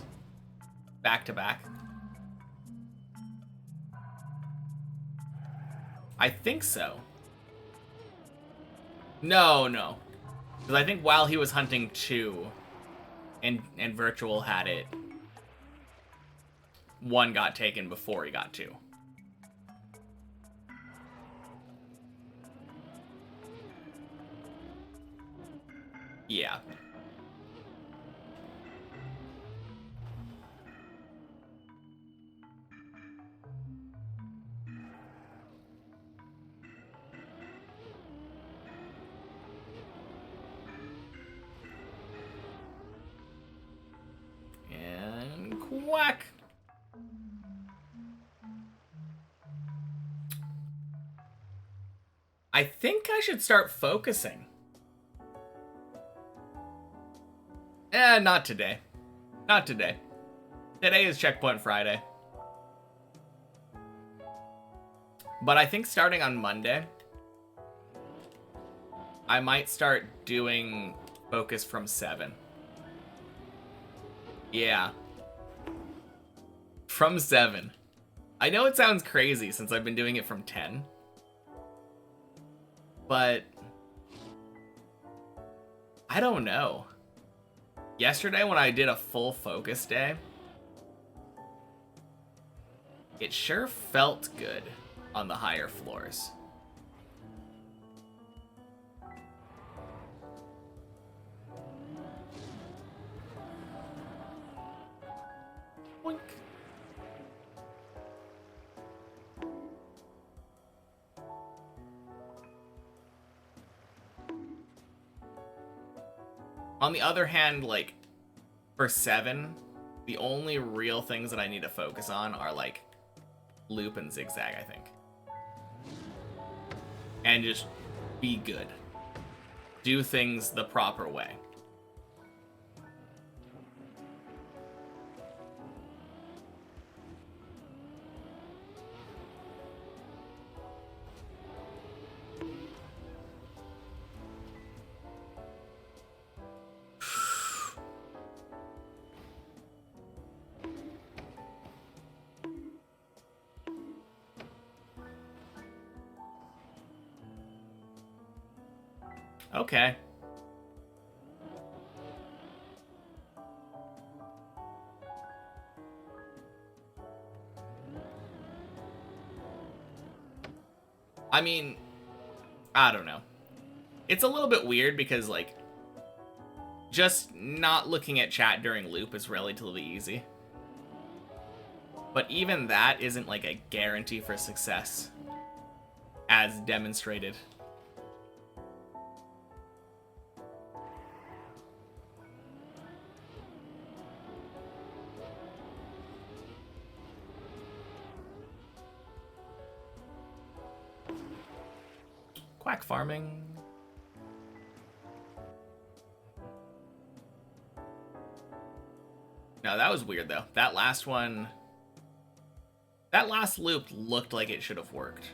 back to back. I think so. No. Because I think while he was hunting 2 and Virtual had it, 1 got taken before he got 2. Yeah. And quack. I think I should start focusing. Not today. Not today. Today is Checkpoint Friday. But I think starting on Monday, I might start doing focus from 7. Yeah. From 7. I know it sounds crazy since I've been doing it from 10. But I don't know. Yesterday when I did a full focus day, It sure felt good on the higher floors. Boink. On the other hand, like, for 7, the only real things that I need to focus on are, like, loop and zigzag, I think. And just be good. Do things the proper way. Okay. I mean, I don't know. It's a little bit weird because, like, just not looking at chat during loop is relatively easy. But even that isn't, like, a guarantee for success, as demonstrated. Quack farming. No, that was weird, though. That last one... That last loop looked like it should have worked.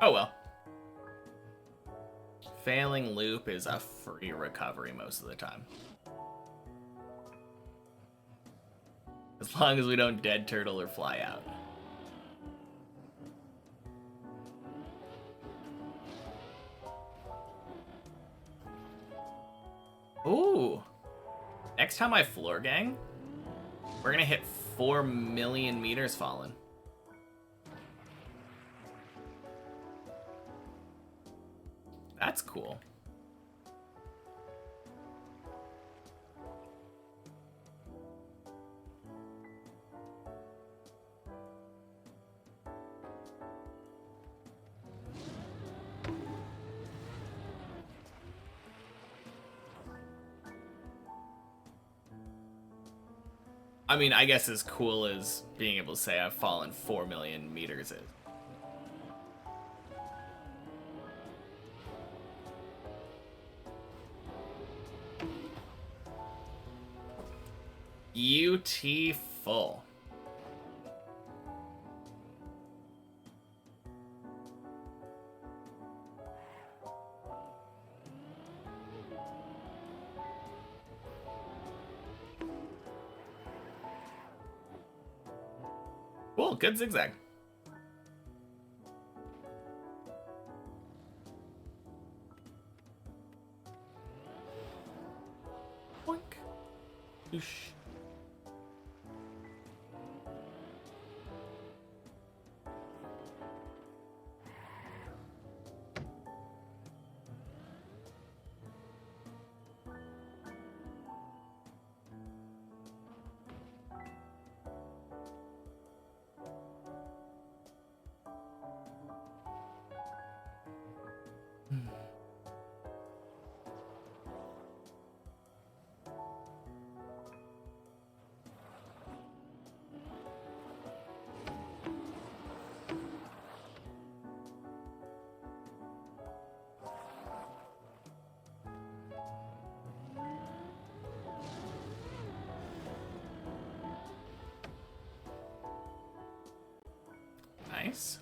Oh well. Failing loop is a free recovery most of the time. As long as we don't dead turtle or fly out. Ooh. Next time I floor gang, we're gonna hit 4 million meters fallen. That's cool. I mean, I guess as cool as being able to say I've fallen 4 million meters is. UT full. Cool, good zigzag. Boink. Oosh. Nice.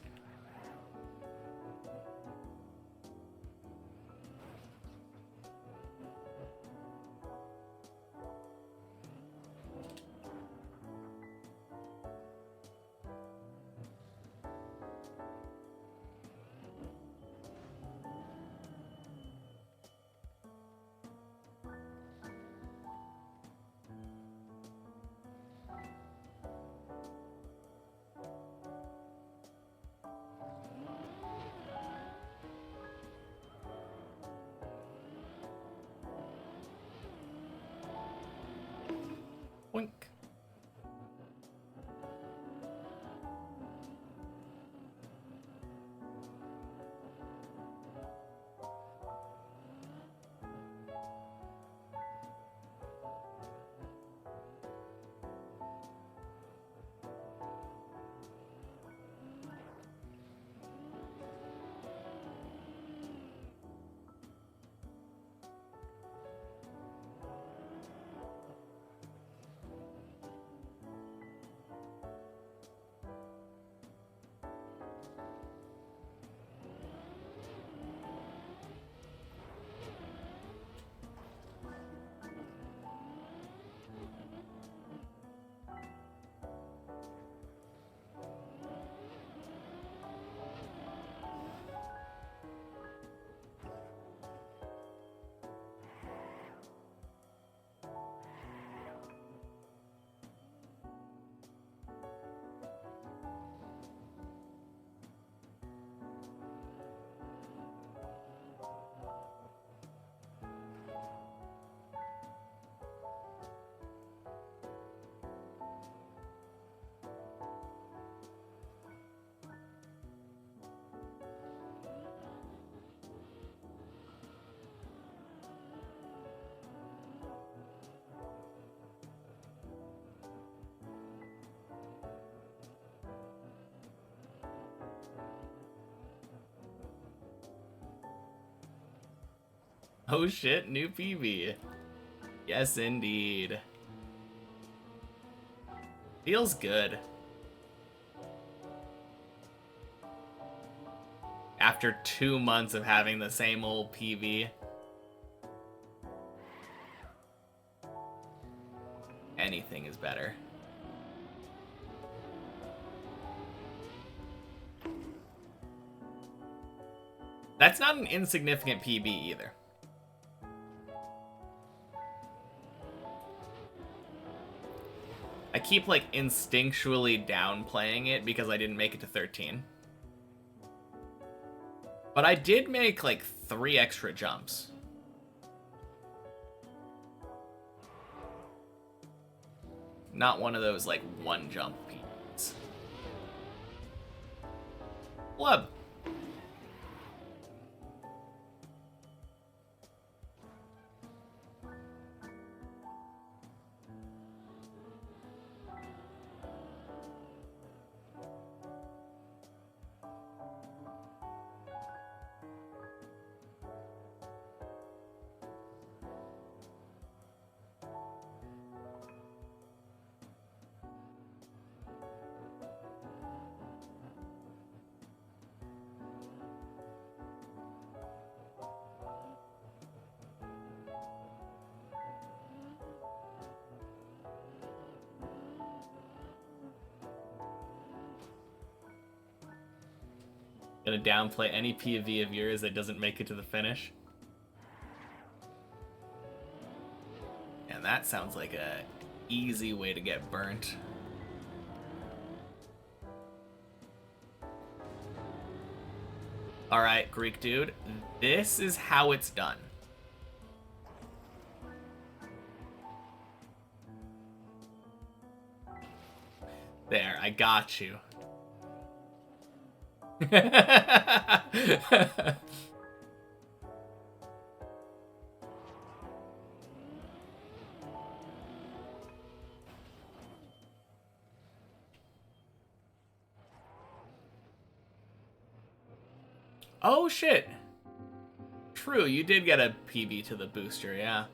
Oh shit, new PB. Yes, indeed. Feels good. After 2 months of having the same old PB. Anything is better. That's not an insignificant PB either. I keep like instinctually downplaying it because I didn't make it to 13. But I did make like 3 extra jumps. Not one of those like 1 jump PBs. Blub. Gonna downplay any PV of yours that doesn't make it to the finish. And that sounds like a easy way to get burnt. Alright, Greek dude, this is how it's done. There, I got you. Oh shit. True, you did get a PB to the booster, yeah.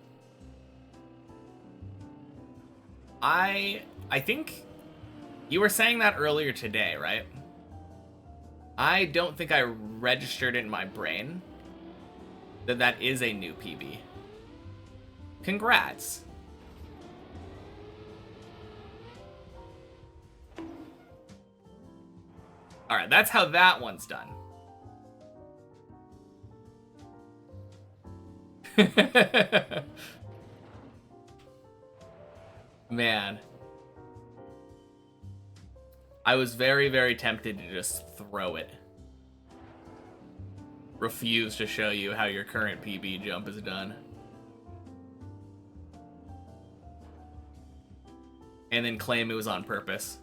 I think you were saying that earlier today, right? I don't think I registered it in my brain that that is a new PB. Congrats. Alright, that's how that one's done. Man. I was very, very tempted to just throw it. Refuse to show you how your current PB jump is done. And then claim it was on purpose.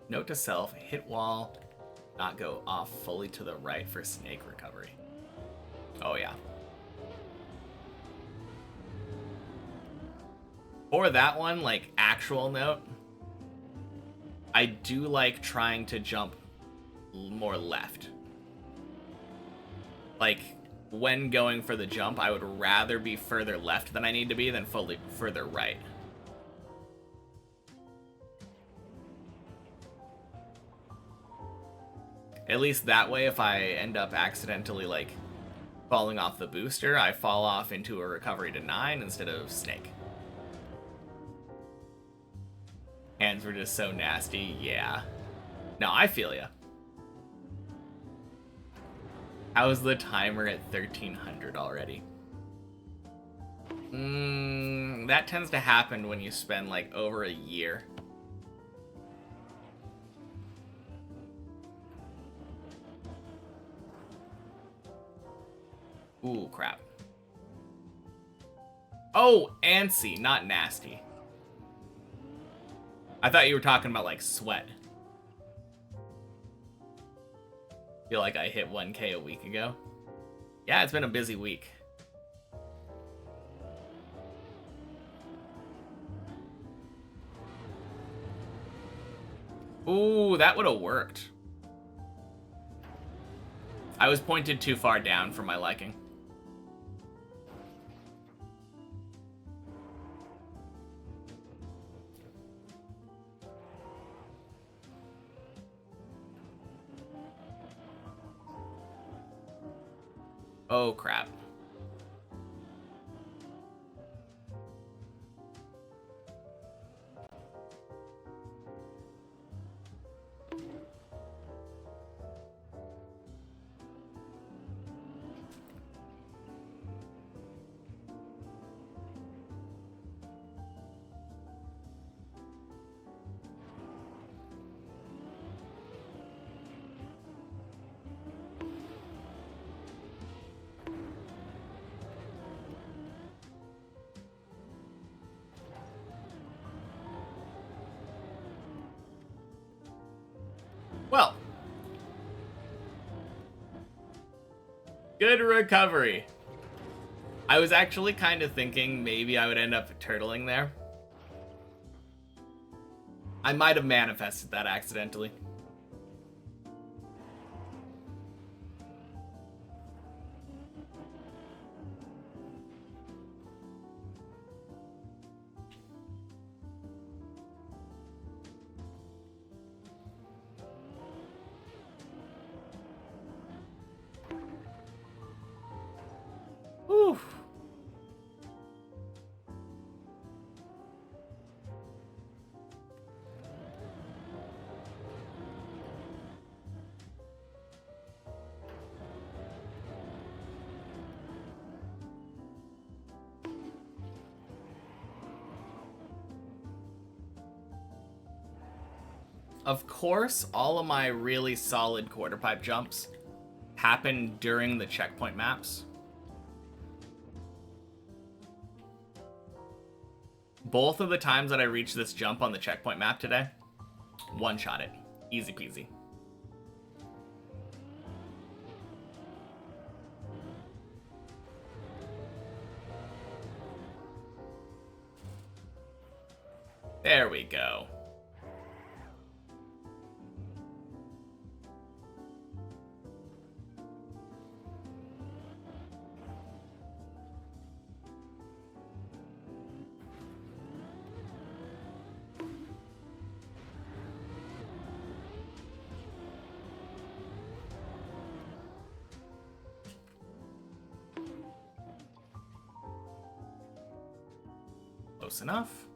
Note to self, hit wall, not go off fully to the right for snake recovery. Oh yeah. For that one, like, actual note, I do like trying to jump more left. Like, when going for the jump, I would rather be further left than I need to be than fully further right. At least that way, if I end up accidentally, like, falling off the booster, I fall off into a recovery to 9 instead of snake. Hands were just so nasty, yeah. No, I feel ya. How's the timer at 1300 already? That tends to happen when you spend, like, over a year. Ooh, crap. Oh, antsy, not nasty. I thought you were talking about, like, sweat. Feel like I hit 1K a week ago. Yeah, it's been a busy week. Ooh, that would have worked. I was pointed too far down for my liking. Oh, crap. Well, good recovery. I was actually kind of thinking maybe I would end up turtling there. I might have manifested that accidentally. Whew. Of course, all of my really solid quarter pipe jumps happen during the checkpoint maps. Both of the times that I reached this jump on the checkpoint map today, one-shot it. Easy peasy. There we go. Close enough.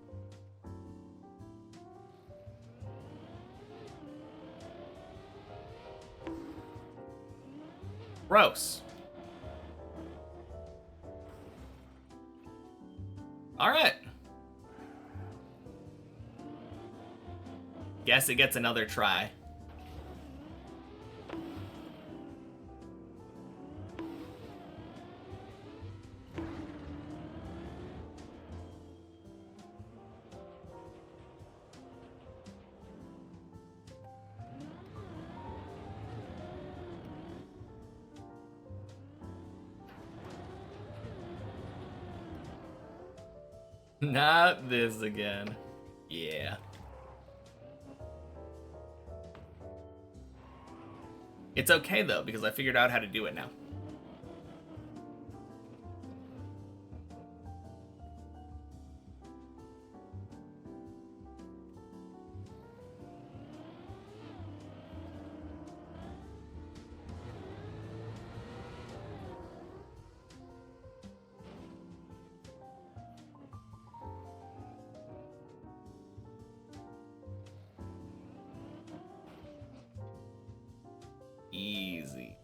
Gross. All right. Guess it gets another try. Not this again. Yeah. It's okay though, because I figured out how to do it now. Easy.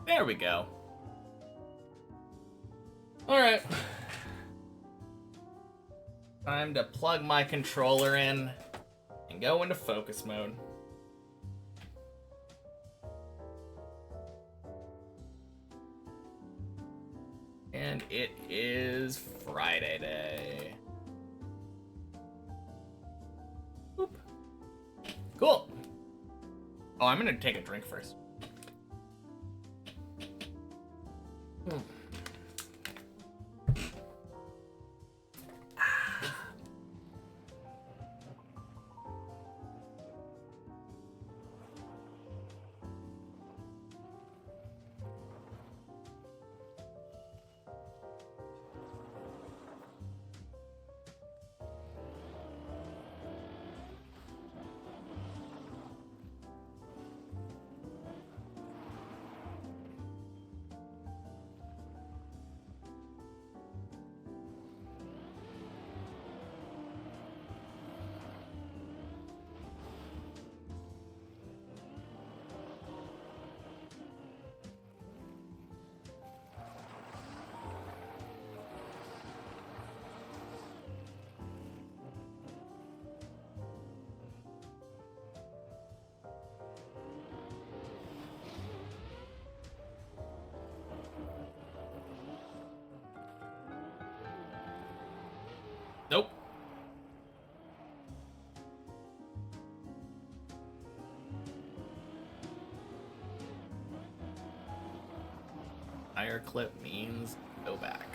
There we go. Alright. Time to plug my controller in and go into focus mode. And it is Friday day. Boop. Cool. Oh, I'm gonna take a drink first. Nope. Higher clip means go back.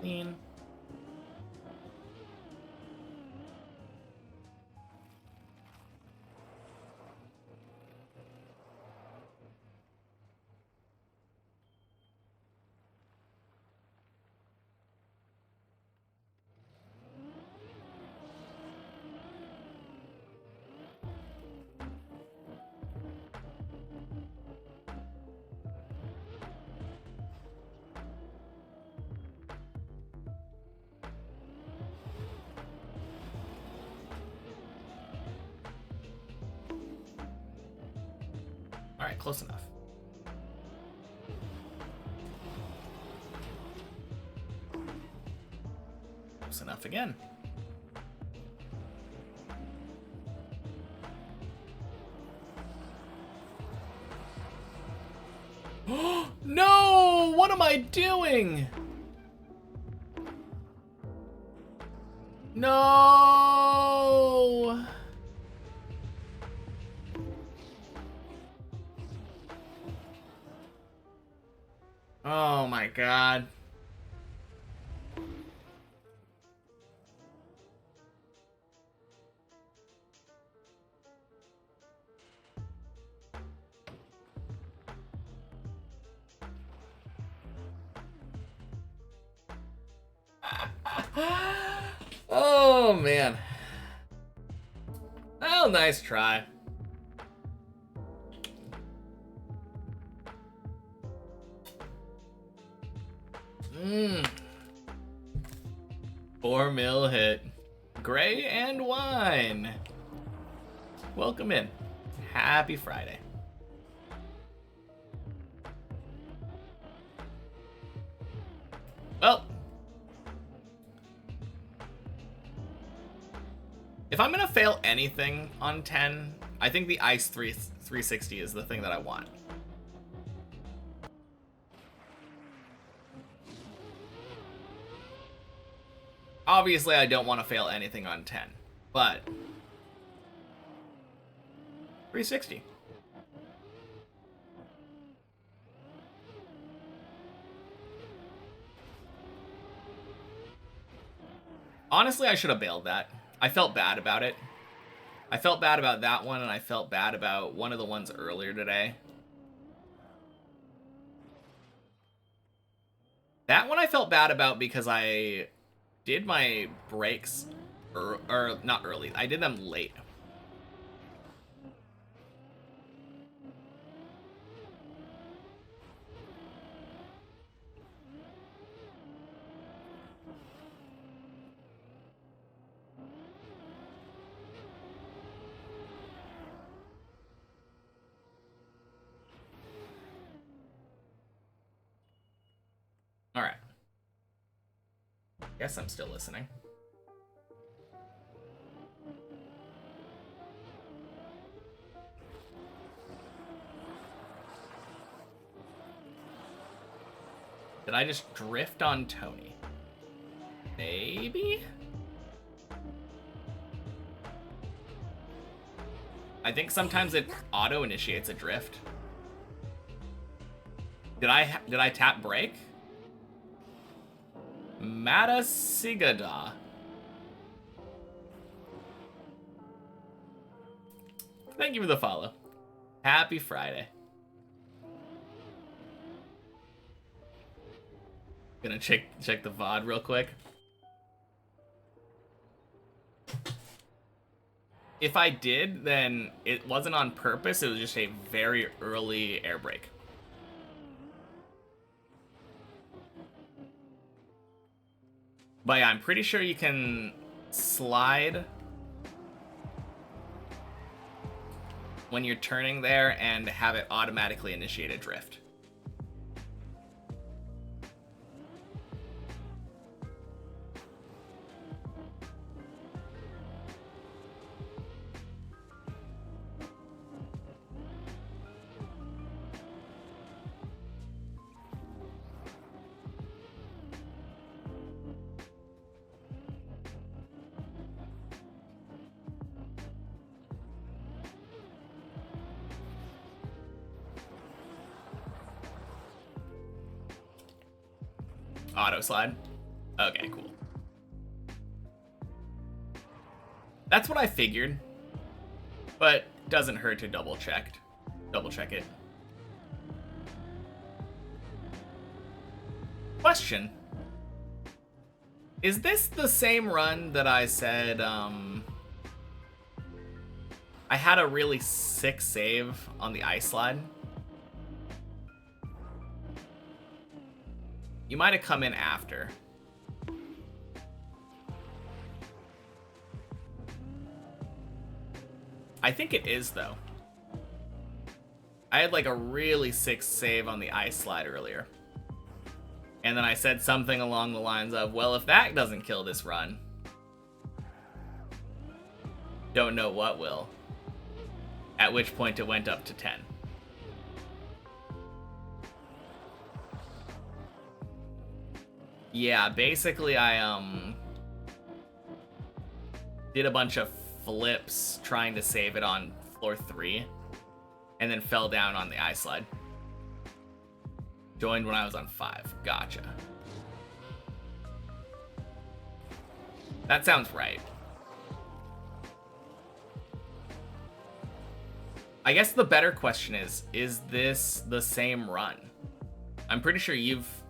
Clean. All right, close enough. Close enough again. No! What am I doing? No! Oh my god. Oh man. Oh, nice try. Mmm. 4 mil hit. Gray and wine. Welcome in. Happy Friday. Well, if I'm gonna fail anything on 10, I think the Ice 360 is the thing that I want. Obviously, I don't want to fail anything on 10, but 360. Honestly, I should have bailed that. I felt bad about it. I felt bad about that one, and I felt bad about one of the ones earlier today. That one I felt bad about because I did my brakes, or not early. I did them late. All right. Guess I'm still listening. Did I just drift on Tony? Maybe? I think sometimes it auto-initiates a drift. Did I tap brake? Mata Sigada. Thank you for the follow. Happy Friday. Gonna check the VOD real quick. If I did, then it wasn't on purpose. It was just a very early air brake. But yeah, I'm pretty sure you can slide when you're turning there and have it automatically initiate a drift. Auto slide. Okay, cool. That's what I figured, but doesn't hurt to double check it. Question. Is this the same run that I said, I had a really sick save on the ice slide? You might have come in after. I think it is, though. I had like a really sick save on the ice slide earlier. And then I said something along the lines of, well, if that doesn't kill this run, don't know what will. At which point it went up to 10. Yeah, basically I did a bunch of flips trying to save it on floor 3 and then fell down on the ice slide. Joined when I was on 5. Gotcha. That sounds right. I guess the better question is this the same run? I'm pretty sure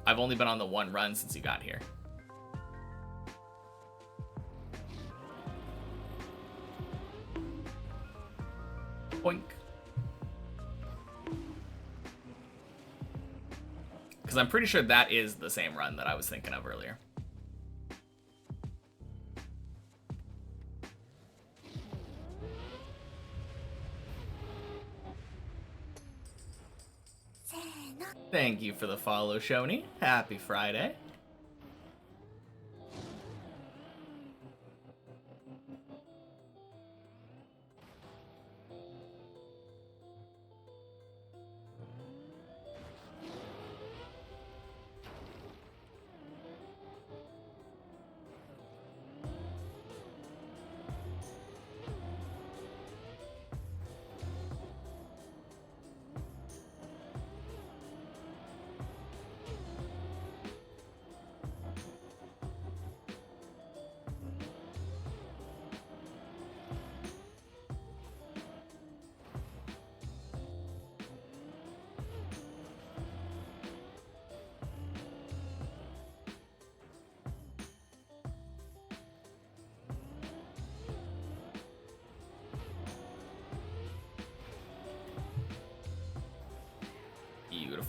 I've only been on the one run since you got here. Boink. Because I'm pretty sure that is the same run that I was thinking of earlier. Thank you for the follow, Shoni. Happy Friday.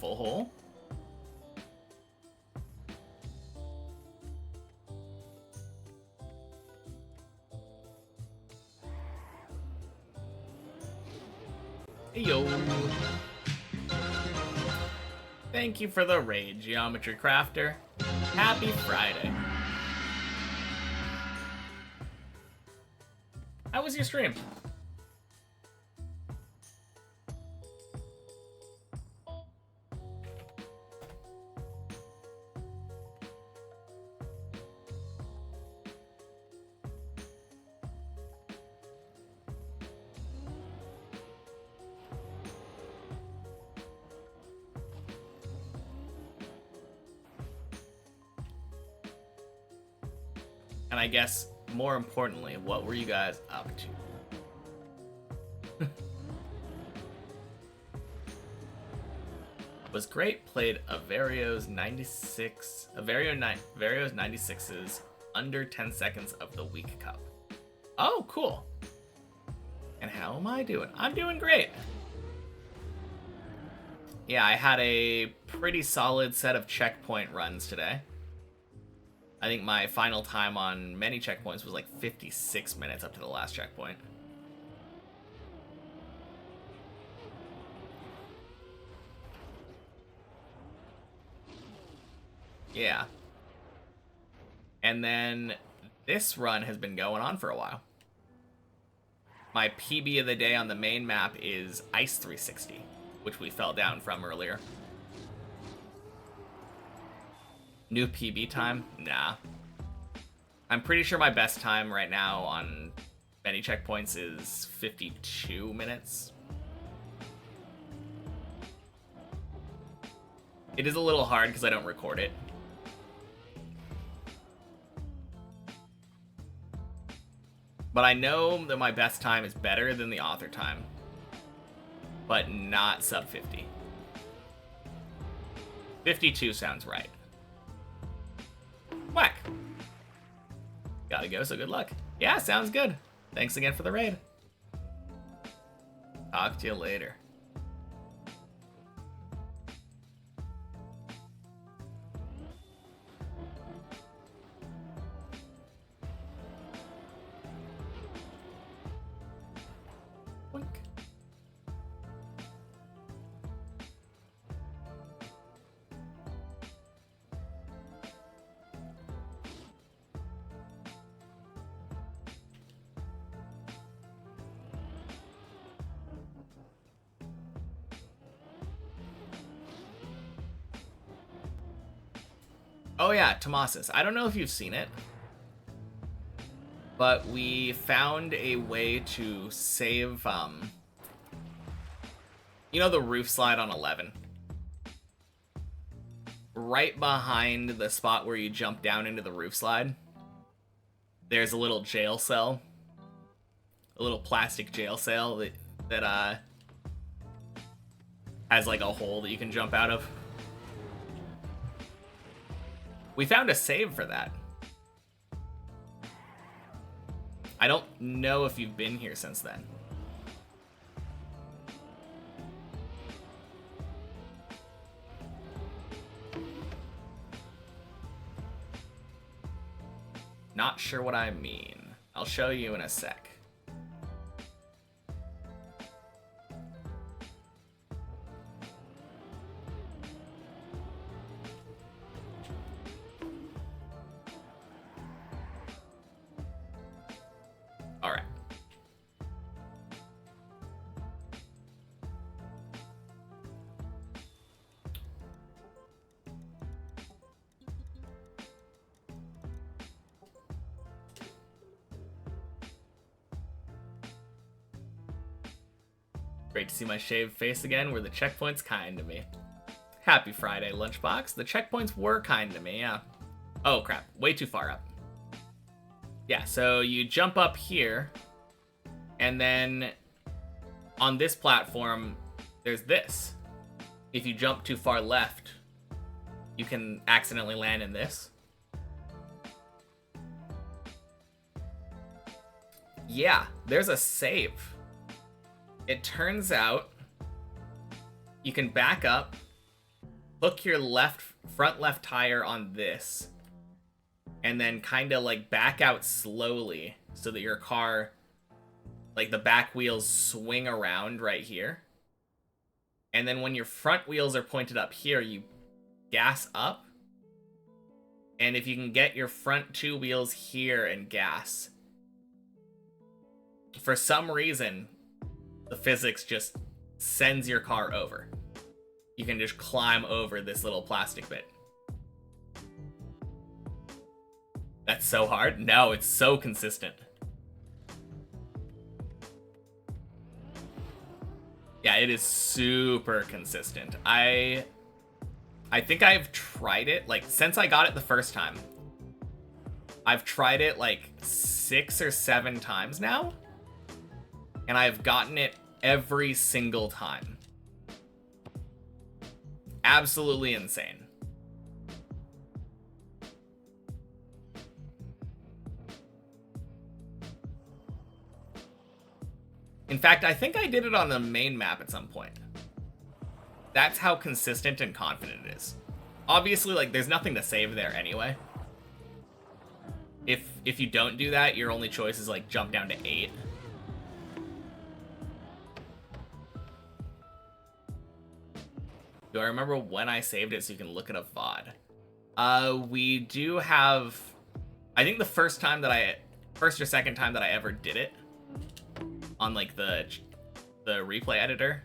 full hole. Hey, yo. Thank you for the raid, Geometry Crafter. Happy Friday. How was your stream? And I guess, more importantly, what were you guys up to? Was great. Played Vario's 96's under 10 seconds of the Week Cup. Oh, cool. And how am I doing? I'm doing great. Yeah, I had a pretty solid set of checkpoint runs today. I think my final time on many checkpoints was like 56 minutes up to the last checkpoint. Yeah. And then this run has been going on for a while. My PB of the day on the main map is Ice 360, which we fell down from earlier. New PB time? Nah. I'm pretty sure my best time right now on many checkpoints is 52 minutes. It is a little hard because I don't record it. But I know that my best time is better than the author time. But not sub 50. 52 sounds right. Whack! Gotta go, so good luck. Yeah, sounds good. Thanks again for the raid. Talk to you later. Wink. Oh yeah, Tomasis. I don't know if you've seen it, but we found a way to save, you know the roof slide on 11? Right behind the spot where you jump down into the roof slide, there's a little jail cell. A little plastic jail cell that has like a hole that you can jump out of. We found a save for that. I don't know if you've been here since then. Not sure what I mean. I'll show you in a sec. All right. Great to see my shaved face again. Were the checkpoints kind to me? Happy Friday, Lunchbox. The checkpoints were kind to me, yeah. Oh, crap. Way too far up. Yeah, so you jump up here, and then on this platform, there's this. If you jump too far left, you can accidentally land in this. Yeah, there's a save. It turns out you can back up hook your front left tire on this, and then kind of like back out slowly so that your car, like the back wheels swing around right here. And then when your front wheels are pointed up here, you gas up. And if you can get your front two wheels here and gas, for some reason, the physics just sends your car over. You can just climb over this little plastic bit. That's so hard? No, it's so consistent. Yeah, it is super consistent. I think I've tried it, like, since I got it the first time. I've tried it, like, 6 or 7 times now. And I've gotten it every single time. Absolutely insane. In fact, I think I did it on the main map at some point. That's how consistent and confident it is. Obviously, like, there's nothing to save there anyway. If you don't do that, your only choice is, like, jump down to 8. Do I remember when I saved it so you can look at a VOD? We do have... I think the first or second time that I ever did it, on, like, the replay editor,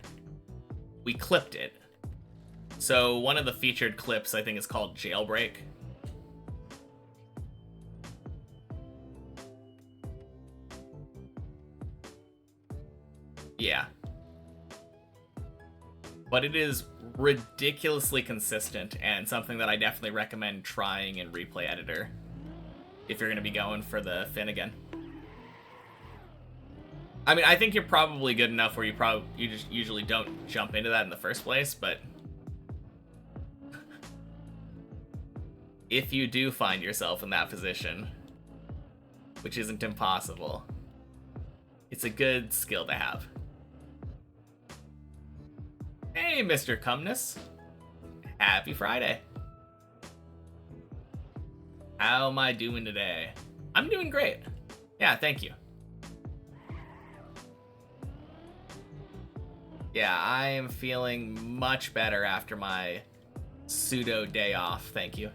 we clipped it. So one of the featured clips, I think, is called Jailbreak. Yeah. But it is ridiculously consistent and something that I definitely recommend trying in replay editor if you're going to be going for the fin again. I mean, I think you're probably good enough where you just usually don't jump into that in the first place, but if you do find yourself in that position, which isn't impossible, it's a good skill to have. Hey, Mr. Cumnus. Happy Friday. How am I doing today? I'm doing great. Yeah, thank you. Yeah, I am feeling much better after my pseudo day off, thank you.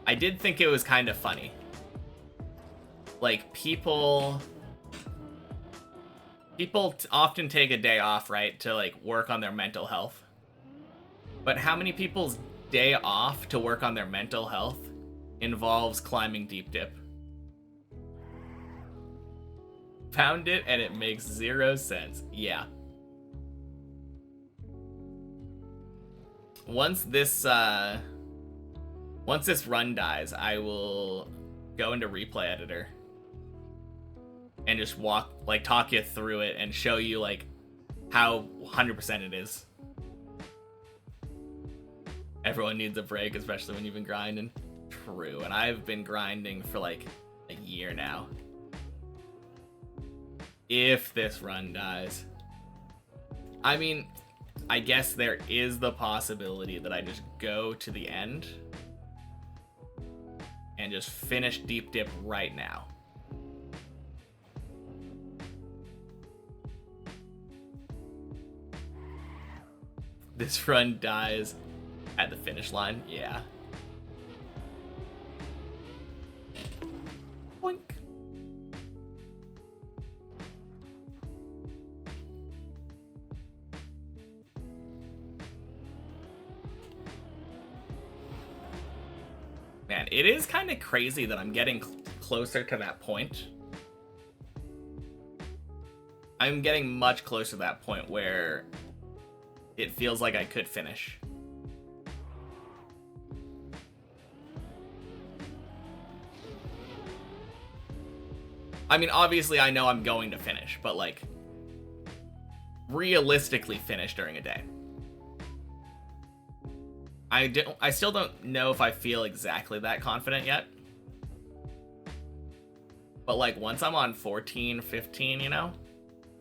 I did think it was kind of funny. Like, people often take a day off, right, to, like, work on their mental health. But how many people's day off to work on their mental health involves climbing deep dip? Found it and it makes 0 sense. Yeah. Once this run dies, I will go into replay editor and just talk you through it and show you, like, how 100% it is. Everyone needs a break, especially when you've been grinding. True, and I've been grinding for, like, a year now. If this run dies. I mean, I guess there is the possibility that I just go to the end and just finish deep dip right now. This run dies at the finish line, yeah. Boink. Man, it is kind of crazy that I'm getting closer to that point. I'm getting much closer to that point where it feels like I could finish. I mean, obviously I know I'm going to finish, but, like, realistically finish during a day. I still don't know if I feel exactly that confident yet. But like once I'm on 14, 15, you know,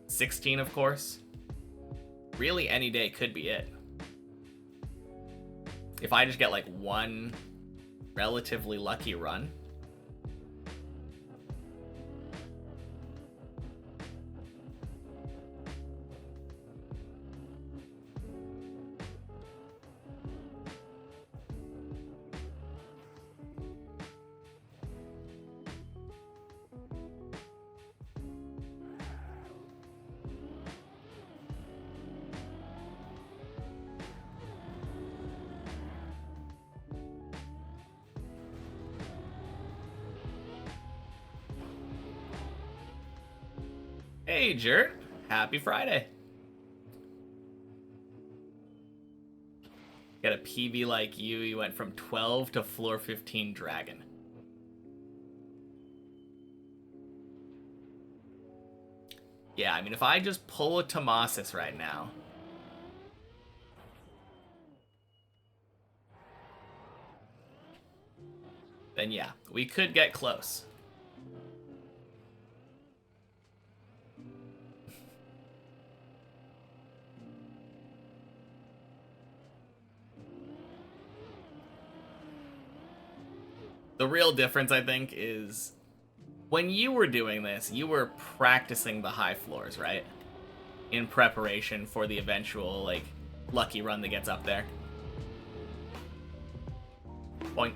16 of course, really any day could be it. If I just get like one relatively lucky run. Hey, Jert. Happy Friday. Got a PV like you. You went from 12 to floor 15 dragon. Yeah, I mean, if I just pull a Tomasis right now. Then yeah, we could get close. The real difference, I think, is when you were doing this, you were practicing the high floors, right? In preparation for the eventual, like, lucky run that gets up there. Boink.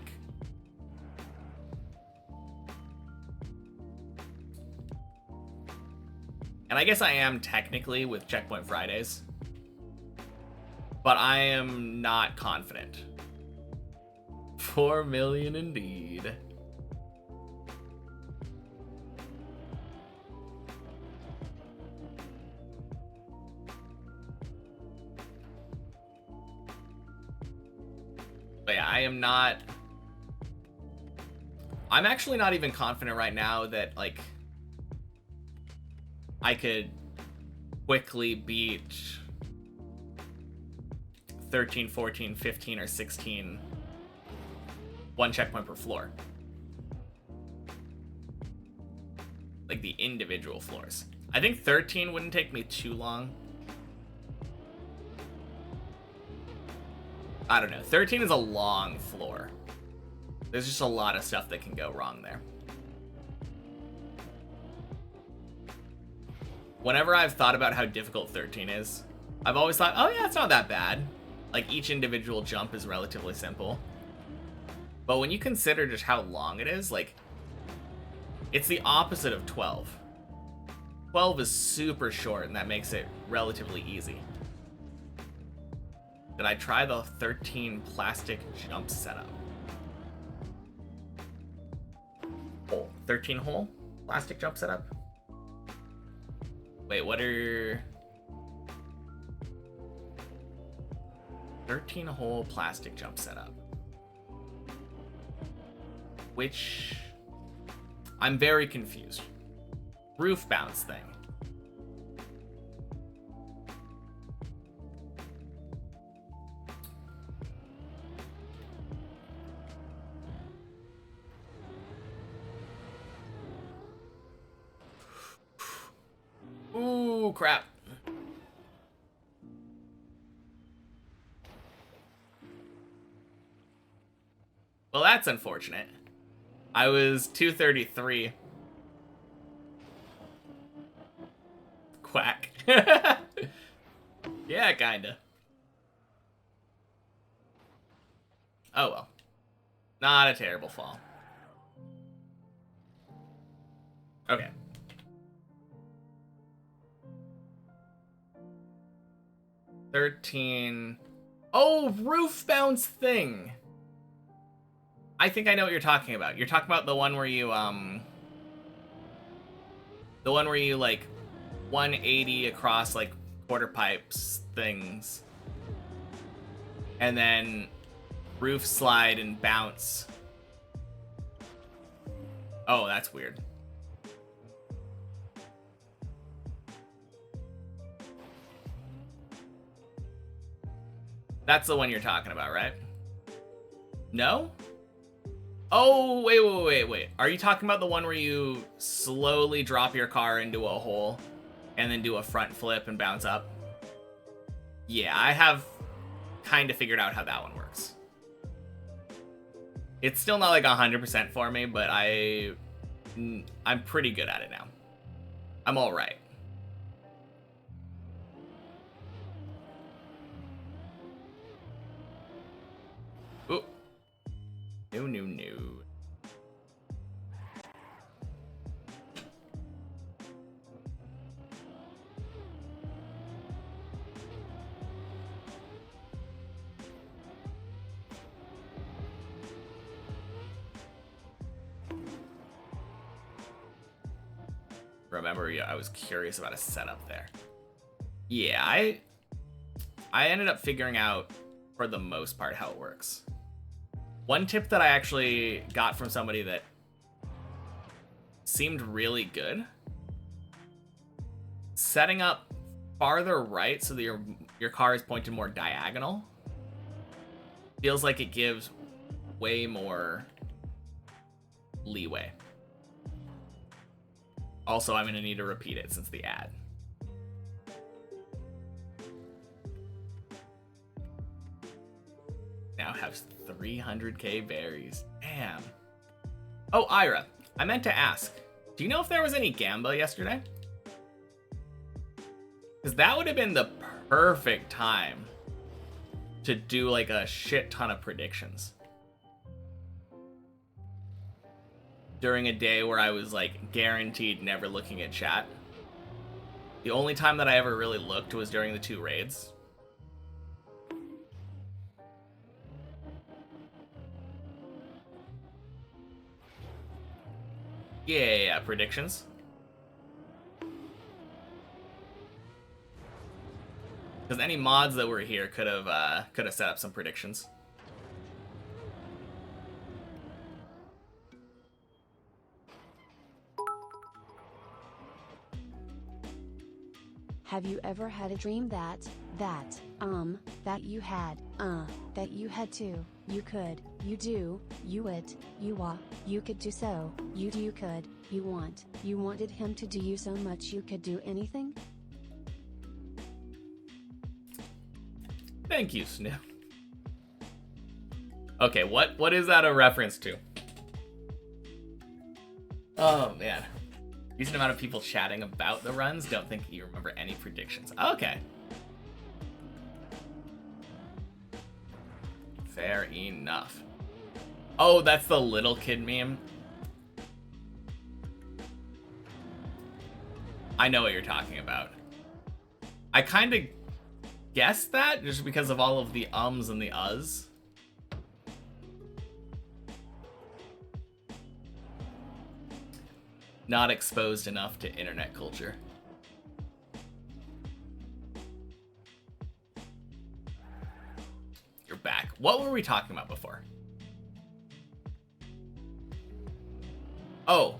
And I guess I am technically with Checkpoint Fridays. But I am not confident. 4 million indeed. But yeah, I am not... I'm actually not even confident right now that, like, I could quickly beat 13, 14, 15, or 16 one checkpoint per floor. Like the individual floors. I think 13 wouldn't take me too long. I don't know. 13 is a long floor. There's just a lot of stuff that can go wrong there. Whenever I've thought about how difficult 13 is, I've always thought, oh yeah, it's not that bad. Like each individual jump is relatively simple. But when you consider just how long it is, like, it's the opposite of 12. 12 is super short, and that makes it relatively easy. Did I try the 13 plastic jump setup? Oh, 13 hole plastic jump setup? Wait, what are... 13 hole plastic jump setup. Which... I'm very confused. Roof bounce thing. Ooh, crap. Well, that's unfortunate. I was 233. Quack. Yeah, kinda. Oh well. Not a terrible fall. Okay. $13. Oh, roof bounce thing. I think I know what you're talking about. You're talking about the one where you, like, 180 across, like, quarter pipes things. And then roof slide and bounce. Oh, that's weird. That's the one you're talking about, right? No? Oh, wait. Are you talking about the one where you slowly drop your car into a hole and then do a front flip and bounce up? Yeah, I have kind of figured out how that one works. It's still not like 100% for me, but I'm pretty good at it now. I'm all right. Ooh. No. Remember, I was curious about a setup there. Yeah, I ended up figuring out, for the most part, how it works. One tip that I actually got from somebody that seemed really good: setting up farther right so that your car is pointed more diagonal feels like it gives way more leeway. Also, I'm gonna need to repeat it since the ad. Now have 300k berries. Damn. Oh, Ira, I meant to ask, do you know if there was any Gamba yesterday? Because that would have been the perfect time to do like a shit ton of predictions. During a day where I was like guaranteed never looking at chat. The only time that I ever really looked was during the 2 raids. Yeah, predictions. Because any mods that were here could have set up some predictions. Have you ever had a dream that you had to, you could, you do, you it, you are, you could do so, you do, you could, you wanted him to do you so much you could do anything? Thank you, Snoop. Okay, what is that a reference to? Oh, man. Decent amount of people chatting about the runs. Don't think you remember any predictions. Okay. Fair enough. Oh, that's the little kid meme. I know what you're talking about. I kind of guessed that just because of all of the ums and the uhs. Not exposed enough to internet culture. You're back. What were we talking about before? Oh.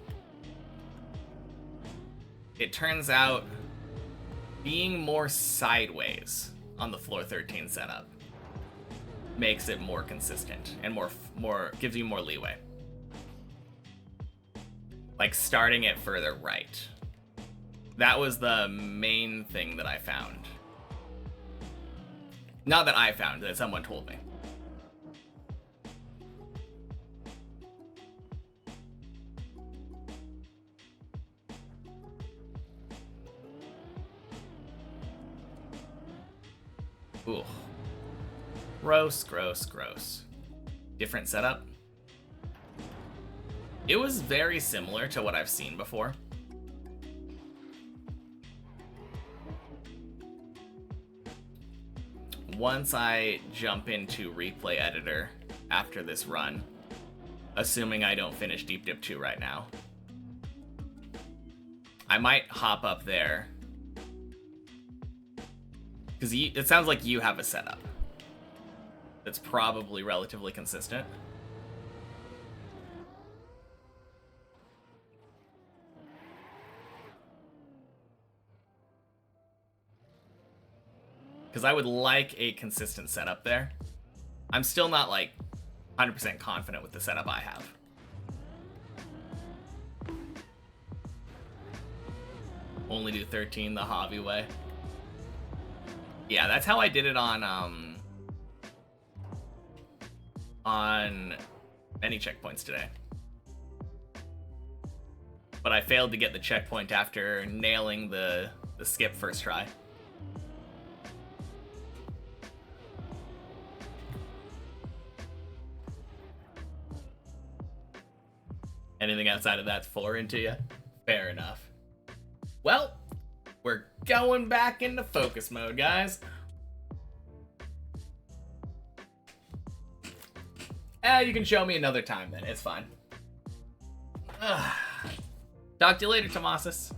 It turns out being more sideways on the floor 13 setup makes it more consistent and more gives you more leeway. Like starting it further right. That was the main thing that I found. Not that I found, that someone told me. Ooh. Gross. Different setup. It was very similar to what I've seen before. Once I jump into replay editor after this run, assuming I don't finish Deep Dip 2 right now, I might hop up there. Because it sounds like you have a setup that's probably relatively consistent. Because I would like a consistent setup there. I'm still not like 100% confident with the setup I have. Only do 13 the hobby way. Yeah, that's how I did it on many checkpoints today. But I failed to get the checkpoint after nailing the skip first try. Anything outside of that's foreign to you? Fair enough. Well, we're going back into focus mode, guys. You can show me another time then. It's fine. Talk to you later, Tomasis.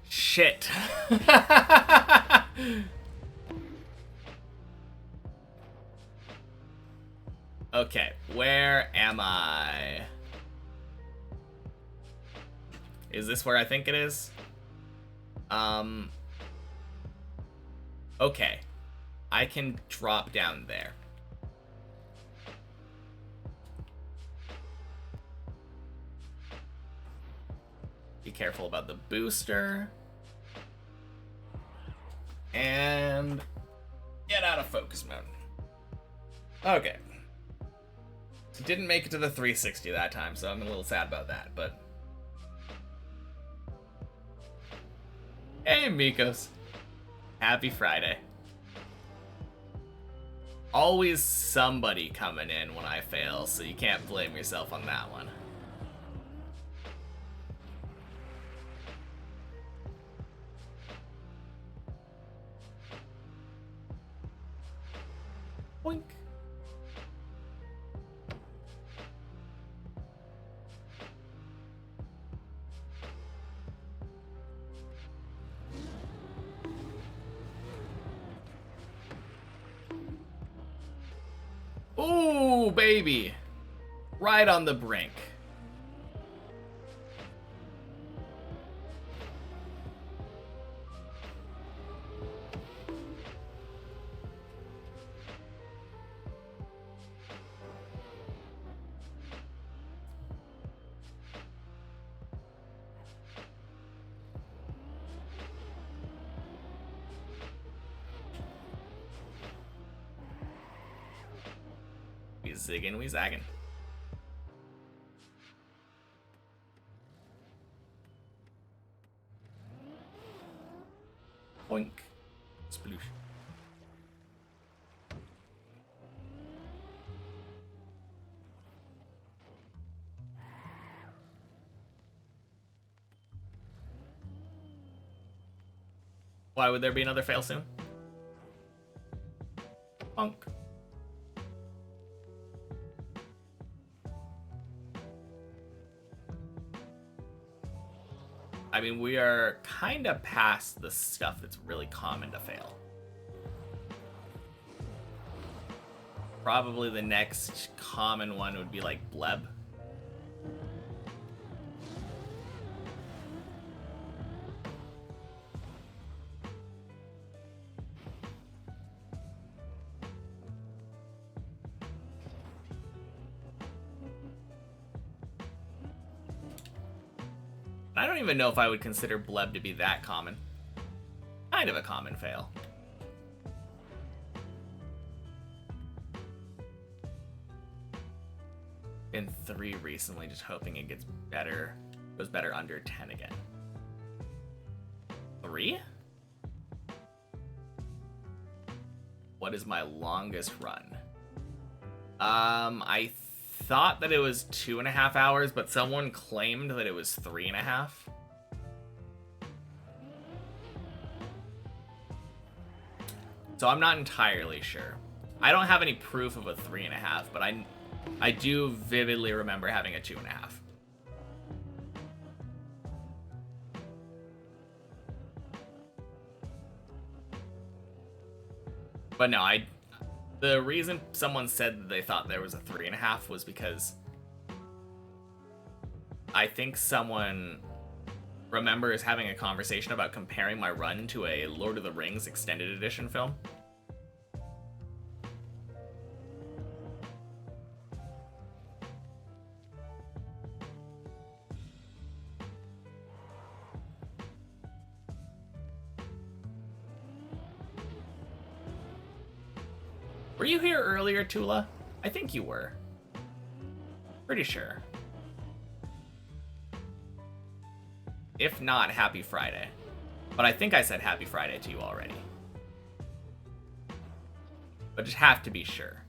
Shit. Okay, where am I? Is this where I think it is? Okay. I can drop down there. Be careful about the booster. And get out of focus mode. Okay. Didn't make it to the 360 that time, so I'm a little sad about that, but... Hey, Mikos. Happy Friday. Always somebody coming in when I fail, so you can't blame yourself on that one. Boink. Ooh, baby. Right on the brink. We ziggin', we zaggin'. Boink. Sploosh. Why would there be another fail soon? Bonk. I mean, we are kind of past the stuff that's really common to fail. Probably the next common one would be like Bleb. I don't even know if I would consider Bleb to be that common. Kind of a common fail. Been 3 recently, just hoping it gets better. Goes better under 10 again. 3? What is my longest run? I thought that it was 2.5 hours, but someone claimed that it was 3.5. So I'm not entirely sure. I don't have any proof of a 3.5, but I do vividly remember having a 2.5. But no, the reason someone said that they thought there was a 3.5 was because I think someone remembers having a conversation about comparing my run to a Lord of the Rings extended edition film. Were you here earlier, Tula? I think you were. Pretty sure. If not, happy Friday. But I think I said happy Friday to you already. But just have to be sure.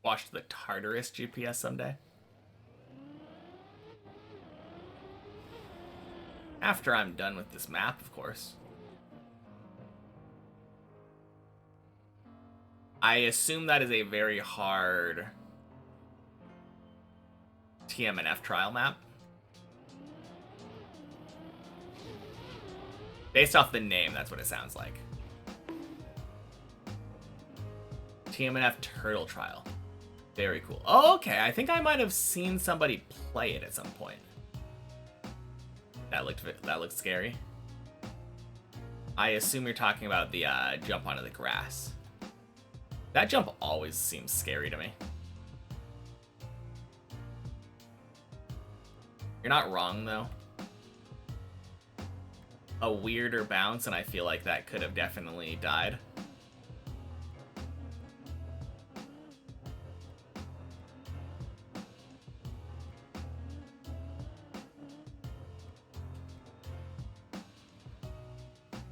Watch the Tartarus GPS someday. After I'm done with this map, of course. I assume that is a very hard TMNF trial map. Based off the name, that's what it sounds like. TMNF Turtle Trial. Very cool. Oh, okay, I think I might have seen somebody play it at some point. That looked scary. I assume you're talking about the jump onto the grass. That jump always seems scary to me. You're not wrong, though. A weirder bounce, and I feel like that could have definitely died.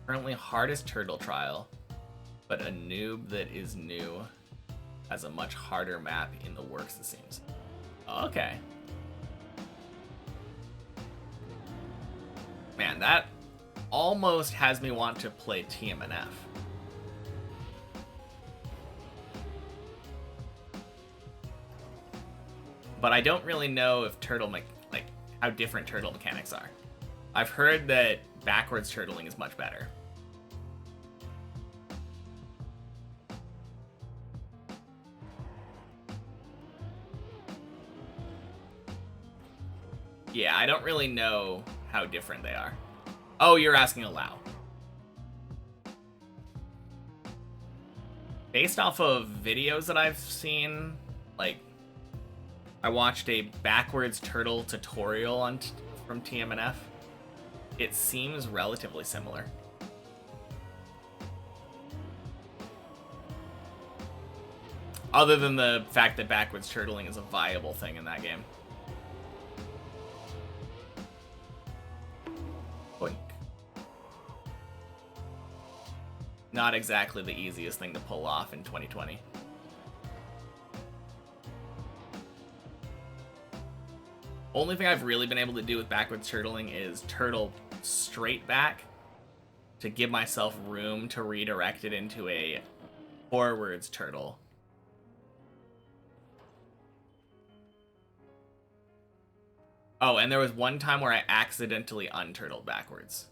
Currently hardest turtle trial, but a noob that is new has a much harder map in the works, it seems. Okay. Man, that almost has me want to play TMNF. But I don't really know if how different turtle mechanics are. I've heard that backwards turtling is much better. Yeah, I don't really know how different they are. Oh, you're asking allow. Based off of videos that I've seen, like, I watched a backwards turtle tutorial on from TMNF. It seems relatively similar. Other than the fact that backwards turtling is a viable thing in that game. Boink. Not exactly the easiest thing to pull off in 2020. Only thing I've really been able to do with backwards turtling is turtle straight back to give myself room to redirect it into a forwards turtle. Oh, and there was one time where I accidentally unturtled backwards.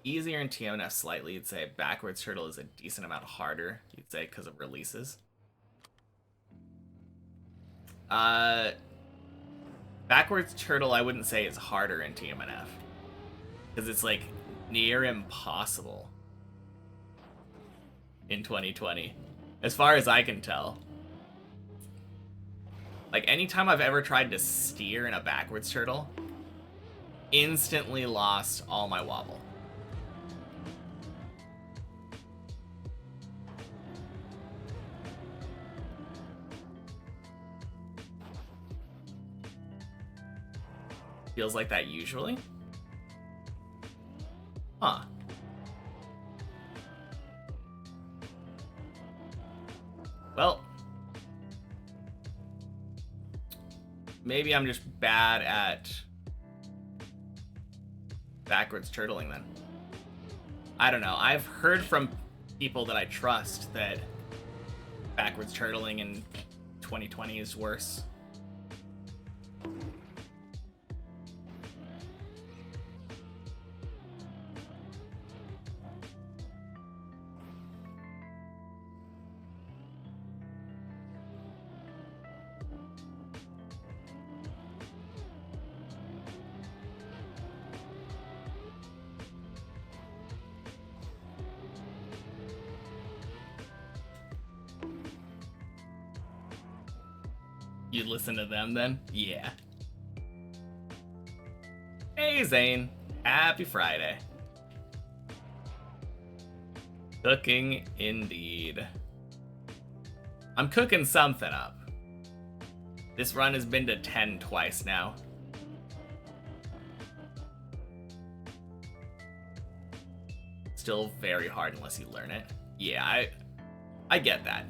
Easier in TMNF slightly, you'd say. Backwards turtle is a decent amount harder, you'd say, because of releases. Backwards turtle I wouldn't say is harder in TMNF. Because it's, like, near impossible in 2020. As far as I can tell. Like, anytime I've ever tried to steer in a backwards turtle, instantly lost all my wobble. Feels like that usually? Huh. Well, maybe I'm just bad at backwards turtling then. I don't know. I've heard from people that I trust that backwards turtling in 2020 is worse. You listen to them then? Yeah. Hey Zane, happy Friday. Cooking indeed. I'm cooking something up. This run has been to 10 twice now. Still very hard unless you learn it. Yeah, I get that.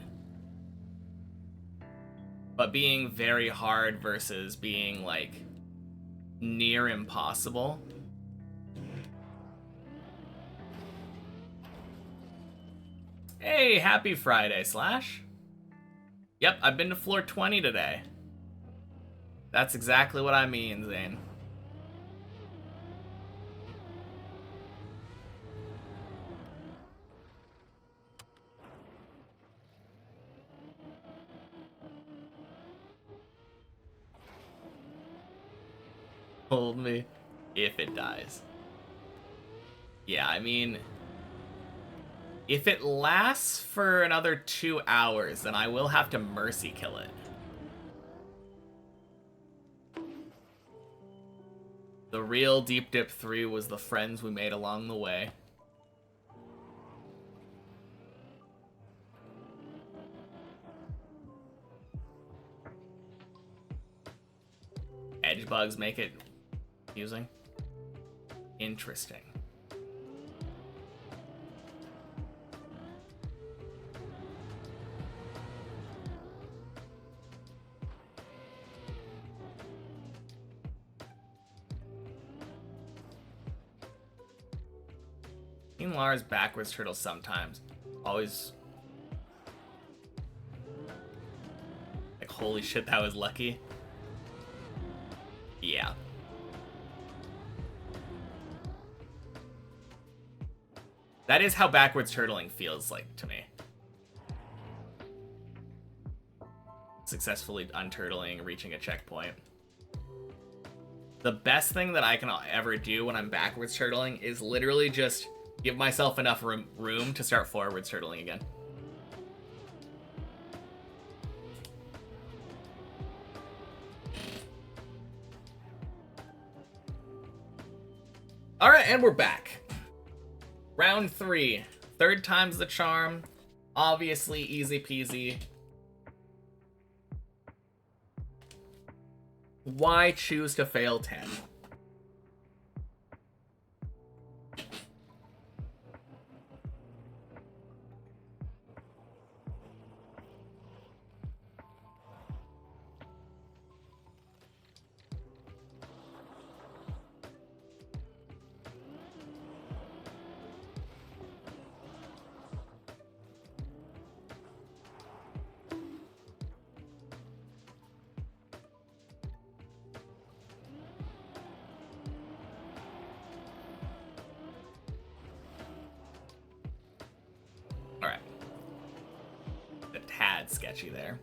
But being very hard versus being, like, near impossible. Hey, happy Friday, Slash. Yep, I've been to floor 20 today. That's exactly what I mean, Zane. Hold me if it dies. Yeah, I mean, if it lasts for another 2 hours, then I will have to mercy kill it. The real Deep Dip 3 was the friends we made along the way. Edge bugs make it confusing. Interesting. Seen Lara's backwards turtle sometimes. Always. Like, holy shit, that was lucky. Yeah. That is how backwards turtling feels like to me. Successfully unturtling, reaching a checkpoint. The best thing that I can ever do when I'm backwards turtling is literally just give myself enough room to start forwards turtling again. Alright, and we're back. Round 3. Third time's the charm. Obviously, easy peasy. Why choose to fail 10? Alright. A tad sketchy there.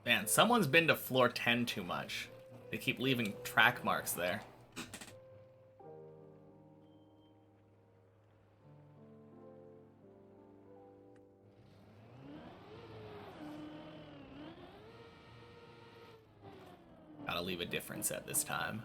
Man, someone's been to floor 10 too much. They keep leaving track marks there. Gotta leave a different set this time.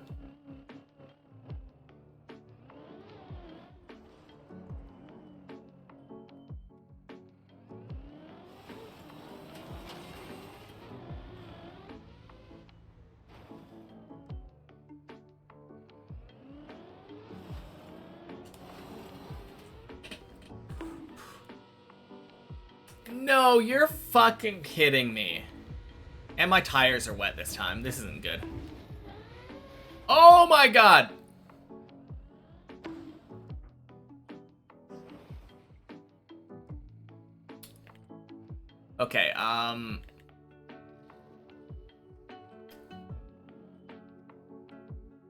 No, you're fucking kidding me. And my tires are wet this time. This isn't good. Oh my god! Okay,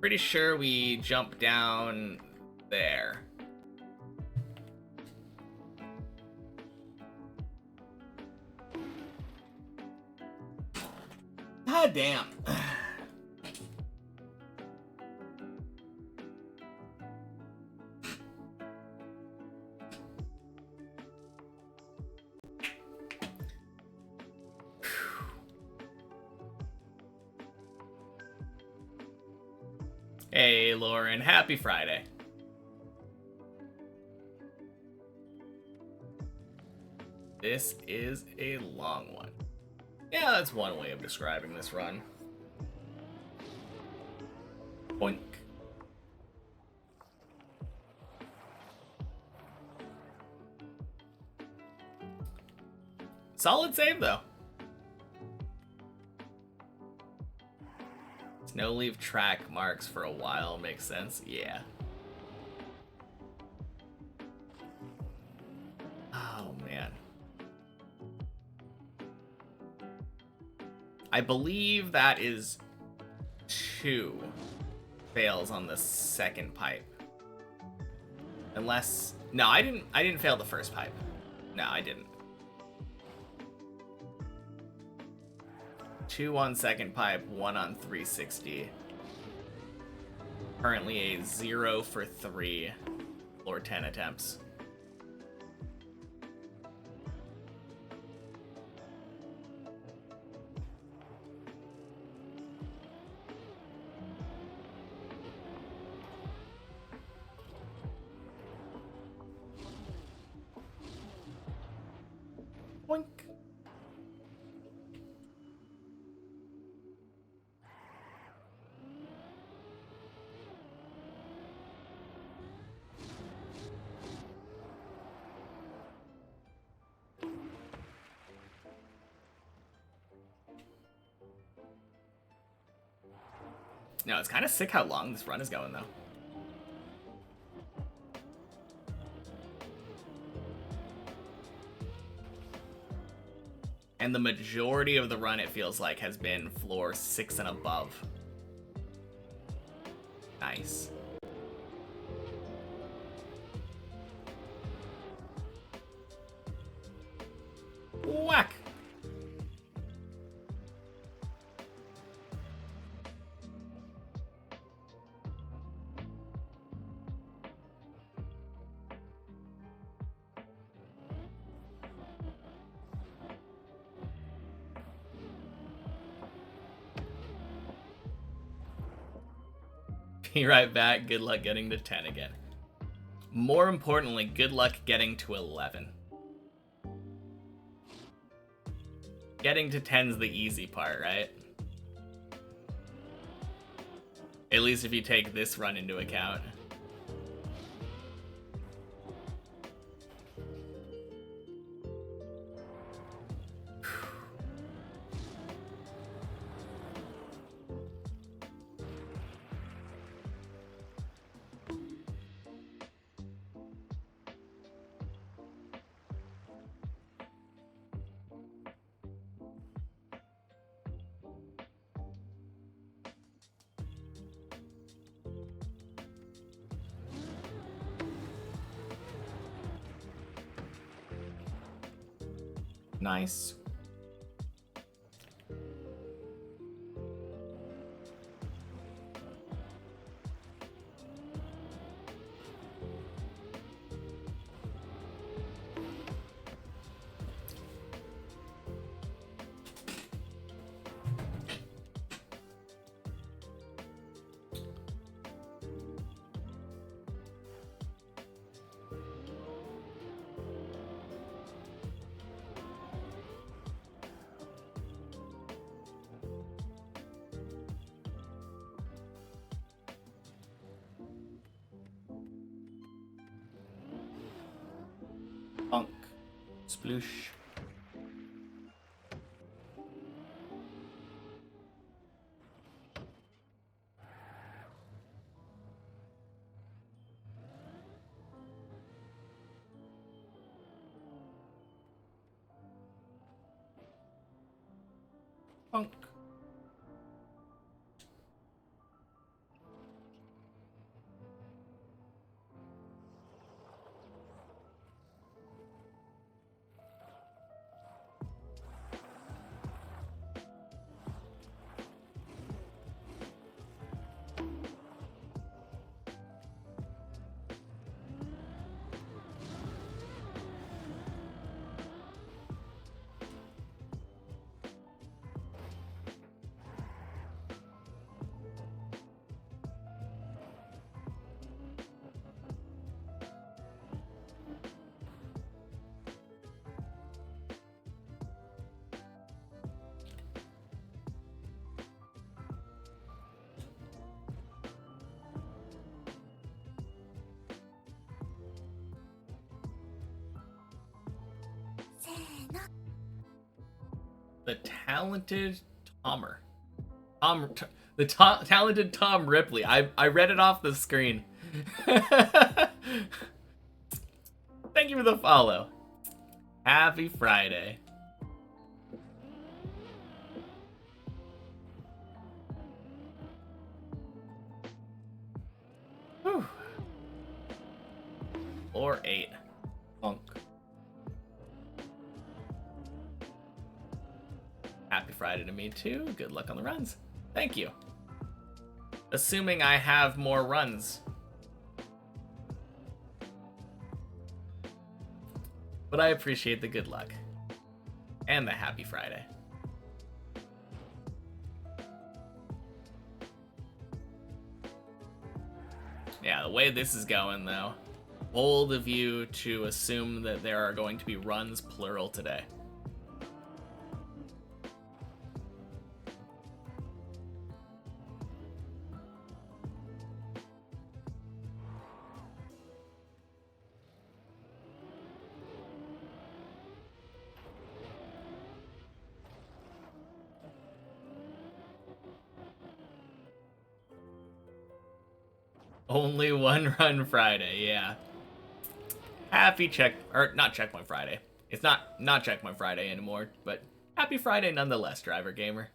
pretty sure we jump down there. God damn. Hey, Lauren, happy Friday. This is a long one. Yeah, that's one way of describing this run. Boink. Solid save, though. Snow leave track marks for a while makes sense. Yeah. Oh, man. I believe that is 2 fails on the second pipe. Unless... No, I didn't fail the first pipe. No, I didn't. 2 on second pipe, 1 on 360. Currently a 0 for 3 floor 10 attempts. Boink. No, it's kind of sick how long this run is going, though. And the majority of the run, it feels like, has been floor 6 and above. Nice. Whack! Be right back. Good luck getting to 10 again. More importantly, good luck getting to 11. Getting to 10's the easy part, right? At least if you take this run into account. Nice. Bonk. Sploosh. Bonk. The talented Tomer. Talented Tom Ripley. I read it off the screen. Thank you for the follow. Happy Friday. Whew. Or 8. Funk. Happy Friday to me too. Good luck on the runs. Thank you. Assuming I have more runs. But I appreciate the good luck. And the happy Friday. Yeah, the way this is going though, bold of you to assume that there are going to be runs plural today. Only one run Friday, yeah. Happy not Checkpoint Friday. It's not Checkpoint Friday anymore, but happy Friday nonetheless, driver gamer.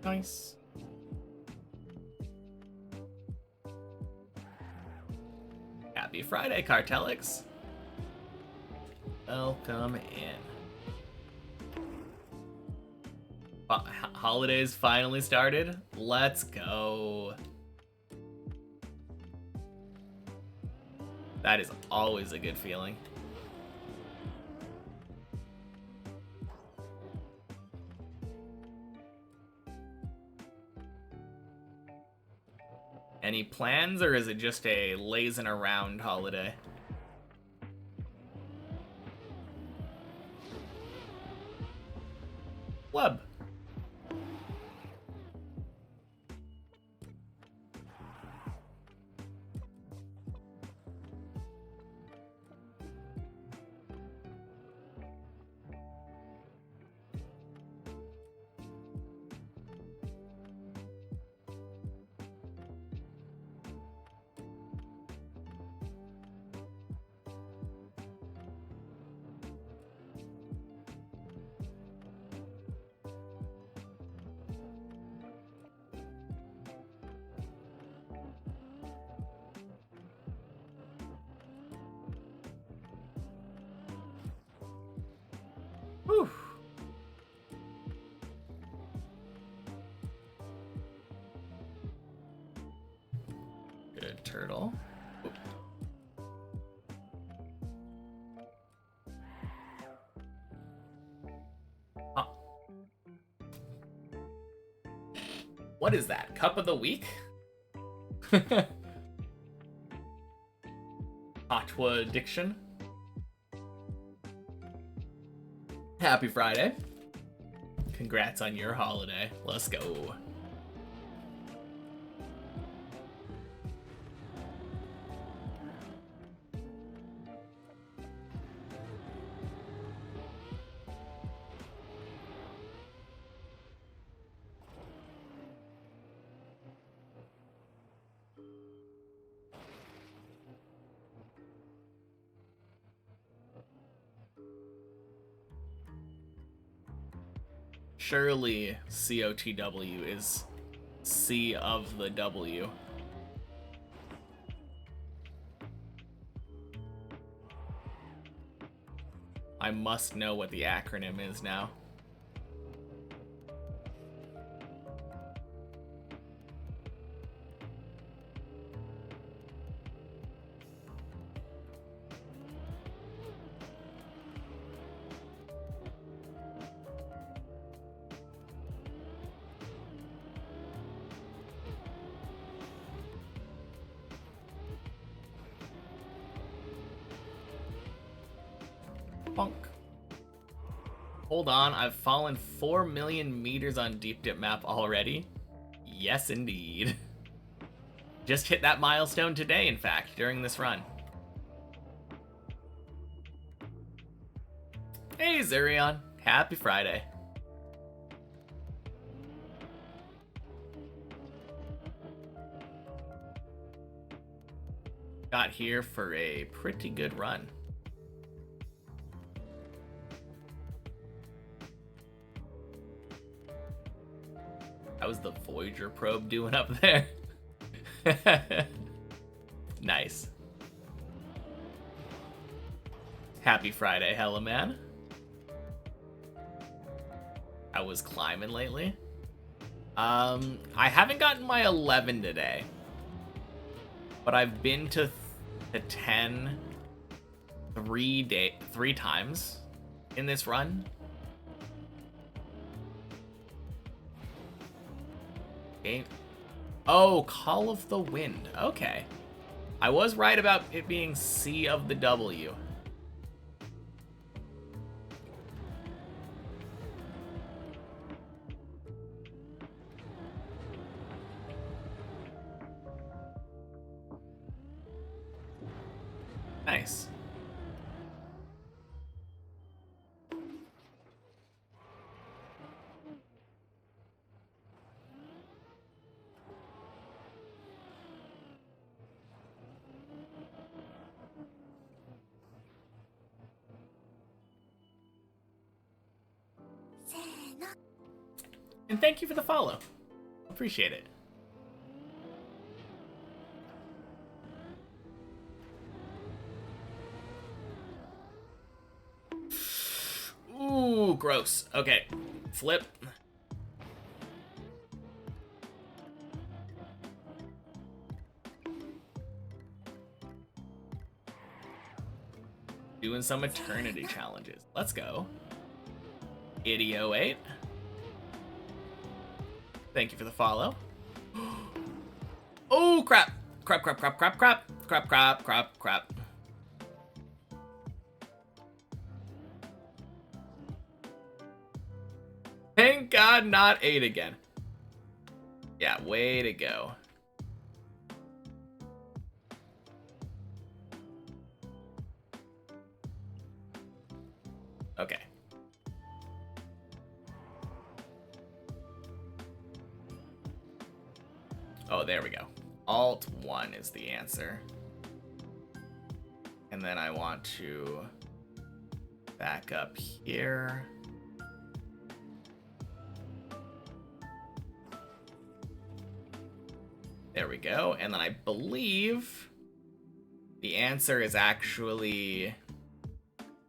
Nice. Happy Friday, Cartelix. Welcome in. Holidays finally started. Let's go. That is always a good feeling. Any plans, or is it just a lazing around holiday? Web. Whew. Good turtle. Oh. What is that? Cup of the week? Atwa addiction. Happy Friday. Congrats on your holiday. Let's go. Surely COTW is C of the W. I must know what the acronym is now. Bonk. Hold on, I've fallen 4 million meters on Deep Dip map already. Yes, indeed. Just hit that milestone today, in fact, during this run. Hey, Zurion. Happy Friday. Got here for a pretty good run. How was the Voyager probe doing up there? Nice. Happy Friday, Hella Man. I was climbing lately. I haven't gotten my 11 today, but I've been to to 10 three times in this run. Okay. Oh, Call of the Wind. Okay. I was right about it being C of the W. Nice. And thank you for the follow. Appreciate it. Ooh, gross. Okay. Flip. Doing some eternity challenges. Let's go. Idio 8. Thank you for the follow. Oh, crap. Crap, crap, crap, crap, crap. Crap, crap, crap, crap. Thank God, not 8 again. Yeah, way to go. Okay. Oh, there we go. Alt 1 is the answer. And then I want to back up here. There we go. And then I believe the answer is actually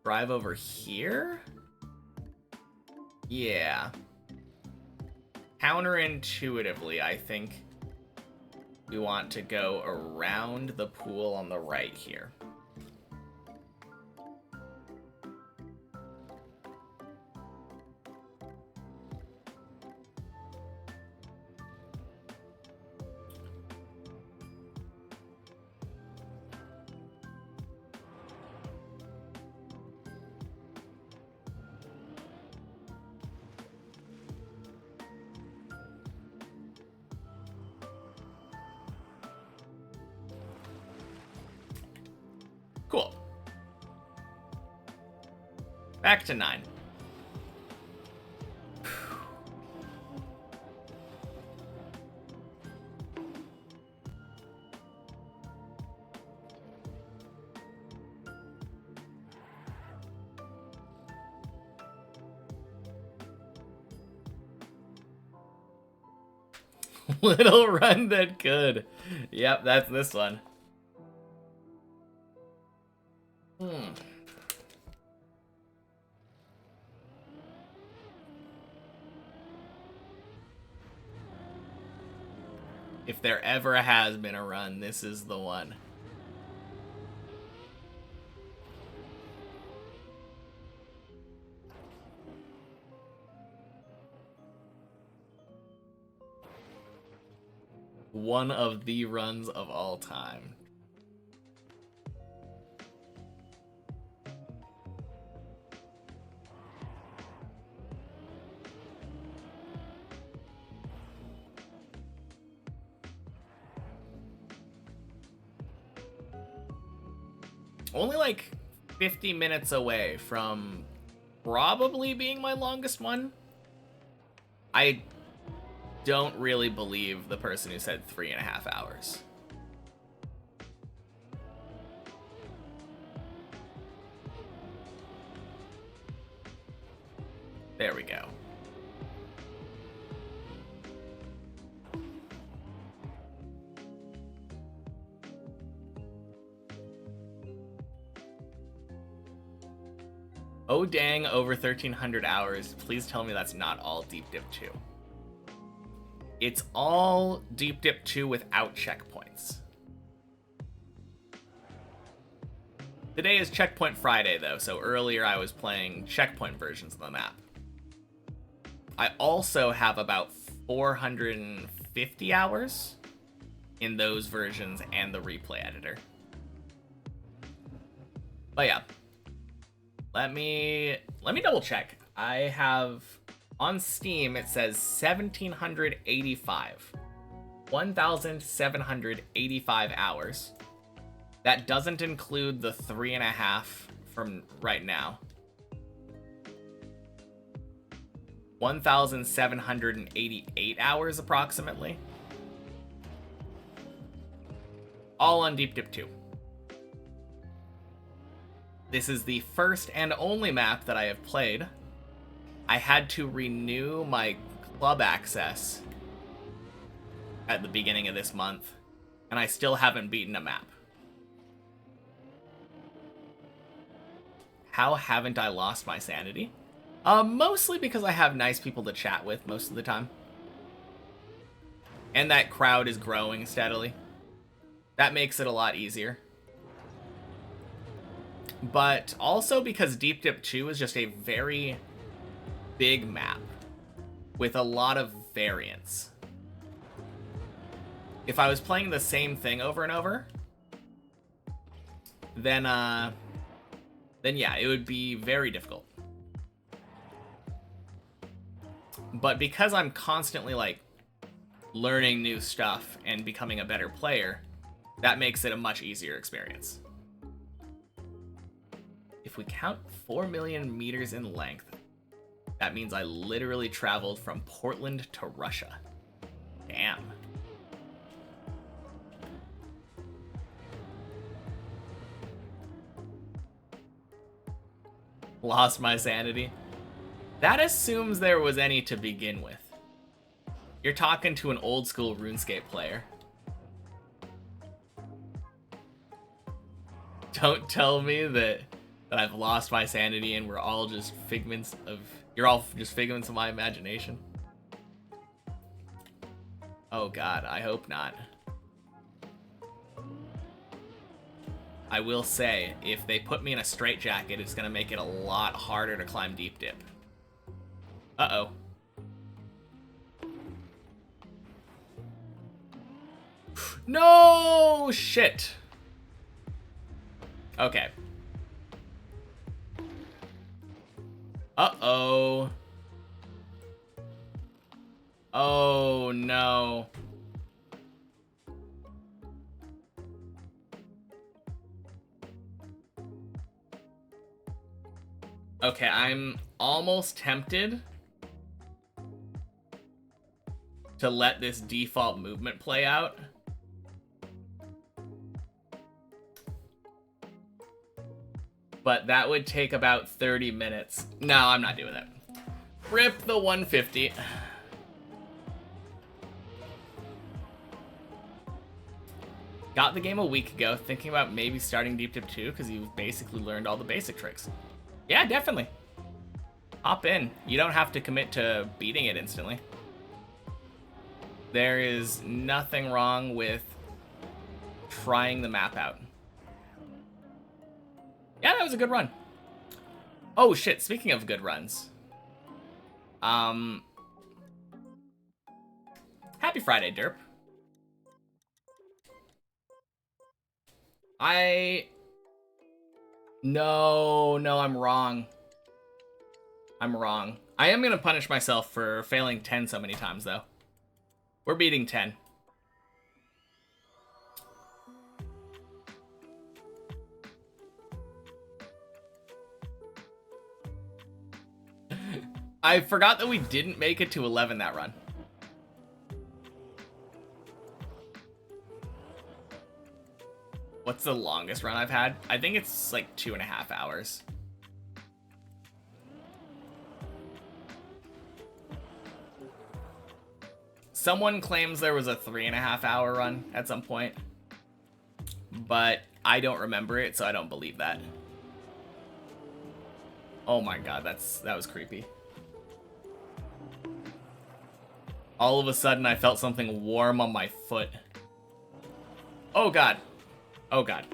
drive over here? Yeah. Counterintuitively, I think we want to go around the pool on the right here. Cool. Back to 9. Little run that could. Yep, that's this one. If there ever has been a run, this is the one. One of the runs of all time. Only like 50 minutes away from probably being my longest one. I don't really believe the person who said 3.5 hours. There we go. Oh dang, over 1,300 hours. Please tell me that's not all Deep Dip 2. It's all Deep Dip 2 without checkpoints. Today is Checkpoint Friday, though, so earlier I was playing Checkpoint versions of the map. I also have about 450 hours in those versions and the replay editor. But yeah, let me double check. I have on Steam, it says 1,785 hours. That doesn't include the 3.5 from right now. 1,788 hours approximately. All on Deep Dip 2. This is the first and only map that I have played. I had to renew my club access at the beginning of this month, and I still haven't beaten a map. How haven't I lost my sanity? Mostly because I have nice people to chat with most of the time. And that crowd is growing steadily. That makes it a lot easier. But also because Deep Dip 2 is just a very big map with a lot of variance. If I was playing the same thing over and over, then yeah, it would be very difficult. But because I'm constantly like learning new stuff and becoming a better player, that makes it a much easier experience. If we count 4 million meters in length, that means I literally traveled from Portland to Russia. Damn. Lost my sanity. That assumes there was any to begin with. You're talking to an old school RuneScape player. Don't tell me that I've lost my sanity and we're all just figments of... You're all just figments of my imagination. Oh god, I hope not. I will say, if they put me in a straitjacket, it's gonna make it a lot harder to climb Deep Dip. Uh-oh. No! Shit! Okay. Uh-oh. Oh, no. Okay, I'm almost tempted to let this default movement play out. But that would take about 30 minutes. No, I'm not doing that. Rip the 150. Got the game a week ago, thinking about maybe starting Deep Dip 2 because you've basically learned all the basic tricks. Yeah, definitely. Hop in. You don't have to commit to beating it instantly. There is nothing wrong with trying the map out. Yeah, that was a good run. Oh shit, speaking of good runs. Happy Friday, Derp. No, I'm wrong. I'm wrong. I am gonna punish myself for failing 10 so many times, though. We're beating 10. I forgot that we didn't make it to 11 that run. What's the longest run I've had? I think it's like 2.5 hours. Someone claims there was a 3.5 hour run at some point, but I don't remember it, so I don't believe that. Oh my god, that was creepy. All of a sudden, I felt something warm on my foot. Oh god. Oh god.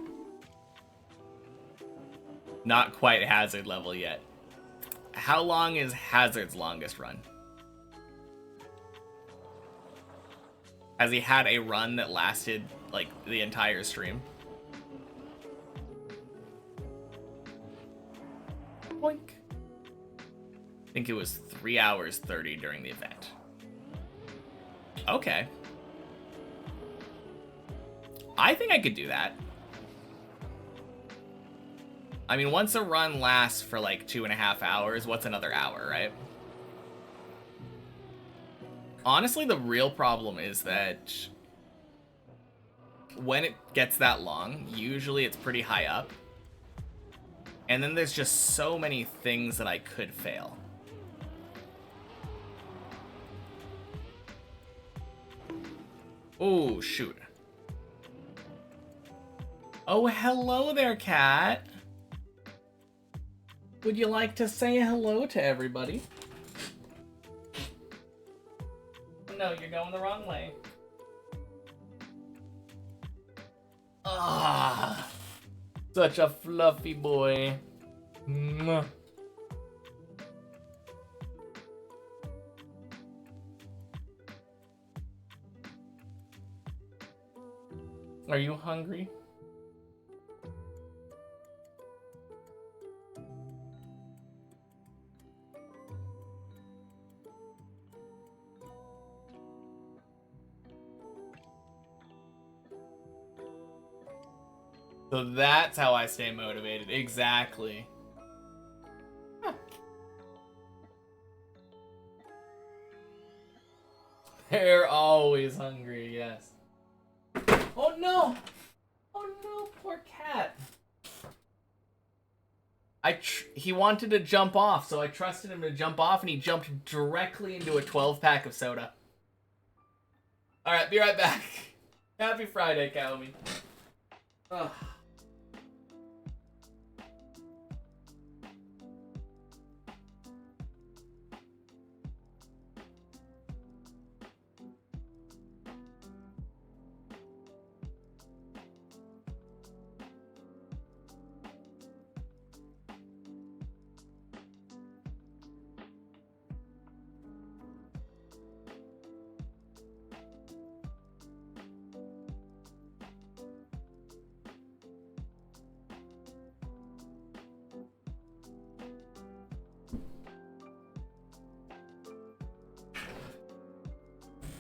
Not quite Hazard level yet. How long is Hazard's longest run? Has he had a run that lasted, like, the entire stream? Boink. I think it was 3 hours 30 during the event. Okay. I think I could do that. I mean, once a run lasts for like 2.5 hours, what's another hour, right? Honestly, the real problem is that when it gets that long, usually it's pretty high up. And then there's just so many things that I could fail. Oh, shoot. Oh, hello there, cat. Would you like to say hello to everybody? No, you're going the wrong way. Ah, such a fluffy boy. Mwah. Are you hungry? So that's how I stay motivated. Exactly. Huh. They're always hungry, yes. Oh no! Oh no, poor cat. He wanted to jump off, so I trusted him to jump off, and he jumped directly into a 12-pack of soda. Alright, be right back. Happy Friday, Kaomi. Ugh.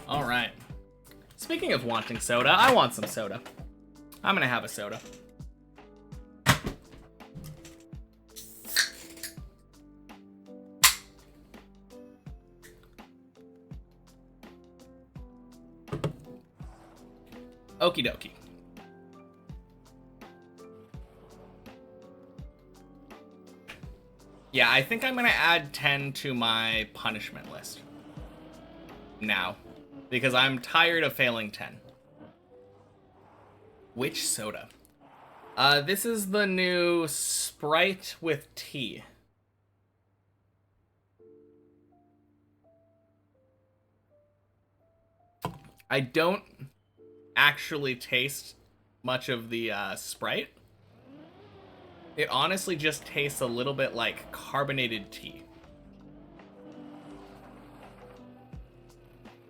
All right. Speaking of wanting soda, I want some soda. I'm gonna have a soda. Okie dokie. Yeah, I think I'm gonna add 10 to my punishment list now, because I'm tired of failing 10. Which soda? This is the new Sprite with tea. I don't actually taste much of the Sprite. It honestly just tastes a little bit like carbonated tea.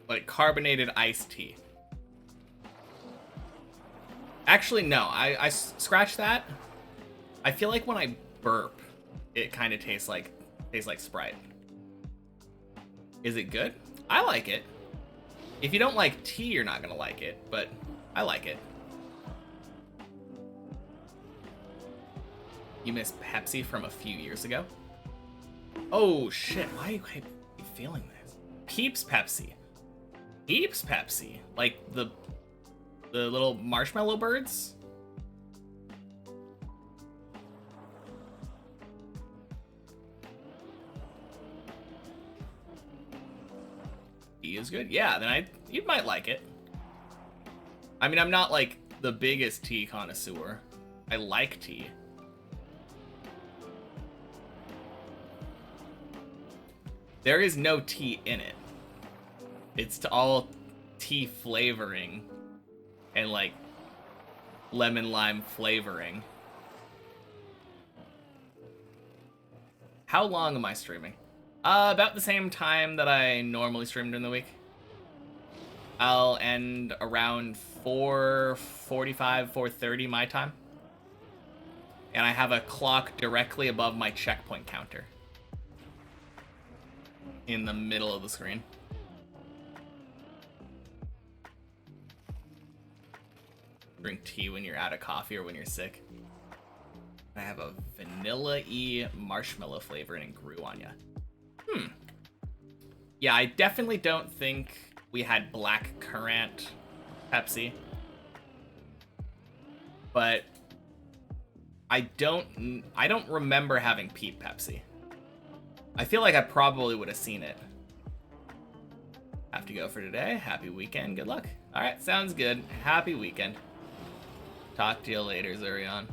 Like carbonated iced tea. Actually, no. I scratch that. I feel like when I burp, it kind of tastes like Sprite. Is it good? I like it. If you don't like tea, you're not gonna like it, but I like it. You miss Pepsi from a few years ago? Oh shit, why are you feeling this? Peeps Pepsi. Peeps Pepsi? Like the little marshmallow birds? Tea is good? Yeah, then you might like it. I mean, I'm not like the biggest tea connoisseur. I like tea. There is no tea in it. It's all tea flavoring and like lemon lime flavoring. How long am I streaming? About the same time that I normally stream during the week. I'll end around 4:45, 4:30 my time. And I have a clock directly above my checkpoint counter. In the middle of the screen. Drink tea when you're out of coffee or when you're sick. I have a vanilla-y marshmallow flavor and it grew on ya. Yeah, I definitely don't think we had black currant Pepsi. But I don't remember having peat Pepsi. I feel like I probably would have seen it. Have to go for today. Happy weekend. Good luck. All right, sounds good. Happy weekend. Talk to you later, Zurion.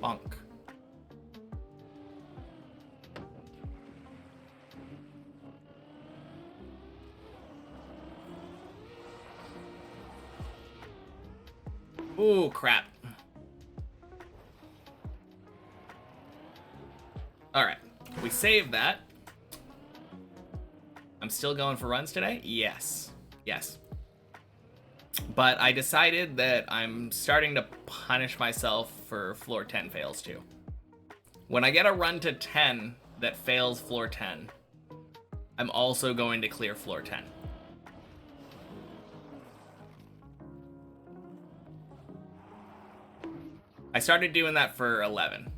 Bonk. Ooh, crap. Alright, we saved that. I'm still going for runs today? Yes. Yes. But I decided that I'm starting to punish myself for floor 10 fails too. When I get a run to 10 that fails floor 10, I'm also going to clear floor 10. I started doing that for 11.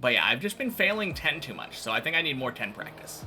But yeah, I've just been failing 10 too much, so I think I need more 10 practice.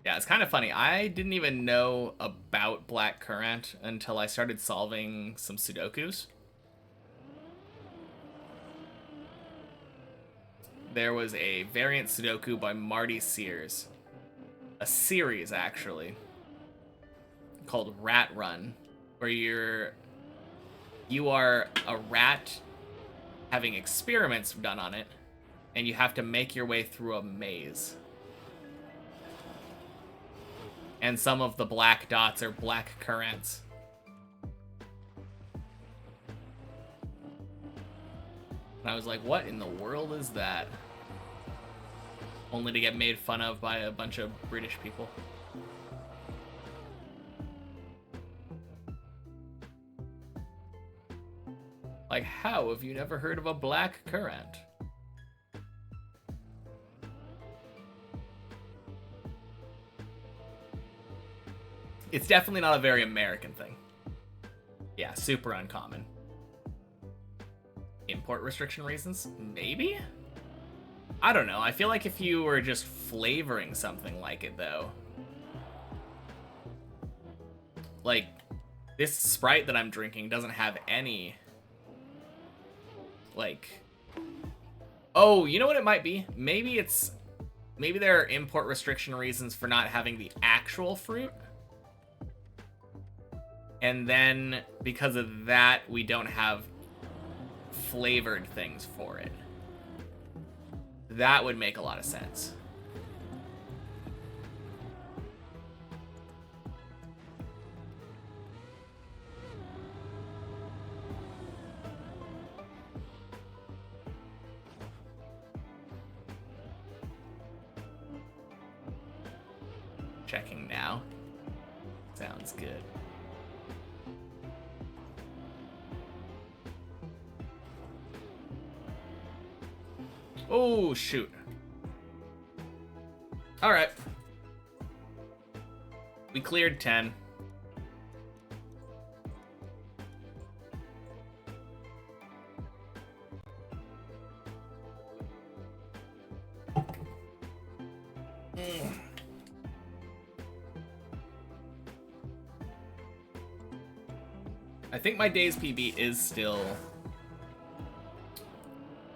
Yeah, it's kind of funny. I didn't even know about black currant until I started solving some Sudokus. There was a variant Sudoku by Marty Sears. A series, actually, called Rat Run, where you are a rat having experiments done on it, and you have to make your way through a maze. And some of the black dots are black currants. And I was like, what in the world is that? Only to get made fun of by a bunch of British people. Like, how have you never heard of a black currant? It's definitely not a very American thing. Yeah, super uncommon. Import restriction reasons? Maybe? I don't know. I feel like if you were just flavoring something like it, though. Like, this Sprite that I'm drinking doesn't have any... like... Oh, you know what it might be? Maybe there are import restriction reasons for not having the actual fruit. And then, because of that, we don't have flavored things for it. That would make a lot of sense. Checking now. Sounds good. Oh, shoot. Alright. We cleared 10. think my day's PB is still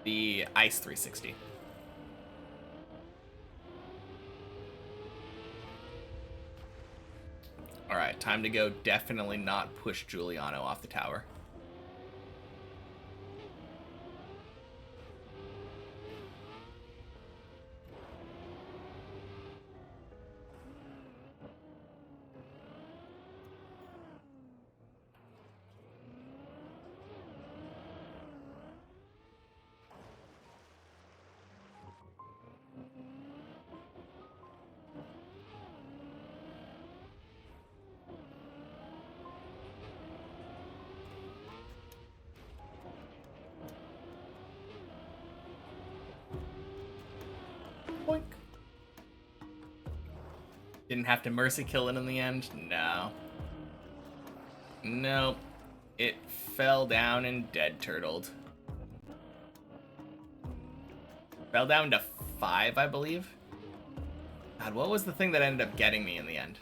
the Ice 360. Alright, time to go. Definitely not push Giuliano off the tower. Boink. Didn't have to mercy kill it in the end? No. Nope. It fell down and dead turtled. Fell down to 5, I believe. God, what was the thing that ended up getting me in the end?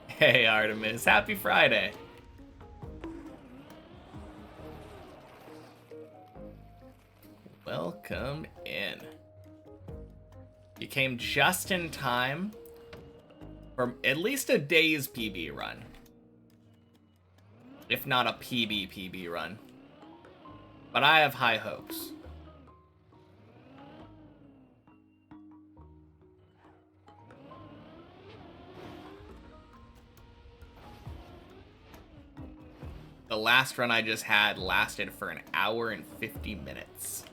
Hey, Artemis. Happy Friday. Welcome in. You came just in time for at least a day's PB run. If not a PB run. But I have high hopes. The last run I just had lasted for an hour and 50 minutes.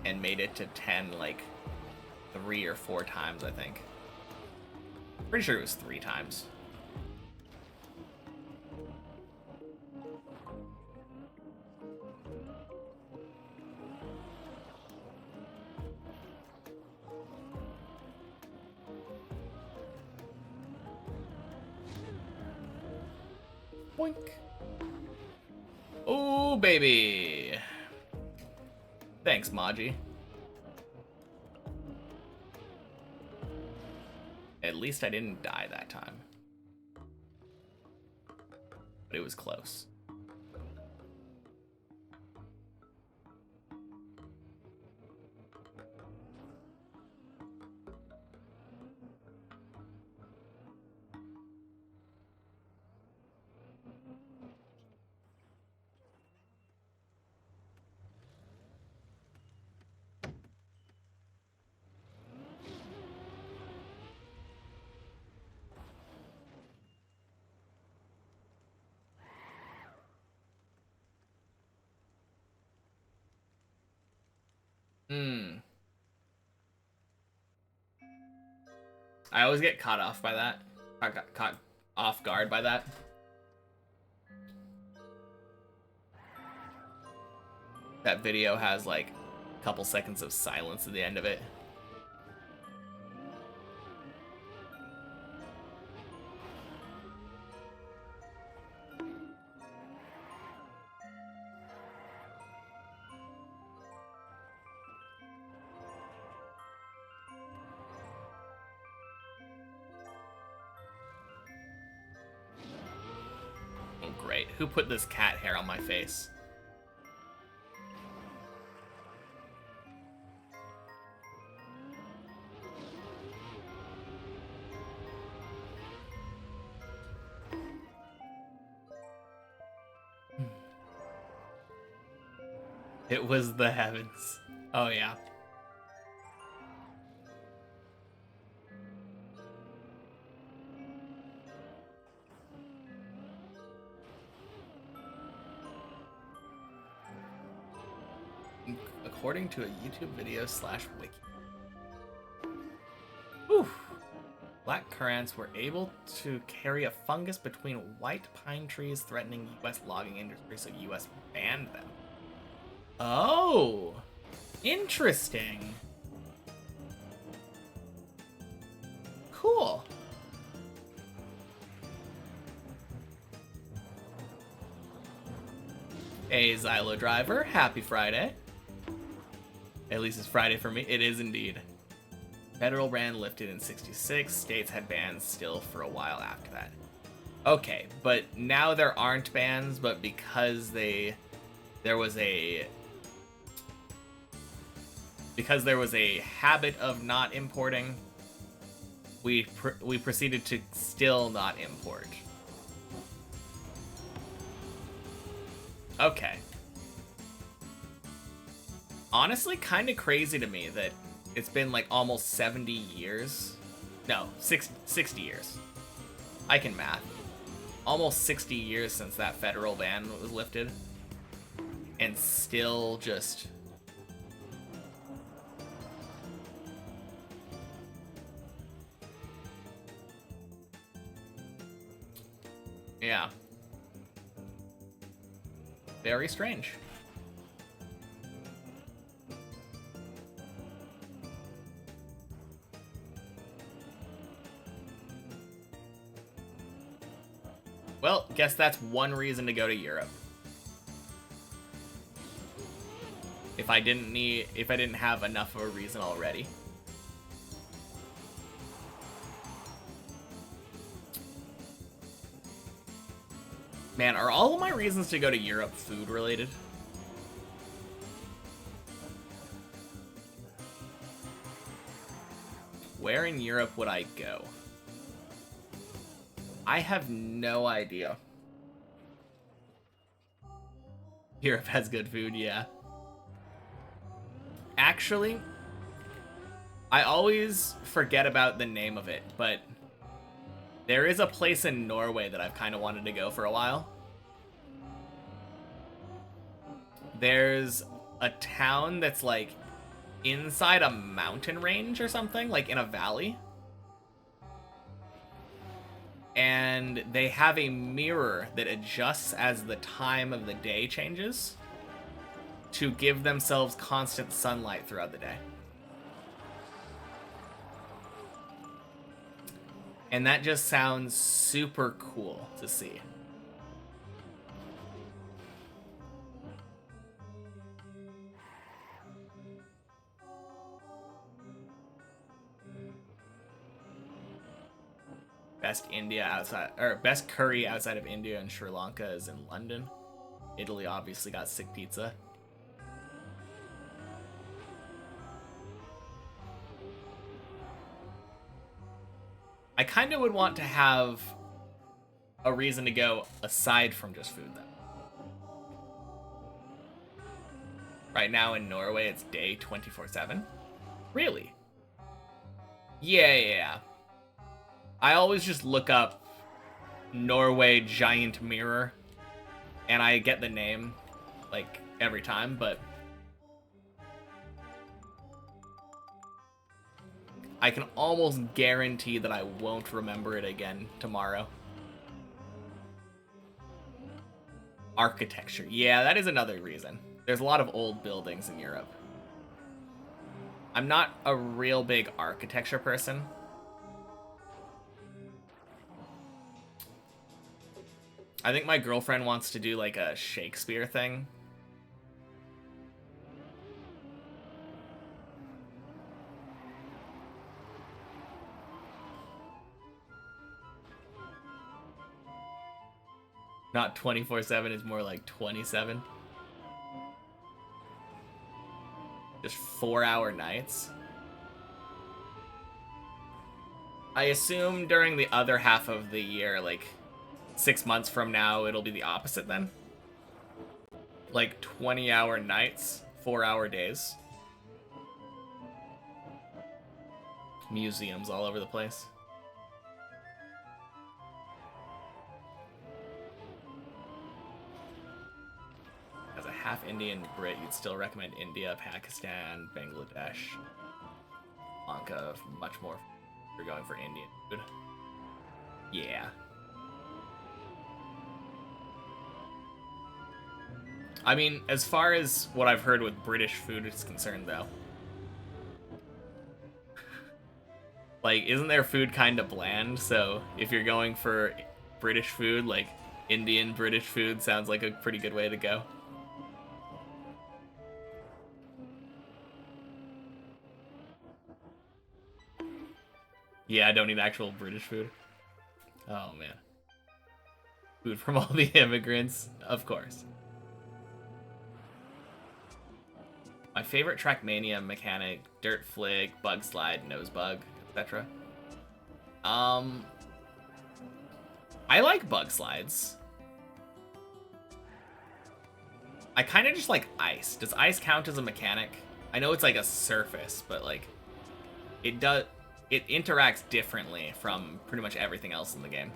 And made it to 10, like, 3 or 4 times, I think. Pretty sure it was 3 times. Boink. Oh, baby. Thanks, Maji. At least I didn't die that time. But it was close. I always get caught off by that. I got caught off guard by that. That video has like a couple seconds of silence at the end of it. Great. Who put this cat hair on my face? It was the heavens. Oh, yeah. According to a YouTube video / wiki. Whew. Black currants were able to carry a fungus between white pine trees, threatening U.S. logging industry, so U.S. banned them. Oh, interesting. Cool. Hey, Xylo Driver, happy Friday. At least it's Friday for me. It is indeed. Federal ban lifted in '66. States had bans still for a while after that. Okay, but now there aren't bans, but because there was a habit of not importing, we proceeded to still not import. Okay. Honestly, kind of crazy to me that it's been like almost 70 years. No, 60 years. I can math. Almost 60 years since that federal ban was lifted. And still just... Yeah. Very strange. Well, guess that's one reason to go to Europe. If I didn't have enough of a reason already. Man, are all of my reasons to go to Europe food related? Where in Europe would I go? I have no idea. Europe has good food, yeah. Actually, I always forget about the name of it, but there is a place in Norway that I've kind of wanted to go for a while. There's a town that's like inside a mountain range or something, like in a valley. And they have a mirror that adjusts as the time of the day changes to give themselves constant sunlight throughout the day. And that just sounds super cool to see. Best curry outside of India and Sri Lanka is in London. Italy obviously got sick pizza. I kind of would want to have a reason to go aside from just food, though. Right now in Norway, it's day 24/7. Really? Yeah. I always just look up Norway giant mirror, and I get the name, like, every time, but I can almost guarantee that I won't remember it again tomorrow. Architecture. Yeah, that is another reason. There's a lot of old buildings in Europe. I'm not a real big architecture person. I think my girlfriend wants to do like a Shakespeare thing. Not 24/7, it's more like 27. Just 4-hour nights. I assume during the other half of the year, like 6 months from now, it'll be the opposite then. Like 20-hour nights, 4-hour days. Museums all over the place. As a half Indian Brit, you'd still recommend India, Pakistan, Bangladesh, Lanka, much more if you're going for Indian food. Yeah. I mean, as far as what I've heard with British food is concerned, though, like, isn't their food kind of bland? So if you're going for British food, like, Indian British food sounds like a pretty good way to go. Yeah, I don't eat actual British food. Oh, man. Food from all the immigrants, of course. My favorite Trackmania mechanic: dirt flick, bug slide, nose bug, etc. I like bug slides. I kind of just like ice. Does ice count as a mechanic? I know it's like a surface, but like it interacts differently from pretty much everything else in the game.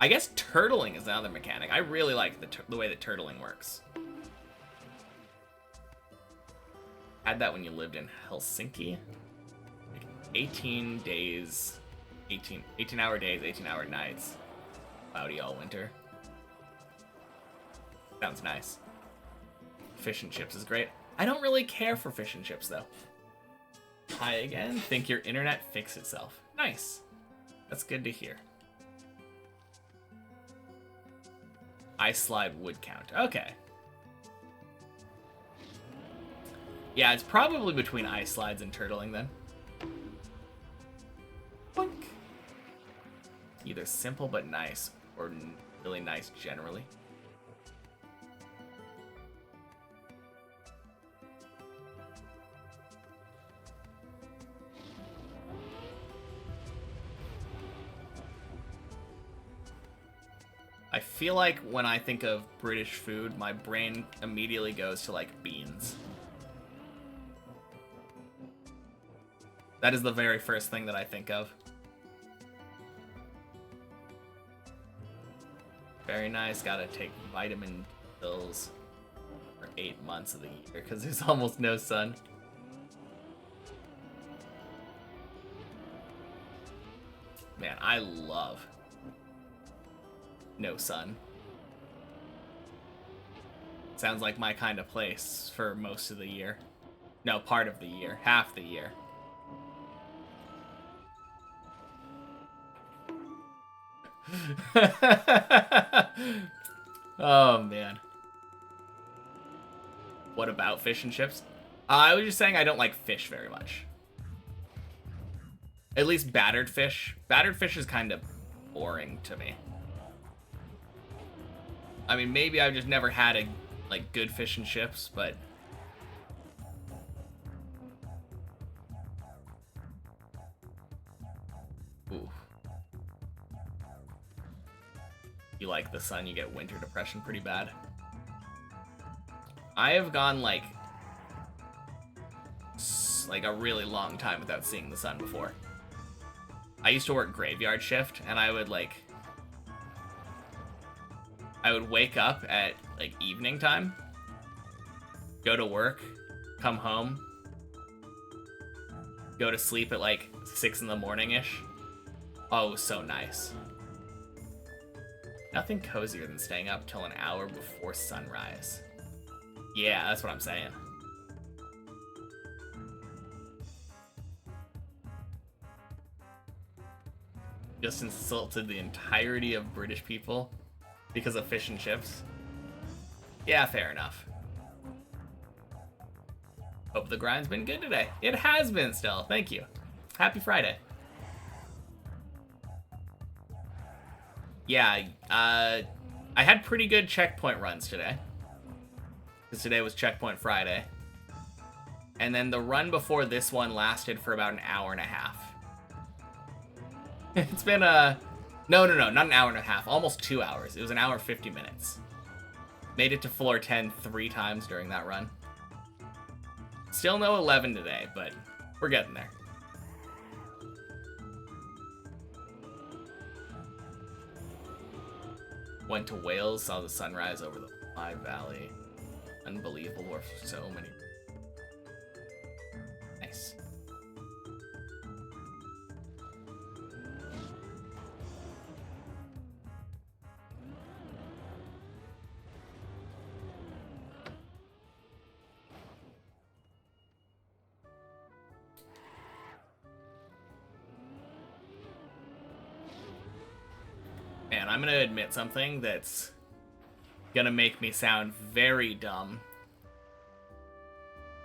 I guess turtling is another mechanic. I really like the way that turtling works. Had that when you lived in Helsinki. Like 18 days, 18-hour days, 18-hour nights. Cloudy all winter. Sounds nice. Fish and chips is great. I don't really care for fish and chips, though. Hi again. Think your internet fixed itself. Nice. That's good to hear. Ice slide would count. Okay. Yeah, it's probably between ice slides and turtling, then. Boink. Either simple but nice, or really nice generally. I feel like when I think of British food, my brain immediately goes to, like, beans. That is the very first thing that I think of. Very nice. Gotta take vitamin pills for 8 months of the year because there's almost no sun. Man, I love no sun. Sounds like my kind of place for most of the year. No, part of the year. Half the year. Oh, man. What about fish and chips? I was just saying I don't like fish very much. At least battered fish. Battered fish is kind of boring to me. I mean, maybe I've just never had a like good fish and chips, but ooh. You like the sun, you get winter depression pretty bad. I have gone like a really long time without seeing the sun before. I used to work graveyard shift, and I would wake up at like evening time, go to work, come home, go to sleep at like 6 in the morning-ish. Oh, so nice. Nothing cozier than staying up till an hour before sunrise. Yeah, that's what I'm saying. Just insulted the entirety of British people because of fish and chips. Yeah, fair enough. Hope the grind's been good today. It has been still. Thank you. Happy Friday. Yeah, I had pretty good checkpoint runs today. Because today was Checkpoint Friday. And then the run before this one lasted for about an hour and a half. It's been no, not an hour and a half. Almost 2 hours. It was an hour 50 minutes. Made it to floor 10 3 times during that run. Still no 11 today, but we're getting there. Went to Wales, saw the sunrise over the Wye Valley. Unbelievable, or so many. Nice. Man, I'm gonna admit something that's gonna make me sound very dumb.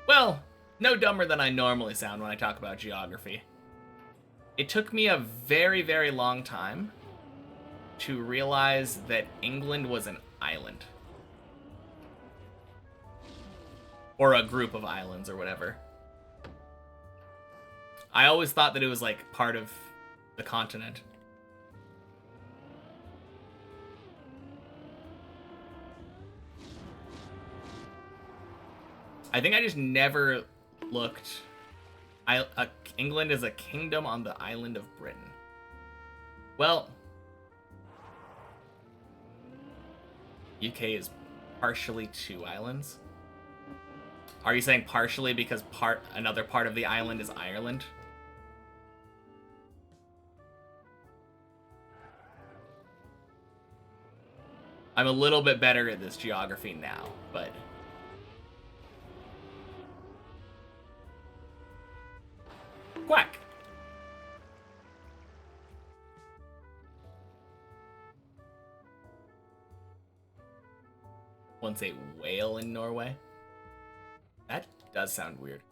Well, no dumber than I normally sound when I talk about geography. It took me a very, very long time to realize that England was an island. Or a group of islands or whatever. I always thought that it was like part of the continent. I think I just never looked. England is a kingdom on the island of Britain. Well, UK is partially 2 islands. Are you saying partially because another part of the island is Ireland? I'm a little bit better at this geography now, but quack. Once a whale in Norway. That does sound weird.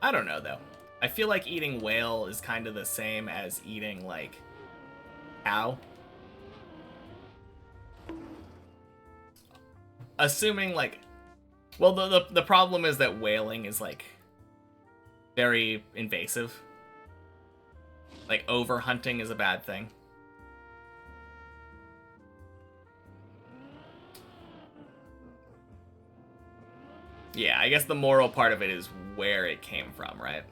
I don't know, though. I feel like eating whale is kind of the same as eating, like, cow. Assuming, like... Well, the problem is that whaling is, like, very invasive. Like, overhunting is a bad thing. Yeah, I guess the moral part of it is where it came from, right?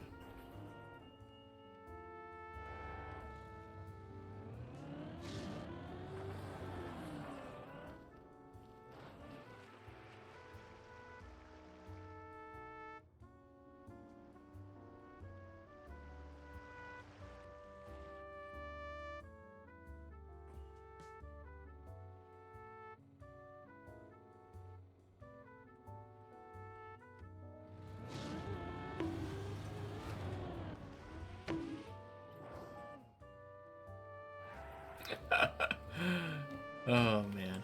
Oh, man.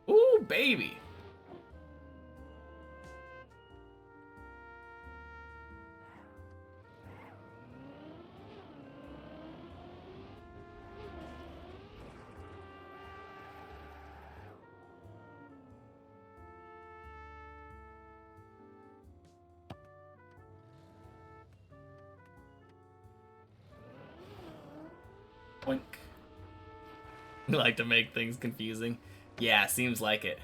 Ooh, baby. Boink. You like to make things confusing? Yeah, seems like it.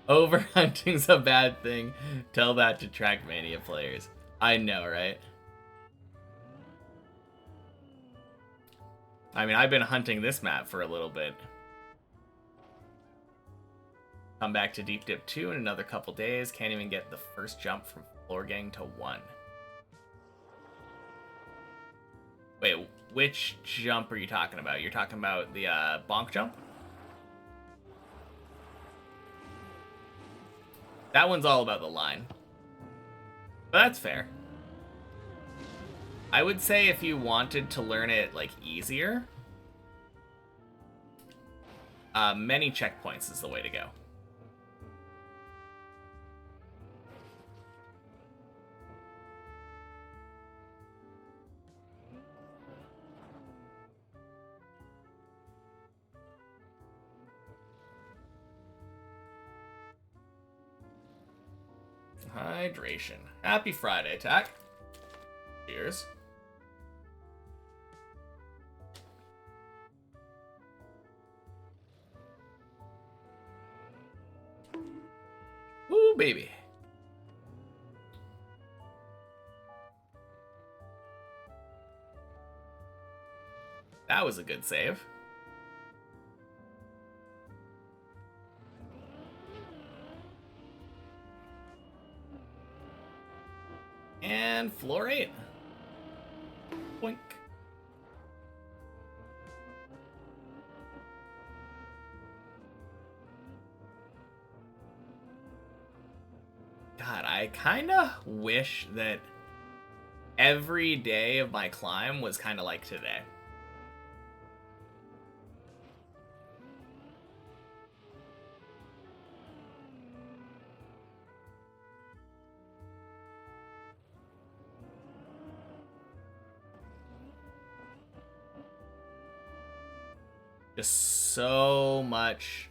Overhunting's a bad thing. Tell that to Trackmania players. I know, right? I mean, I've been hunting this map for a little bit. Come back to Deep Dip 2 in another couple days. Can't even get the first jump from Floor Gang to 1. Wait, which jump are you talking about? You're talking about the bonk jump? That one's all about the line. But that's fair. I would say if you wanted to learn it, like, easier, many checkpoints is the way to go. Hydration. Happy Friday, Tack. Cheers. Ooh, baby. That was a good save. And floor 8. Boink. God, I kind of wish that every day of my climb was kind of like today. Just so much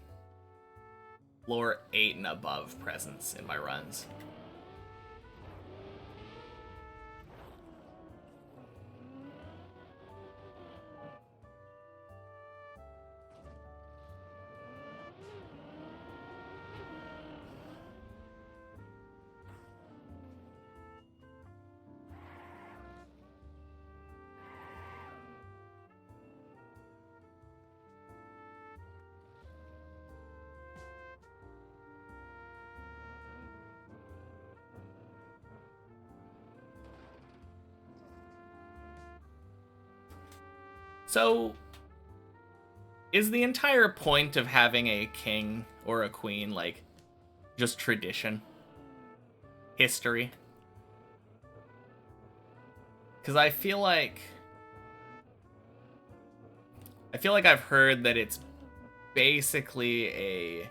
floor 8 and above presence in my runs. So, is the entire point of having a king or a queen, like, just tradition? History? Because I feel like I've heard that it's basically a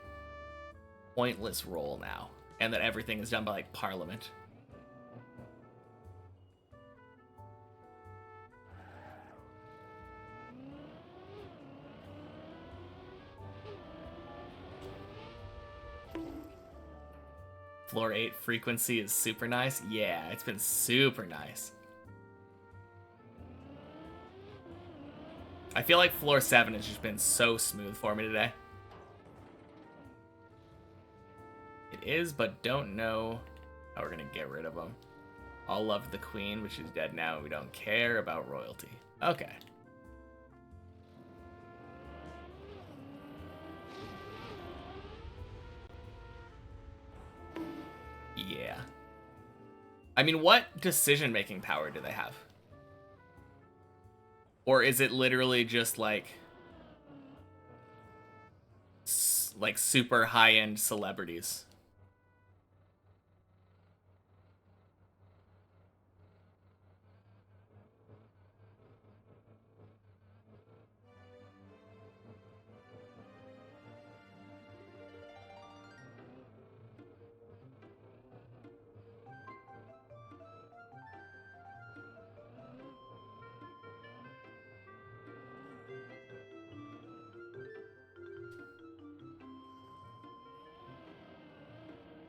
pointless role now, and that everything is done by, like, Parliament. Floor 8 frequency is super nice. Yeah, it's been super nice. I feel like floor 7 has just been so smooth for me today. It is, but don't know how we're gonna get rid of them. All love the queen, but she's dead now. We don't care about royalty. Okay. Yeah. I mean, what decision-making power do they have? Or is it literally just like super high-end celebrities?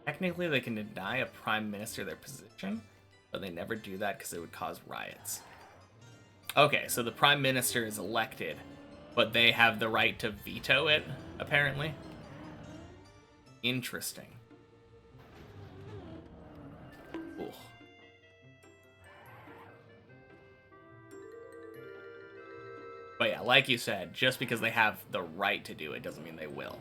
Technically, they can deny a prime minister their position, but they never do that because it would cause riots. Okay, so the prime minister is elected, but they have the right to veto it, apparently. Interesting. Ooh. But yeah, like you said, just because they have the right to do it doesn't mean they will.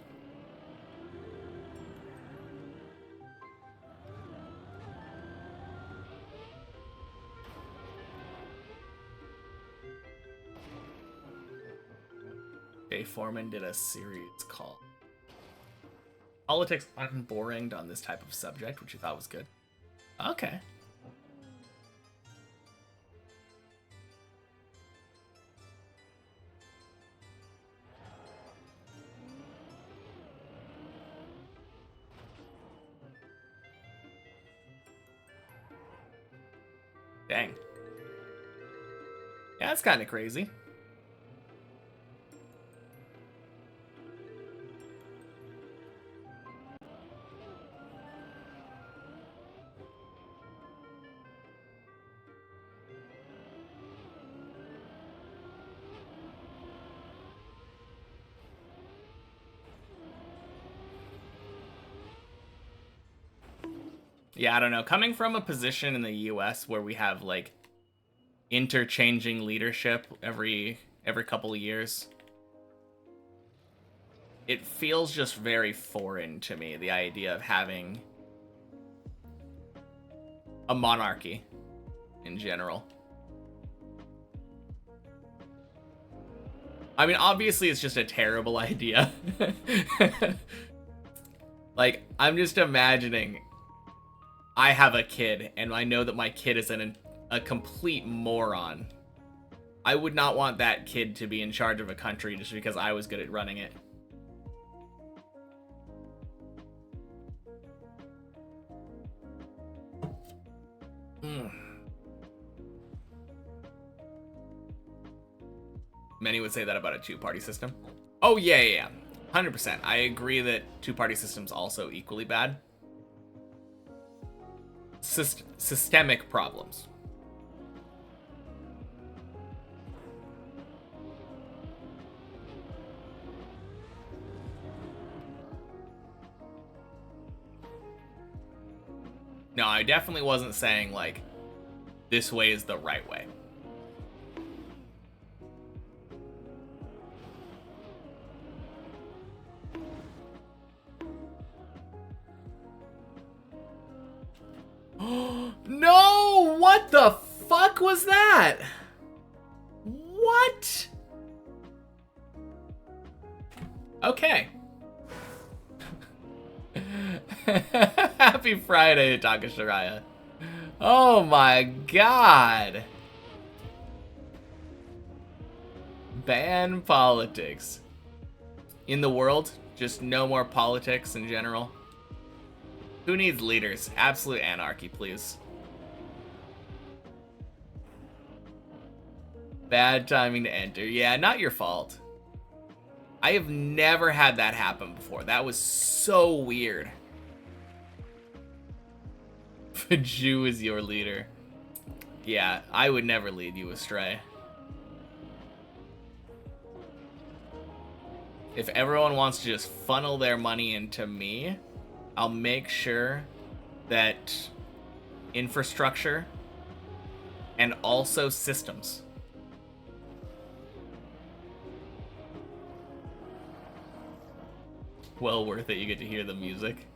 Jay Foreman did a series called Politics Unboring on this type of subject, which you thought was good. Okay. Dang. Yeah, that's kind of crazy. Yeah, I don't know. Coming from a position in the US where we have like interchanging leadership every couple of years, it feels just very foreign to me, the idea of having a monarchy in general. I mean, obviously it's just a terrible idea. Like, I'm just imagining I have a kid, and I know that my kid is a complete moron. I would not want that kid to be in charge of a country just because I was good at running it. Many would say that about a two-party system. Oh, yeah. 100%. I agree that two-party systems also equally bad. Systemic problems. No, I definitely wasn't saying, like, this way is the right way. No! What the fuck was that? What? Okay. Happy Friday, Takashiraya. Oh my god. Ban politics. In the world, just no more politics in general. Who needs leaders? Absolute anarchy, please. Bad timing to enter. Yeah, not your fault. I have never had that happen before. That was so weird. The Jew is your leader. Yeah, I would never lead you astray. If everyone wants to just funnel their money into me, I'll make sure that infrastructure and also systems. Well worth it, you get to hear the music.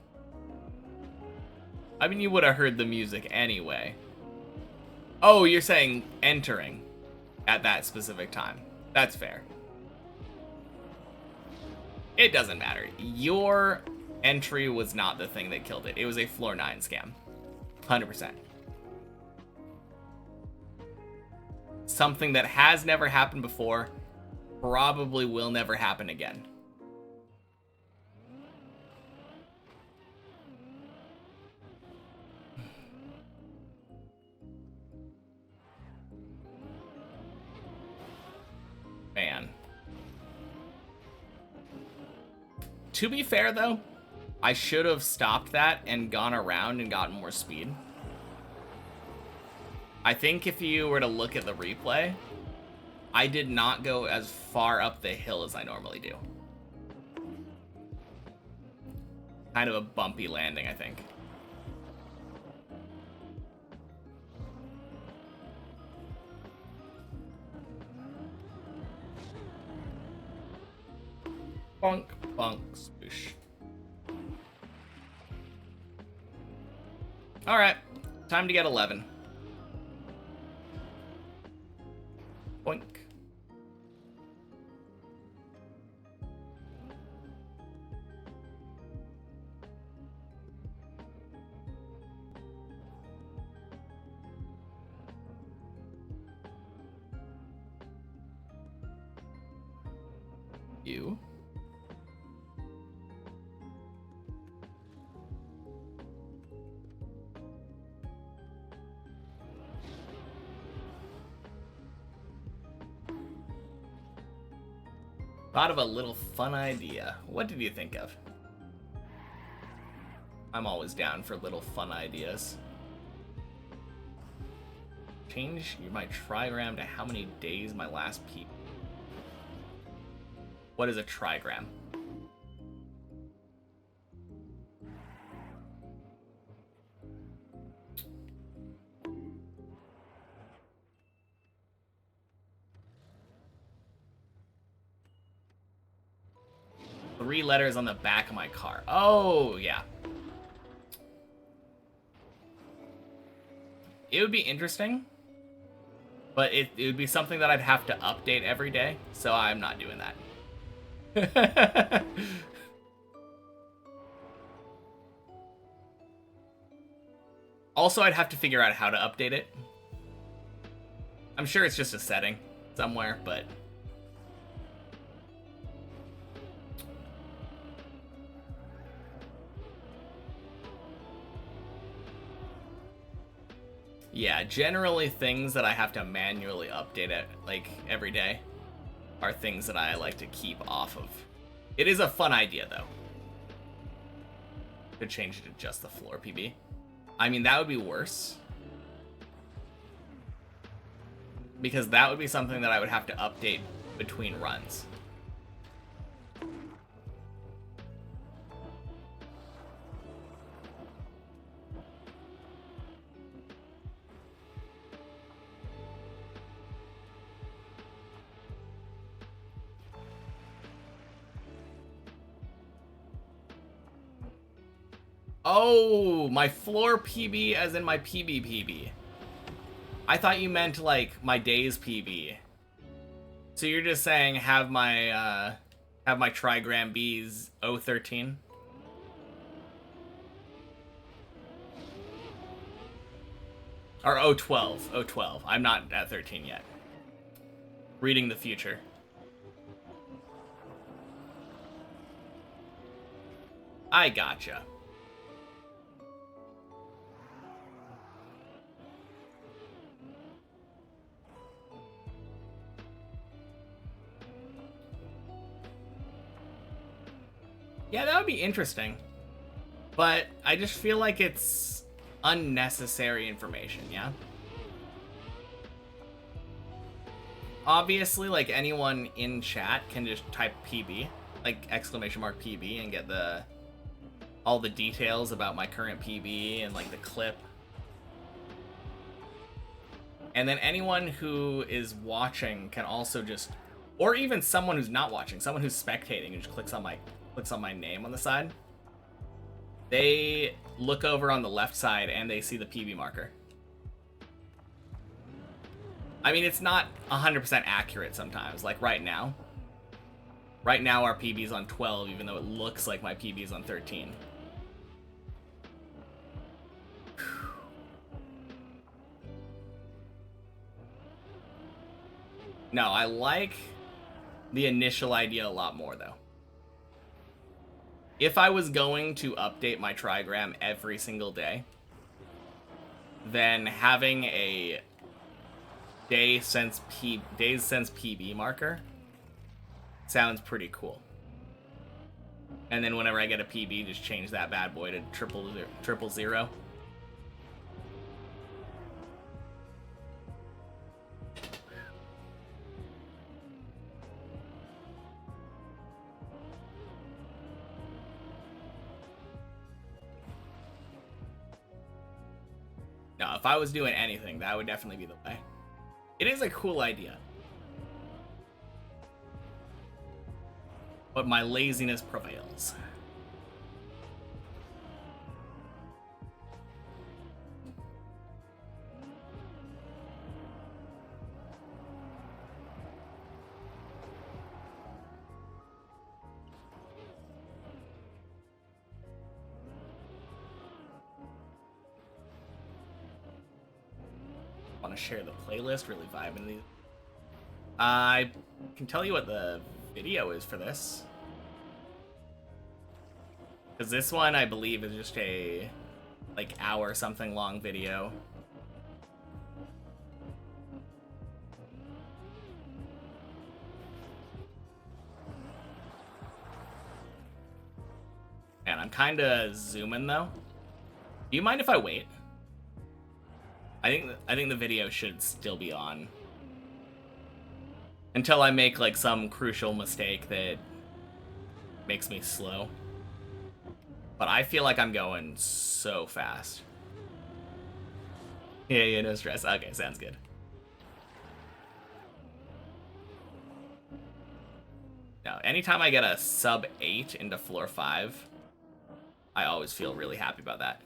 I mean, you would have heard the music anyway. Oh, you're saying entering at that specific time. That's fair. It doesn't matter. Your entry was not the thing that killed it. It was a floor 9 scam. 100%. Something that has never happened before, probably will never happen again. Man. To be fair, though, I should have stopped that and gone around and gotten more speed. I think if you were to look at the replay, I did not go as far up the hill as I normally do. Kind of a bumpy landing, I think. Bonk, bonk, spoosh. Alright, time to get 11. Boink. You. Thought of a little fun idea. What did you think of? I'm always down for little fun ideas. Change my trigram to how many days my last peep. What is a trigram? Three letters on the back of my car. Oh, yeah. It would be interesting, but it would be something that I'd have to update every day, so I'm not doing that. Also, I'd have to figure out how to update it. I'm sure it's just a setting somewhere, but... yeah, generally things that I have to manually update it, like, every day. are things that I like to keep off of. It is a fun idea, though. Could change it to just the floor PB. I mean, that would be worse. Because that would be something that I would have to update between runs. Oh, my floor PB as in my PB. I thought you meant like my days PB. So you're just saying have my trigram B's 013? Or 012. 012. I'm not at 13 yet. Reading the future. I gotcha. Yeah, that would be interesting. But I just feel like it's unnecessary information, yeah? Obviously, like, anyone in chat can just type PB, like exclamation mark PB, and get all the details about my current PB and like the clip. And then anyone who is watching can also just, or even someone who's not watching, someone who's spectating and just clicks on my name on the side, they look over on the left side and they see the PB marker. I mean, it's not 100% accurate sometimes, like right now. Right now our PB's on 12, even though it looks like my PB's on 13. No, I like the initial idea a lot more, though. If I was going to update my trigram every single day, then having a days since PB marker sounds pretty cool. And then whenever I get a PB, just change that bad boy to triple zero. No, if I was doing anything, that would definitely be the way. It is a cool idea. But my laziness prevails. Want to share the playlist, really vibing these. I can tell you what the video is for this. Because this one, I believe, is just a, like, hour something long video. And I'm kind of zooming, though. Do you mind if I wait? I think the video should still be on. Until I make, like, some crucial mistake that makes me slow. But I feel like I'm going so fast. Yeah, no stress. Okay, sounds good. Now, anytime I get a sub 8 into floor 5, I always feel really happy about that.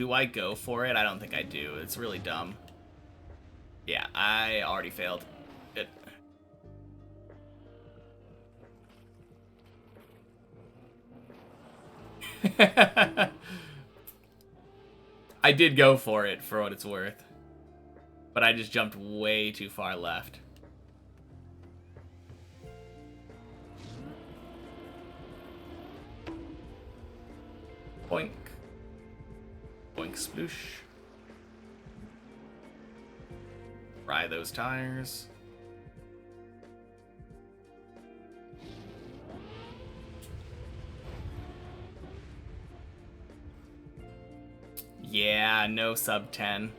do I go for it? I don't think I do. It's really dumb. Yeah, I already failed. It. I did go for it, for what it's worth. But I just jumped way too far left. Boink. Boink sploosh. Fry those tires. Yeah, no sub 10.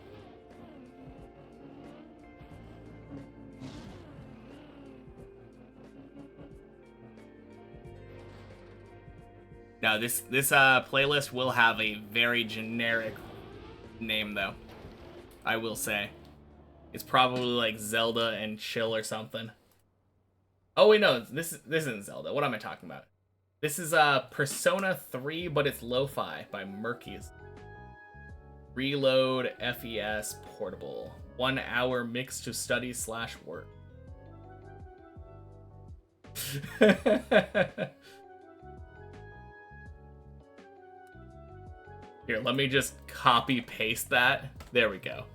No, this playlist will have a very generic name, though. I will say. It's probably like Zelda and Chill or something. Oh wait, no, this isn't Zelda. What am I talking about? This is Persona 3, but it's lo-fi by Murky's. Reload FES portable. 1 hour mix to study / work. Here, let me just copy paste that. There we go.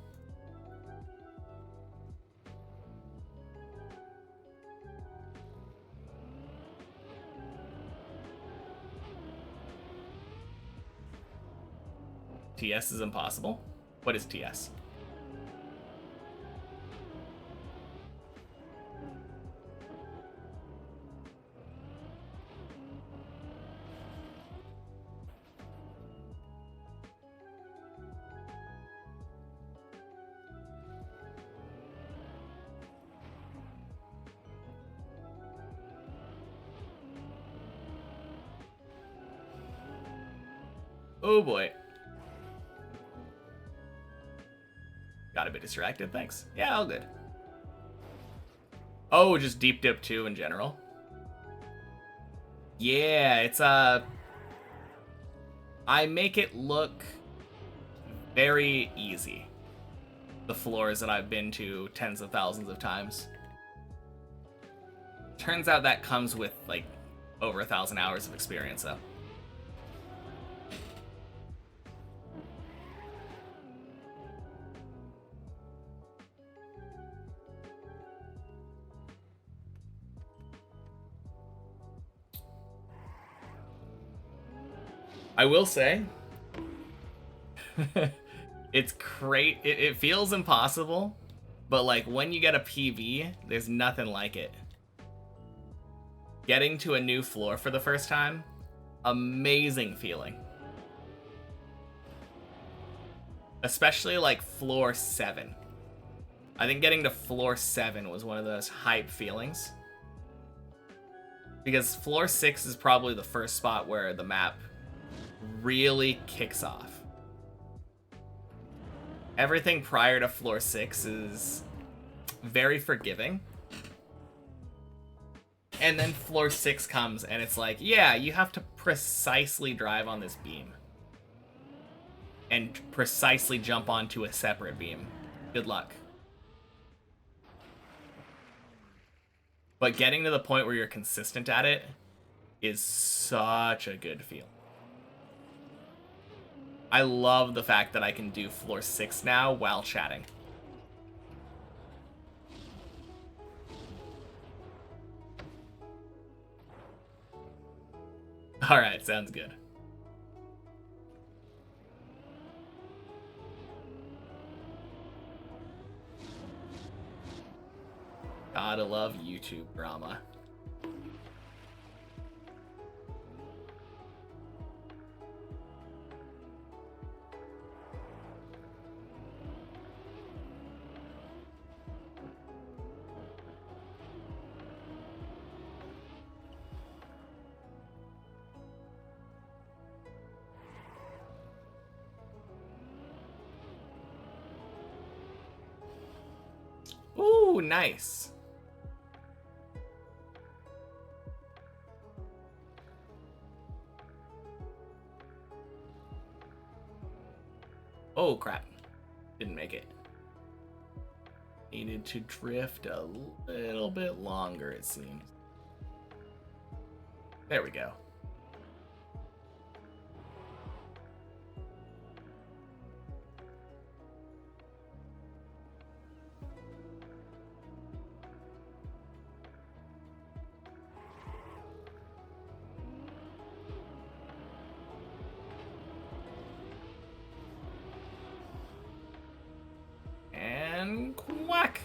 TS is impossible? What is TS? Oh boy. Got a bit distracted, thanks. Yeah, all good. Oh, just deep dip 2 in general. Yeah, it's I make it look very easy. The floors that I've been to tens of thousands of times. Turns out that comes with like over 1,000 hours of experience though. I will say, it's great. It feels impossible, but like when you get a PV, there's nothing like it. Getting to a new floor for the first time, amazing feeling. Especially like floor 7. I think getting to floor 7 was one of those hype feelings. Because floor 6 is probably the first spot where the map really kicks off. Everything prior to floor 6 is very forgiving. And then floor 6 comes and it's like, yeah, you have to precisely drive on this beam. And precisely jump onto a separate beam. Good luck. But getting to the point where you're consistent at it is such a good feel. I love the fact that I can do floor 6 now while chatting. Alright, sounds good. Gotta love YouTube drama. Ooh, nice. like it. Needed to drift a little bit longer, it seems. There we go. And quack.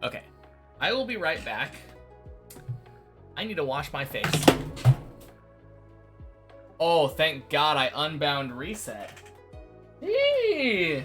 Okay, I will be right back. I need to wash my face. Oh, thank God I unbound reset. Eee!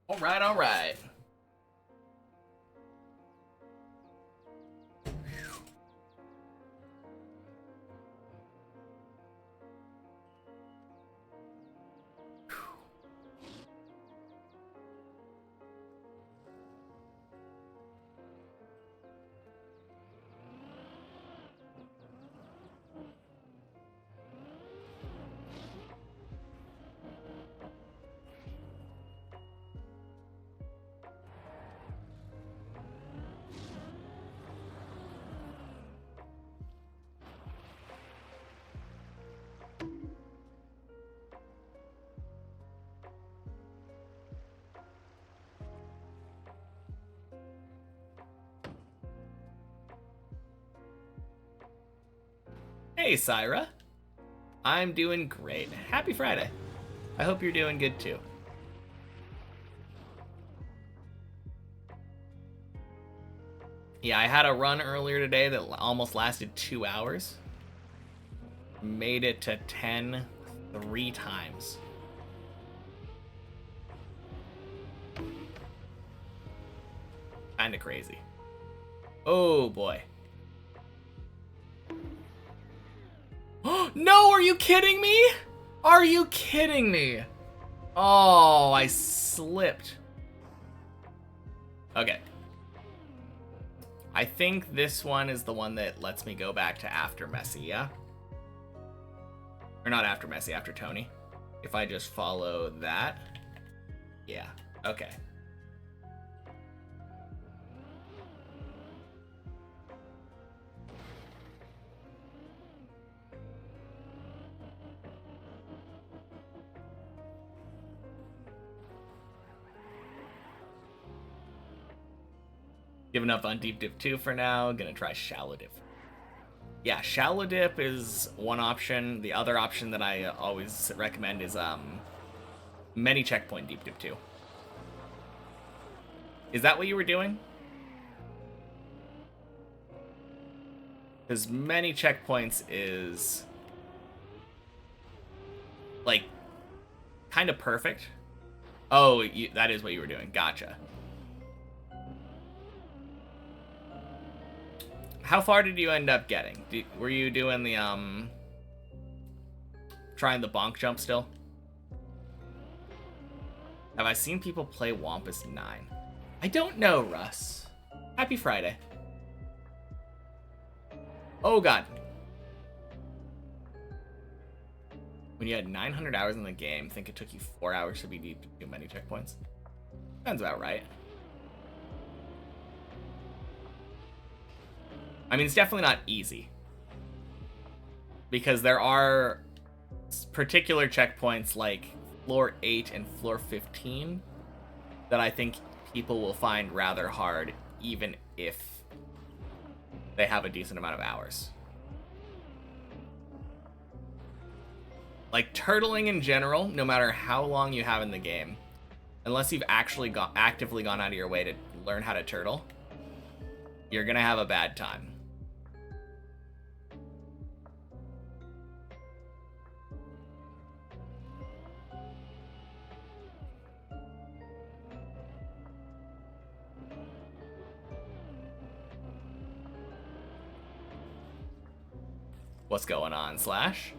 All right, all right. Hey, Syra. I'm doing great. Happy Friday. I hope you're doing good too. Yeah, I had a run earlier today that almost lasted 2 hours. Made it to 10 3 times. Kinda crazy. Oh boy. No, are you kidding me? Are you kidding me? Oh, I slipped. Okay. I think this one is the one that lets me go back to after Messi, yeah? Or not after Messi, after Tony. If I just follow that. Yeah, okay. Giving up on Deep Dip 2 for now. Gonna try Shallow Dip. Yeah, Shallow Dip is one option. The other option that I always recommend is Many Checkpoint Deep Dip 2. Is that what you were doing? Because Many Checkpoints is like kind of perfect. Oh, that is what you were doing. Gotcha. How far did you end up getting? Were you doing the, trying the bonk jump still? Have I seen people play Wampus 9? I don't know, Russ. Happy Friday. Oh, God. When you had 900 hours in the game, think it took you 4 hours to be deep to do Many checkpoints? Sounds about right. I mean, it's definitely not easy. Because there are particular checkpoints like floor 8 and floor 15 that I think people will find rather hard, even if they have a decent amount of hours. Like, turtling in general, no matter how long you have in the game, unless you've actually actively gone out of your way to learn how to turtle, you're gonna have a bad time. What's going on, Slash?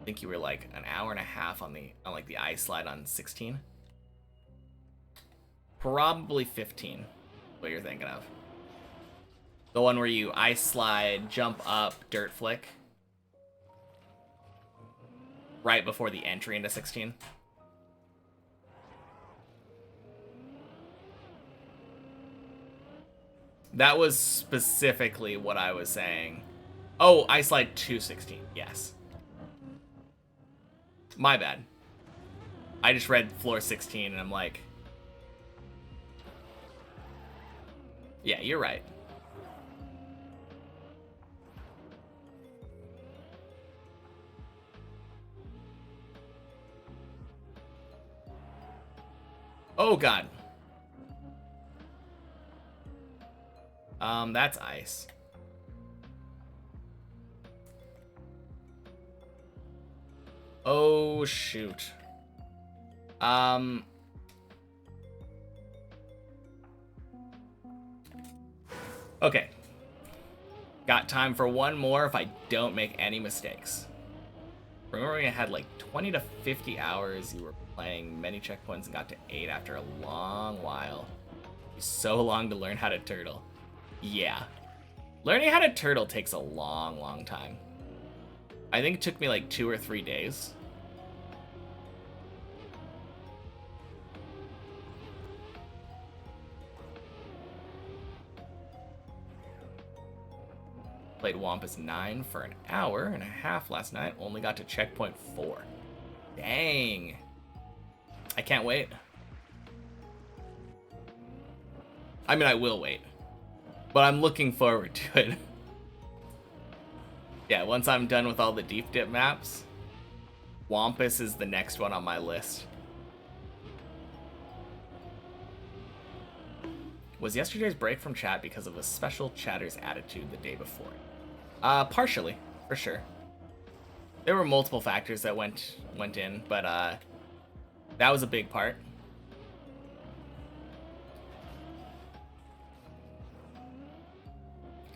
I think you were like an hour and a half on like the ice slide on 16. Probably 15, what you're thinking of. The one where you ice slide, jump up, dirt flick. Right before the entry into 16. That was specifically what I was saying. Oh, ice slide 216, yes. My bad. I just read floor 16 and I'm like... Yeah, you're right. Oh, God. That's ice. Oh, shoot. Okay. Got time for one more if I don't make any mistakes. Remember when you had like 20 to 50 hours, you were playing many checkpoints and got to 8 after a long while. So long to learn how to turtle. Yeah. Learning how to turtle takes a long, long time. I think it took me like 2 or 3 days. Played Wampus 9 for an hour and a half last night. Only got to checkpoint 4. Dang. I can't wait. I mean, I will wait. But I'm looking forward to it. Yeah, once I'm done with all the deep dip maps, Wampus is the next one on my list. Was yesterday's break from chat because of a special chatter's attitude the day before? Partially, for sure. There were multiple factors that went in, but that was a big part.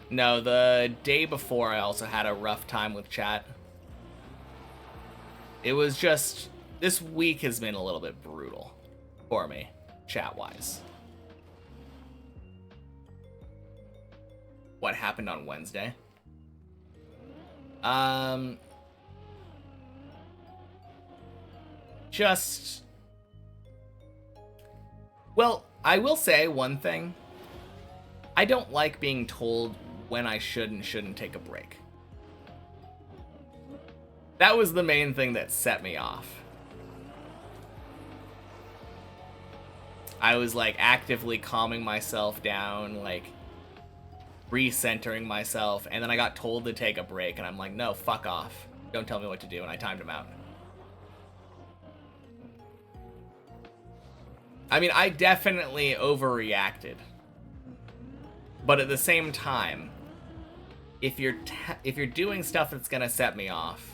No, the day before I also had a rough time with chat. It was just, this week has been a little bit brutal for me, chat-wise. What happened on Wednesday? Just... Well, I will say one thing. I don't like being told when I should and shouldn't take a break. That was the main thing that set me off. I was like actively calming myself down, like recentering myself, and then I got told to take a break, and I'm like, no, fuck off. Don't tell me what to do, and I timed him out. I mean, I definitely overreacted. But at the same time, if you're doing stuff that's gonna set me off,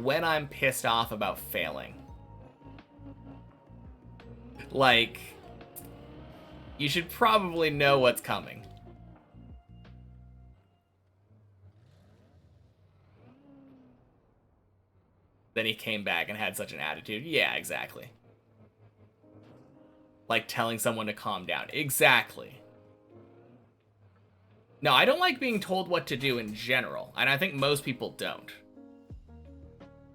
when I'm pissed off about failing, like, you should probably know what's coming. Then he came back and had such an attitude. Yeah, exactly. Like telling someone to calm down. Exactly. No, I don't like being told what to do in general, and I think most people don't.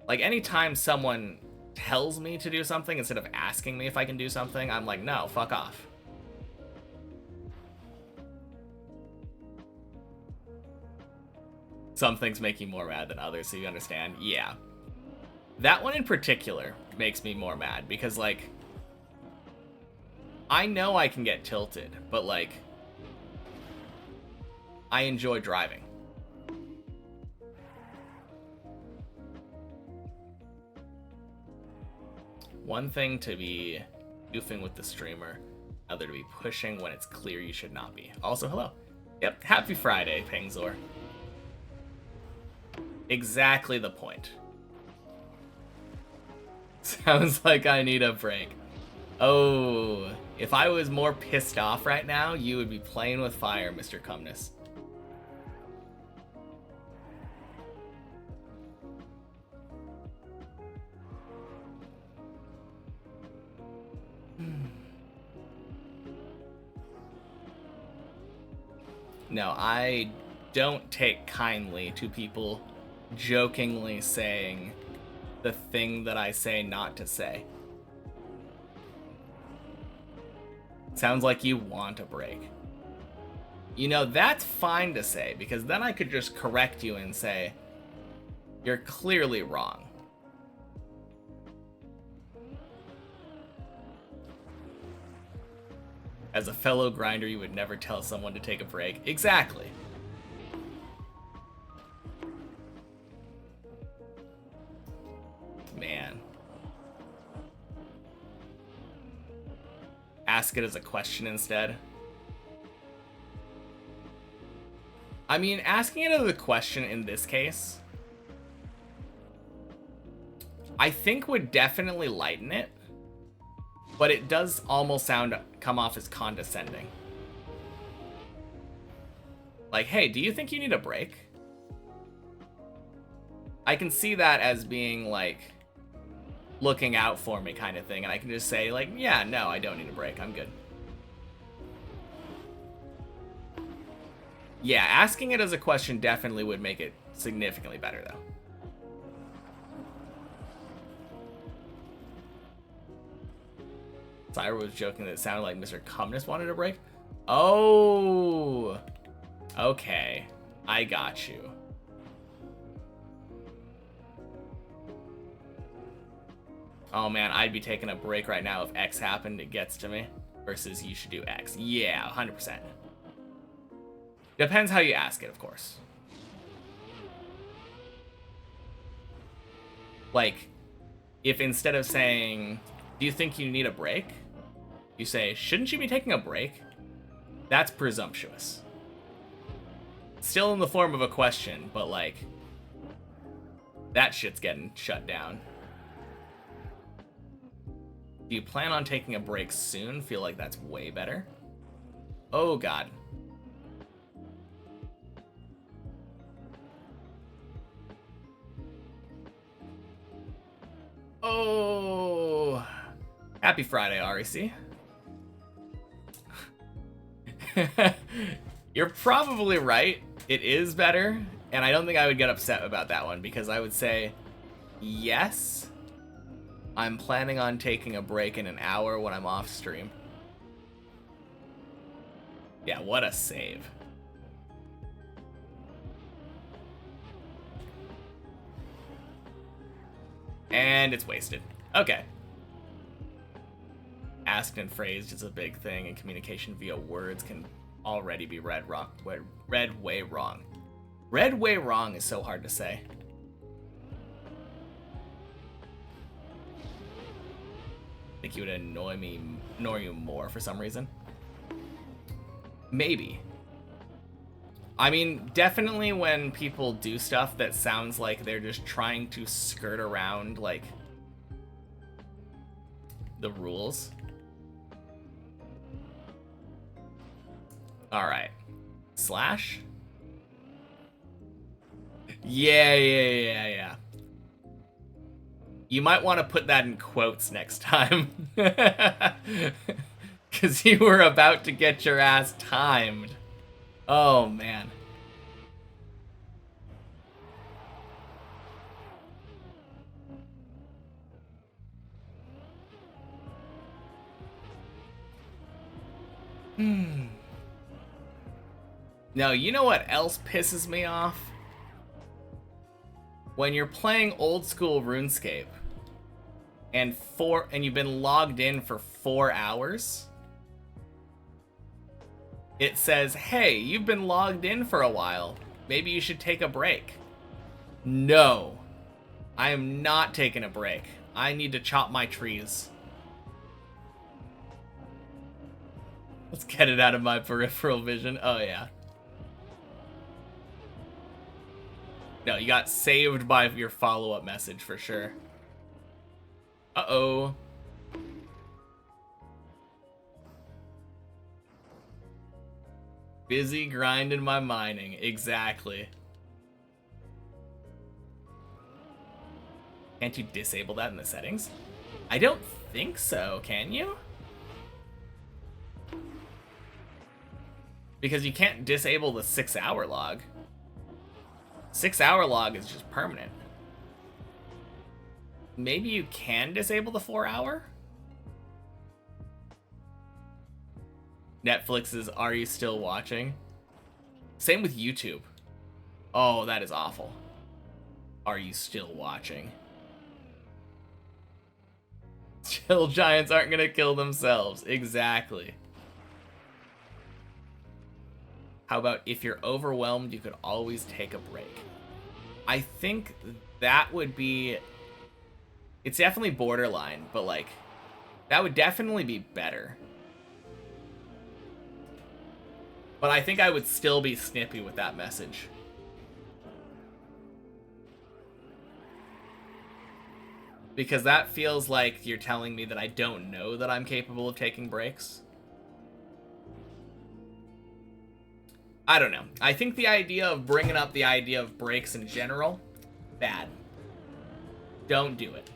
Like, anytime someone tells me to do something instead of asking me if I can do something, I'm like, no, fuck off. Some things make you more mad than others, so you understand? Yeah. That one in particular makes me more mad because, like, I know I can get tilted, but, like, I enjoy driving. One thing to be goofing with the streamer, other to be pushing when it's clear you should not be. Also, hello. Yep, happy Friday, Pangzor. Exactly the point. Sounds like I need a break. Oh, if I was more pissed off right now, you would be playing with fire, Mr. Cumnus. No, I don't take kindly to people jokingly saying the thing that I say not to say. Sounds like you want a break. You know, that's fine to say, because then I could just correct you and say, you're clearly wrong. As a fellow grinder, you would never tell someone to take a break. Exactly. Man. Ask it as a question instead. I mean, asking it as a question in this case, I think would definitely lighten it, but it does almost come off as condescending. Like, hey, do you think you need a break? I can see that as being like looking out for me kind of thing, and I can just say like, yeah, no, I don't need a break, I'm good. Yeah, asking it as a question definitely would make it significantly better, though. Syra was joking that it sounded like Mr. Cumnus wanted a break. Oh, okay, I got you. Oh man, I'd be taking a break right now if X happened, it gets to me, versus you should do X. Yeah, 100%. Depends how you ask it, of course. Like, if instead of saying, do you think you need a break? You say, shouldn't you be taking a break? That's presumptuous. Still in the form of a question, but like, that shit's getting shut down. Do you plan on taking a break soon? Feel like that's way better. Oh god. Oh, happy Friday, REC. You're probably right. It is better, and I don't think I would get upset about that one, because I would say, yes, I'm planning on taking a break in an hour when I'm off stream. Yeah, what a save. And it's wasted. Okay. Asked and phrased is a big thing, and communication via words can already be read wrong. Read way wrong. Read way wrong is so hard to say. I think you would annoy you more for some reason. Maybe. I mean, definitely when people do stuff that sounds like they're just trying to skirt around, like, the rules. Alright. Slash? Yeah. You might want to put that in quotes next time. Because you were about to get your ass timed. Oh, man. No, you know what else pisses me off? when you're playing old school RuneScape and you've been logged in for 4 hours, it says, hey, you've been logged in for a while. Maybe you should take a break. No, I am not taking a break. I need to chop my trees. Let's get it out of my peripheral vision. Oh, yeah. No, you got saved by your follow-up message for sure. Uh-oh. Busy grinding my mining. Exactly. Can't you disable that in the settings? I don't think so, can you? Because you can't disable the 6-hour log. 6-hour log is just permanent. Maybe you can disable the 4-hour? Netflix's Are You Still Watching? Same with YouTube. Oh, that is awful. Are you still watching? Chill giants aren't gonna kill themselves. Exactly. How about if you're overwhelmed, you could always take a break? I think that would be... It's definitely borderline, but like, that would definitely be better. But I think I would still be snippy with that message. Because that feels like you're telling me that I don't know that I'm capable of taking breaks. I don't know. I think the idea of bringing up the idea of breaks in general, bad. Don't do it.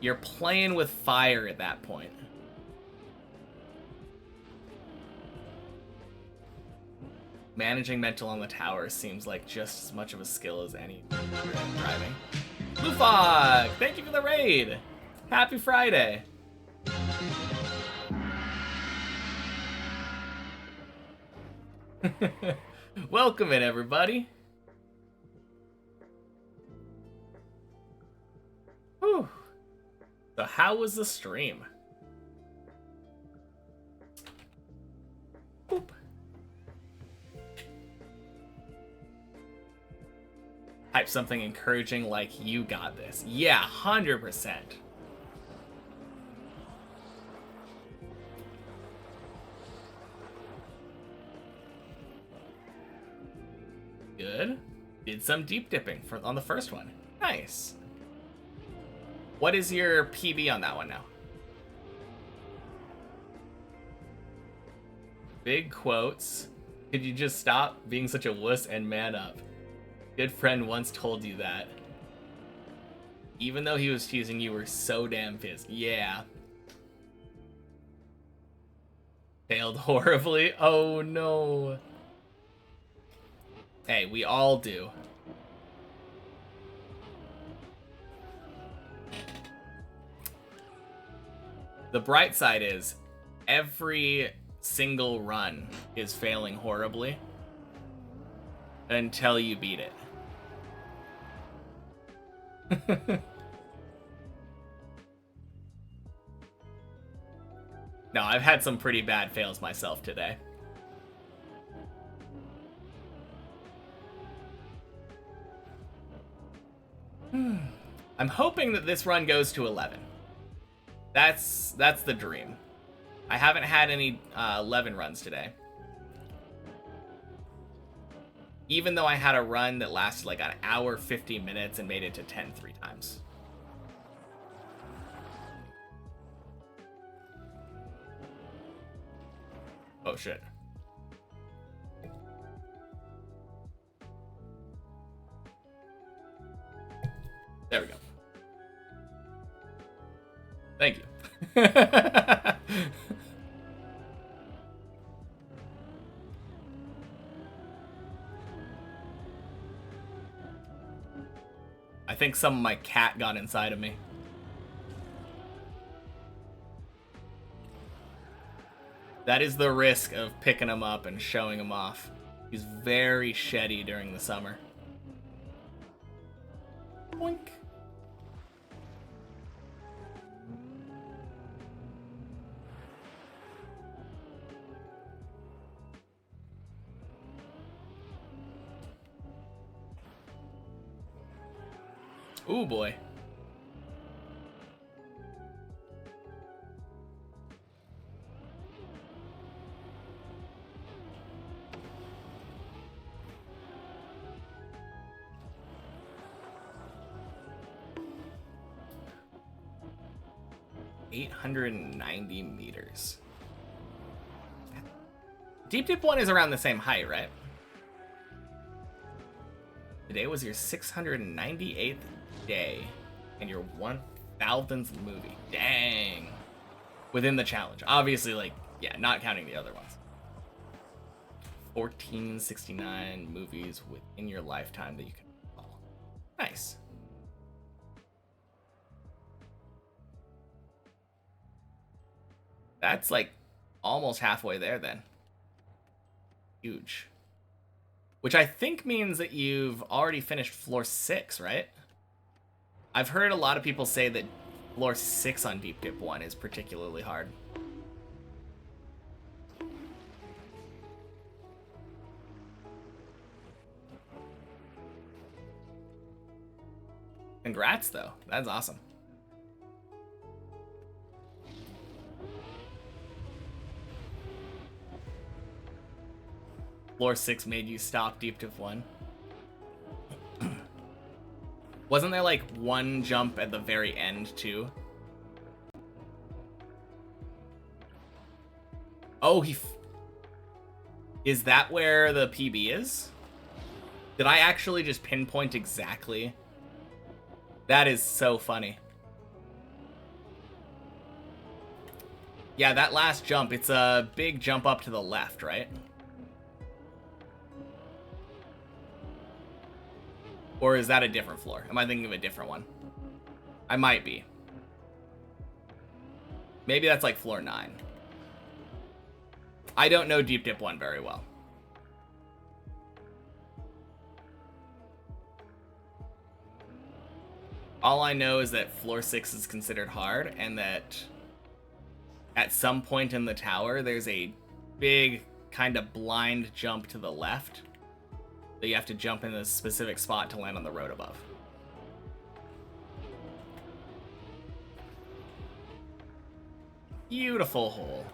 You're playing with fire at that point. Managing mental on the tower seems like just as much of a skill as any driving. Lufog, thank you for the raid. Happy Friday. Welcome in, everybody. Whew. So how was the stream? Boop. Type something encouraging like you got this. Yeah, 100%. Good. Did some deep dipping on the first one. Nice. What is your PB on that one now? Big quotes. Could you just stop being such a wuss and man up? Good friend once told you that. Even though he was teasing, you were so damn pissed. Yeah. Failed horribly. Oh no. Hey, we all do. The bright side is every single run is failing horribly until you beat it. No, I've had some pretty bad fails myself today. I'm hoping that this run goes to 11. That's the dream. I haven't had any 11 runs today. Even though I had a run that lasted like an hour, 50 minutes and made it to 10 3 times. Oh shit. There we go. Thank you. I think some of my cat got inside of me. That is the risk of picking him up and showing him off. He's very sheddy during the summer. Boink. Ooh, boy. $890 meters. Deep Dip 1 is around the same height, right? Today was your 698th day and your 1000th movie. Dang. Within the challenge. Obviously, like, yeah, not counting the other ones. 1469 movies within your lifetime that you can recall. Nice. That's like almost halfway there then. Huge. Which I think means that you've already finished floor 6, right? I've heard a lot of people say that floor 6 on Deep Dip 1 is particularly hard. Congrats, though. That's awesome. Floor 6 made you stop Deep Dip 1. Wasn't there like one jump at the very end too? Oh, is that where the PB is? Did I actually just pinpoint exactly? That is so funny. Yeah, that last jump, it's a big jump up to the left, right? Or is that a different floor? Am I thinking of a different one? I might be. Maybe that's like floor 9. I don't know Deep Dip 1 very well. All I know is that floor 6 is considered hard, and that at some point in the tower, there's a big kind of blind jump to the left that you have to jump in a specific spot to land on the road above. Beautiful hole.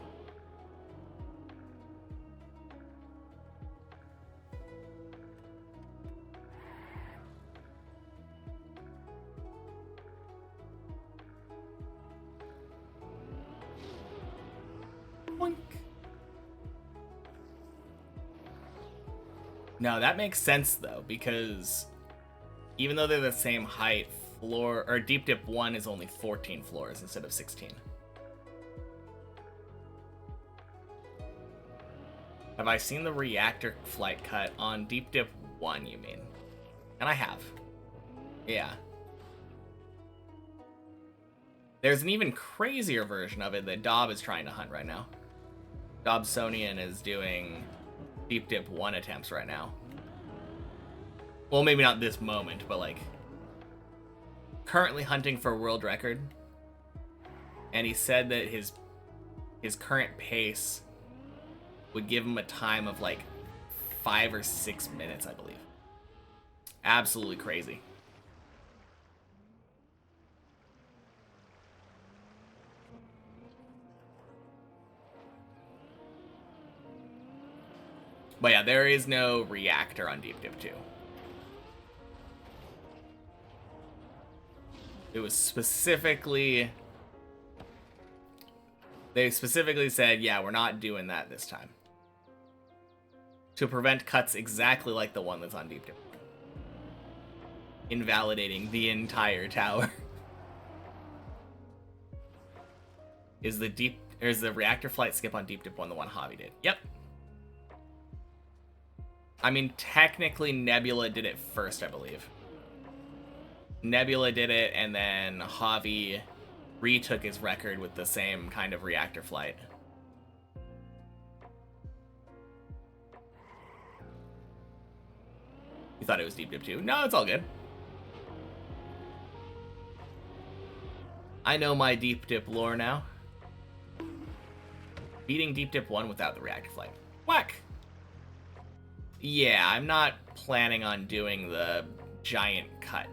Boink. No, that makes sense though, because even though they're the same height, floor or Deep Dip 1 is only 14 floors instead of 16. Have I seen the reactor flight cut on Deep Dip 1, you mean? And I have. Yeah. There's an even crazier version of it that Dob is trying to hunt right now. Dobsonian is doing Deep Dip 1 attempts right now. Well, maybe not this moment, but like currently hunting for a world record. And he said that his current pace would give him a time of like 5 or 6 minutes, I believe. Absolutely crazy. But yeah, there is no reactor on Deep Dip 2. It was specifically... They specifically said, yeah, we're not doing that this time. To prevent cuts exactly like the one that's on Deep Dip. Invalidating the entire tower. Is the reactor flight skip on Deep Dip 1 the one Javi did? Yep. I mean, technically Nebula did it first, I believe. Nebula did it, and then Javi retook his record with the same kind of reactor flight. You thought it was Deep Dip 2? No, it's all good. I know my Deep Dip lore now. Beating Deep Dip 1 without the reactor flight. Whack! Yeah, I'm not planning on doing the giant cut.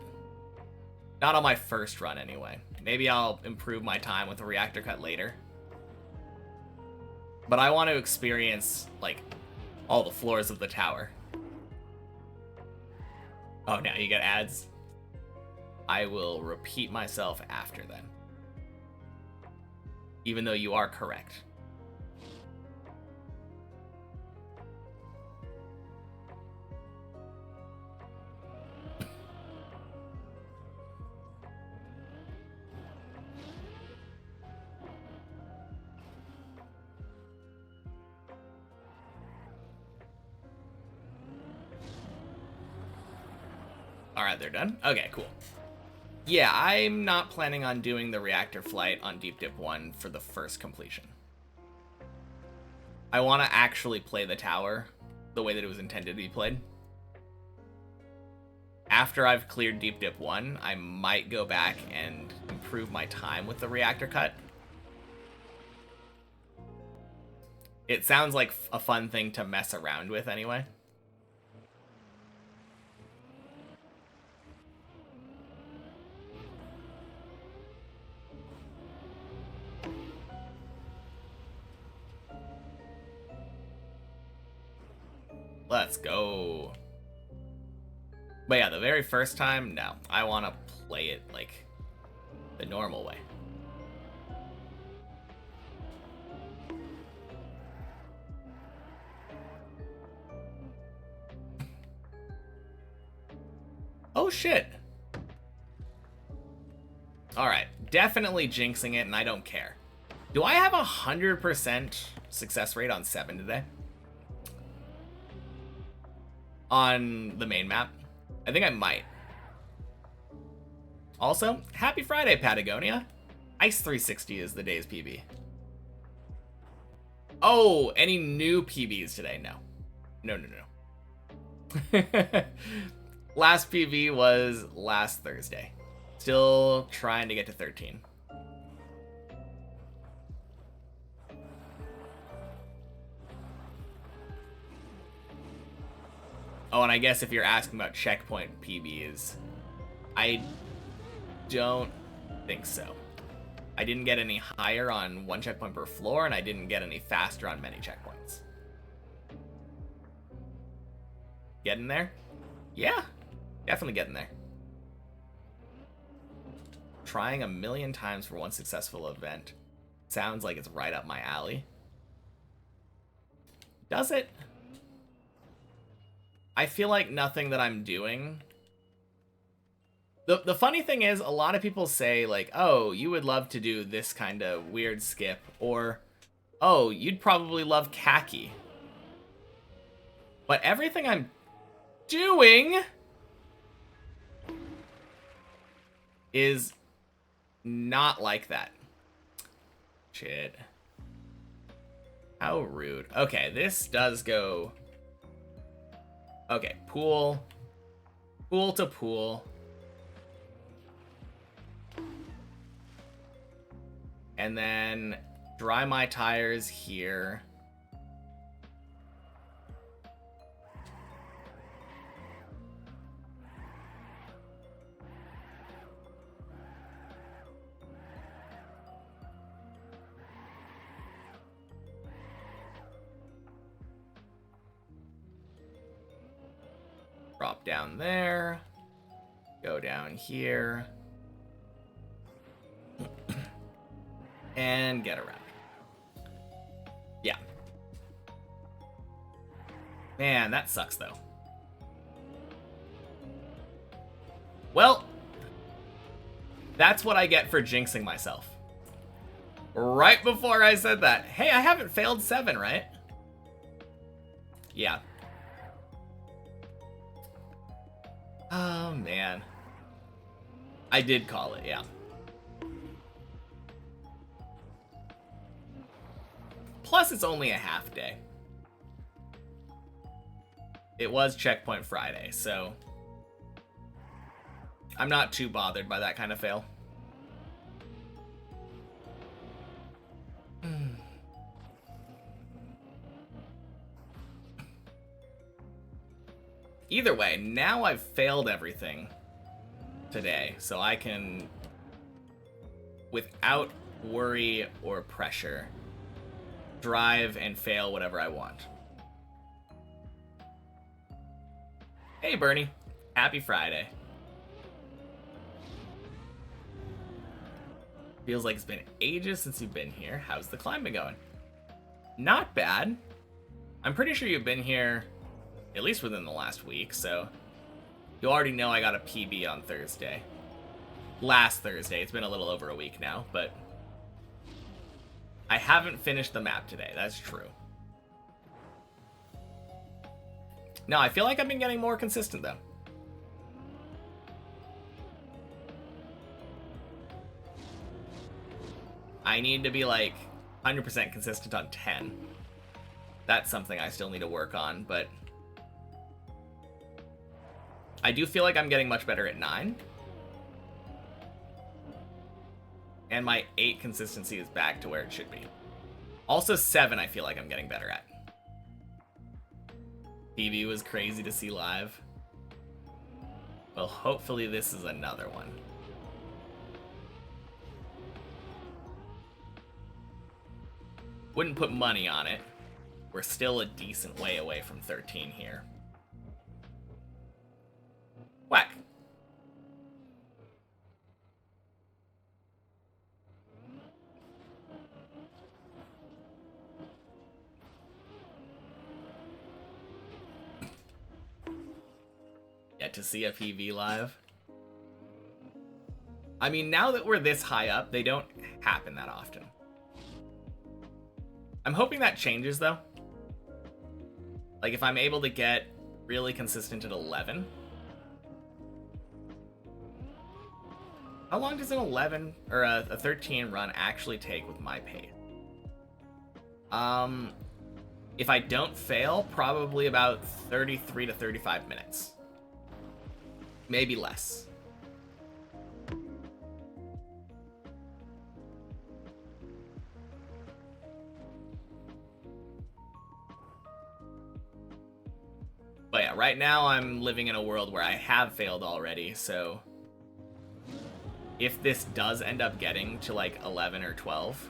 Not on my first run, anyway. Maybe I'll improve my time with the reactor cut later. But I want to experience, like, all the floors of the tower. Oh, now you get ads? I will repeat myself after then. Even though you are correct. Alright, they're done? Okay, cool. Yeah, I'm not planning on doing the reactor flight on Deep Dip 1 for the first completion. I want to actually play the tower the way that it was intended to be played. After I've cleared Deep Dip 1, I might go back and improve my time with the reactor cut. It sounds like a fun thing to mess around with anyway. Let's go. But yeah, the very first time, no. I want to play it like the normal way. Oh shit. Alright, definitely jinxing it, and I don't care. Do I have 100% success rate on 7 today? On the main map? I think I might. Also, happy Friday, Patagonia. Ice 360 is the day's PB. Oh, any new PBs today? No. No. Last PB was last Thursday. Still trying to get to 13. Oh, and I guess if you're asking about checkpoint PBs, I don't think so. I didn't get any higher on one checkpoint per floor, and I didn't get any faster on many checkpoints. Getting there? Yeah, definitely getting there. Trying 1,000,000 times for one successful event. Sounds like it's right up my alley. Does it? I feel like nothing that I'm doing. The funny thing is, a lot of people say, like, oh, you would love to do this kind of weird skip, or, oh, you'd probably love khaki. But everything I'm doing is not like that. Shit. How rude. Okay, this does go... Okay, pool. Pool to pool. And then dry my tires here. Drop down there. Go down here. And get around. Yeah. Man, that sucks though. Well, that's what I get for jinxing myself. Right before I said that. Hey, I haven't failed 7, right? Yeah. Oh, man. I did call it, yeah. Plus, it's only a half day. It was Checkpoint Friday, so I'm not too bothered by that kind of fail. Either way, now I've failed everything today, so I can, without worry or pressure, drive and fail whatever I want. Hey, Bernie. Happy Friday. Feels like it's been ages since you've been here. How's the climb been going? Not bad. I'm pretty sure you've been here at least within the last week, so you already know I got a PB on Thursday. Last Thursday. It's been a little over a week now, but I haven't finished the map today. That's true. No, I feel like I've been getting more consistent, though. I need to be, like, 100% consistent on 10. That's something I still need to work on, but I do feel like I'm getting much better at 9. And my 8 consistency is back to where it should be. Also 7 I feel like I'm getting better at. PB was crazy to see live. Well, hopefully this is another one. Wouldn't put money on it. We're still a decent way away from 13 here. Whack. Yet to see a PV live. I mean, now that we're this high up, they don't happen that often. I'm hoping that changes, though. Like, if I'm able to get really consistent at 11. How long does an 11 or a 13 run actually take with my pace? If I don't fail, probably about 33 to 35 minutes. Maybe less. But yeah, right now I'm living in a world where I have failed already, so if this does end up getting to like 11 or 12,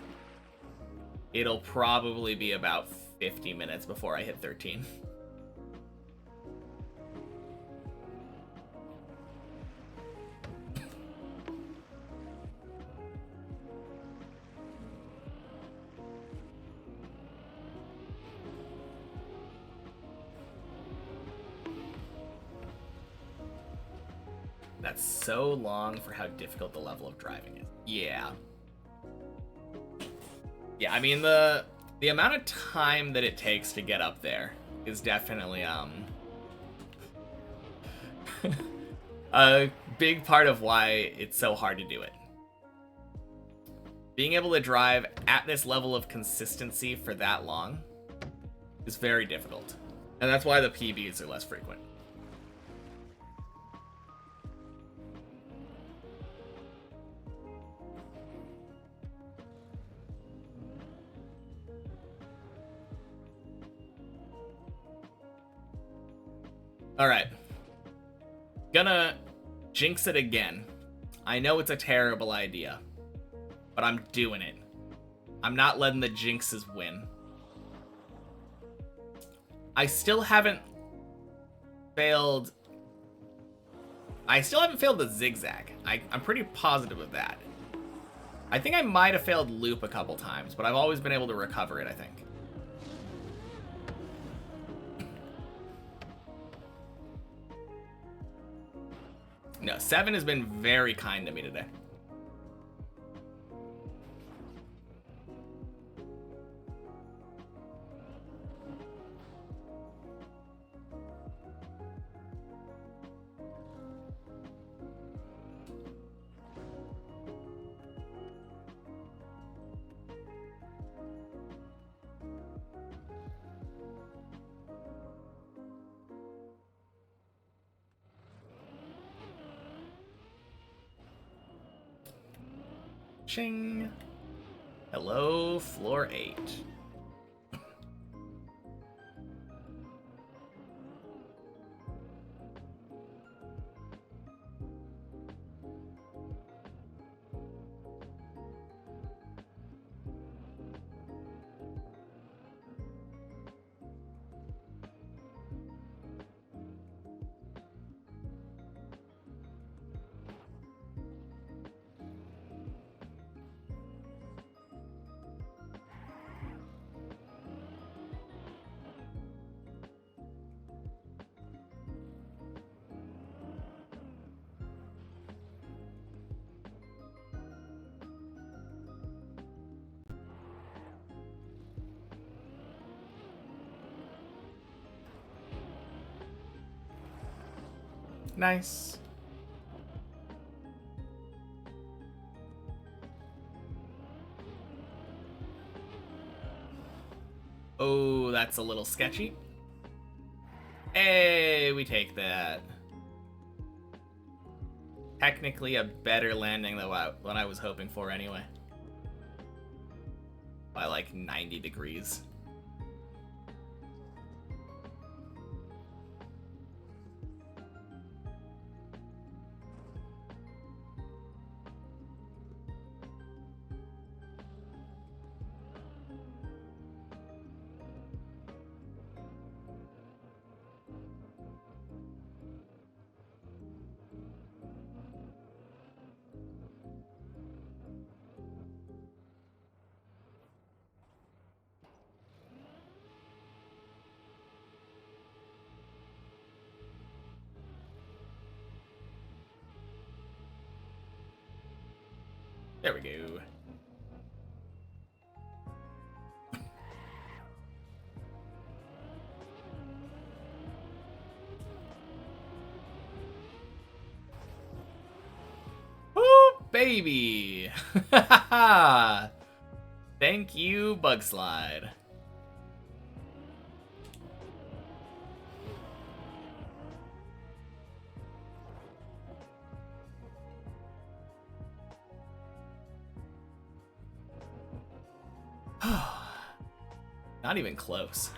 it'll probably be about 50 minutes before I hit 13. That's so long for how difficult the level of driving is. Yeah. Yeah, I mean, the amount of time that it takes to get up there is definitely, a big part of why it's so hard to do it. Being able to drive at this level of consistency for that long is very difficult. And that's why the PBs are less frequent. Alright. Gonna jinx it again. I know it's a terrible idea, but I'm doing it. I'm not letting the jinxes win. I still haven't failed the zigzag. I'm pretty positive of that. I think I might have failed loop a couple times, but I've always been able to recover it, I think. No, 7 has been very kind to me today. Ching. Hello, floor 8. Nice. Oh, that's a little sketchy. Hey, we take that. Technically a better landing than what I was hoping for anyway. By like 90 degrees. There we go. Oh, baby! Thank you, Bug Slide. Not even close.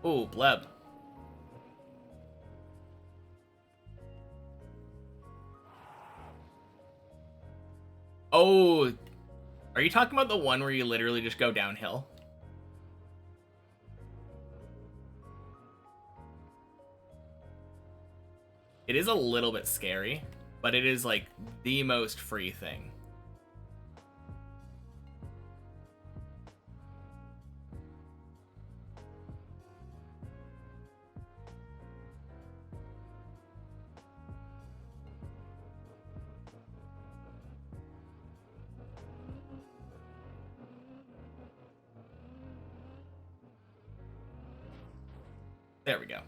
Ooh, bleb. Oh, are you talking about the one where you literally just go downhill? It is a little bit scary, but it is like the most free thing. There we go.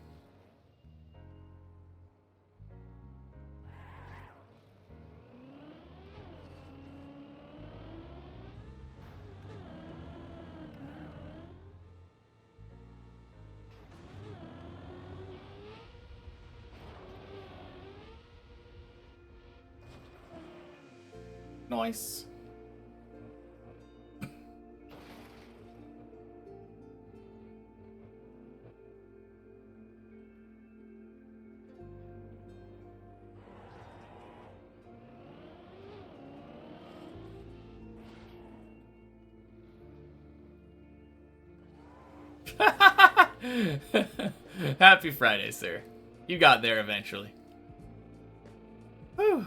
Nice. Happy Friday, sir. You got there eventually. Whew.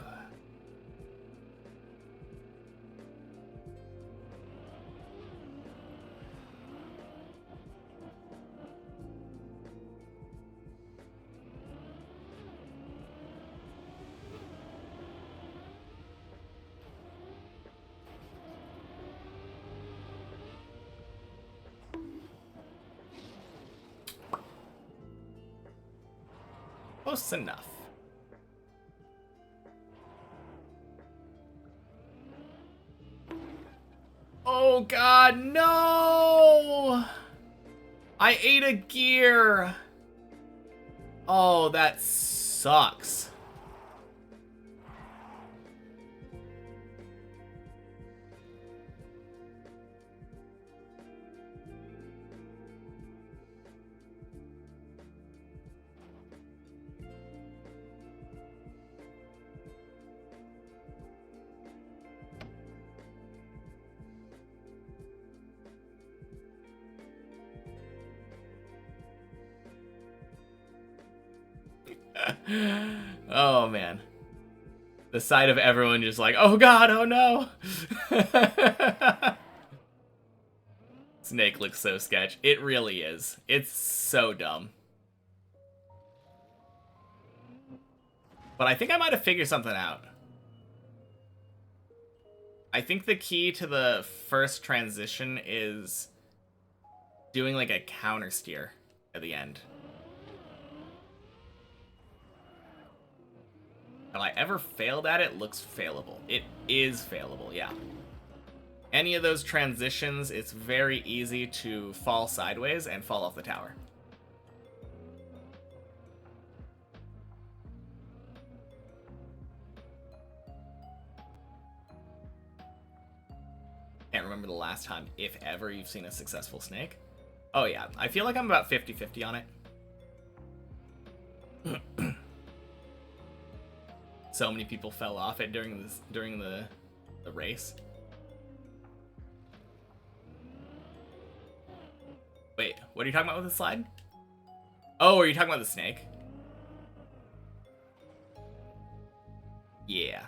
Close enough. Oh god, no! I ate a gear! Oh, that sucks. Oh man. The sight of everyone just like, oh god, oh no. Snake looks so sketch. It really is. It's so dumb. But I think I might have figured something out. I think the key to the first transition is doing like a counter steer at the end. Have I ever failed at it? Looks failable. It is failable, yeah. Any of those transitions, it's very easy to fall sideways and fall off the tower. Can't remember the last time, if ever, you've seen a successful snake. Oh yeah, I feel like I'm about 50-50 on it. So many people fell off it during the race. Wait, what are you talking about with the slide? Oh, are you talking about the snake? Yeah.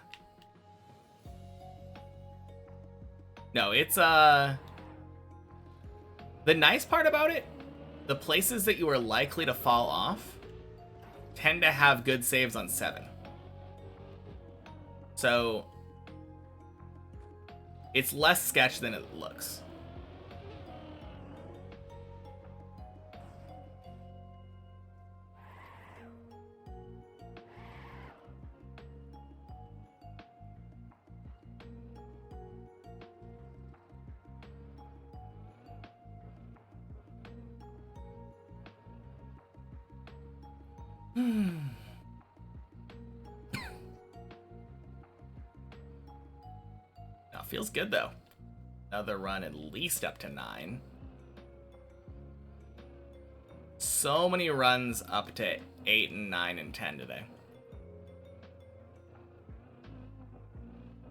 No, it's the nice part about it, the places that you are likely to fall off tend to have good saves on 7. So it's less sketch than it looks. Now, feels good though. Another run at least up to 9. So many runs up to 8 and 9 and 10 today.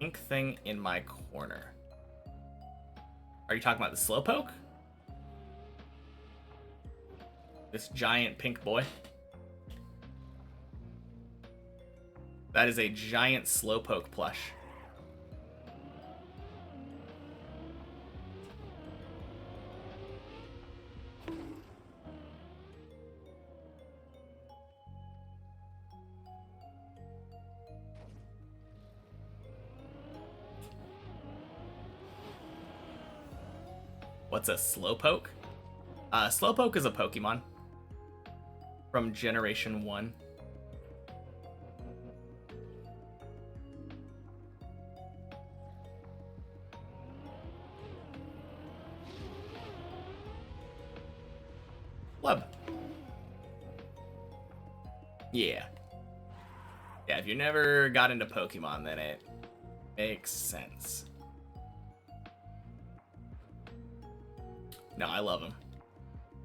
Pink thing in my corner. Are you talking about the slowpoke? This giant pink boy? That is a giant slowpoke plush. What's a slowpoke? Slowpoke is a Pokemon from Generation 1. Love. Yeah. Yeah, if you never got into Pokemon, then it makes sense. No, I love him.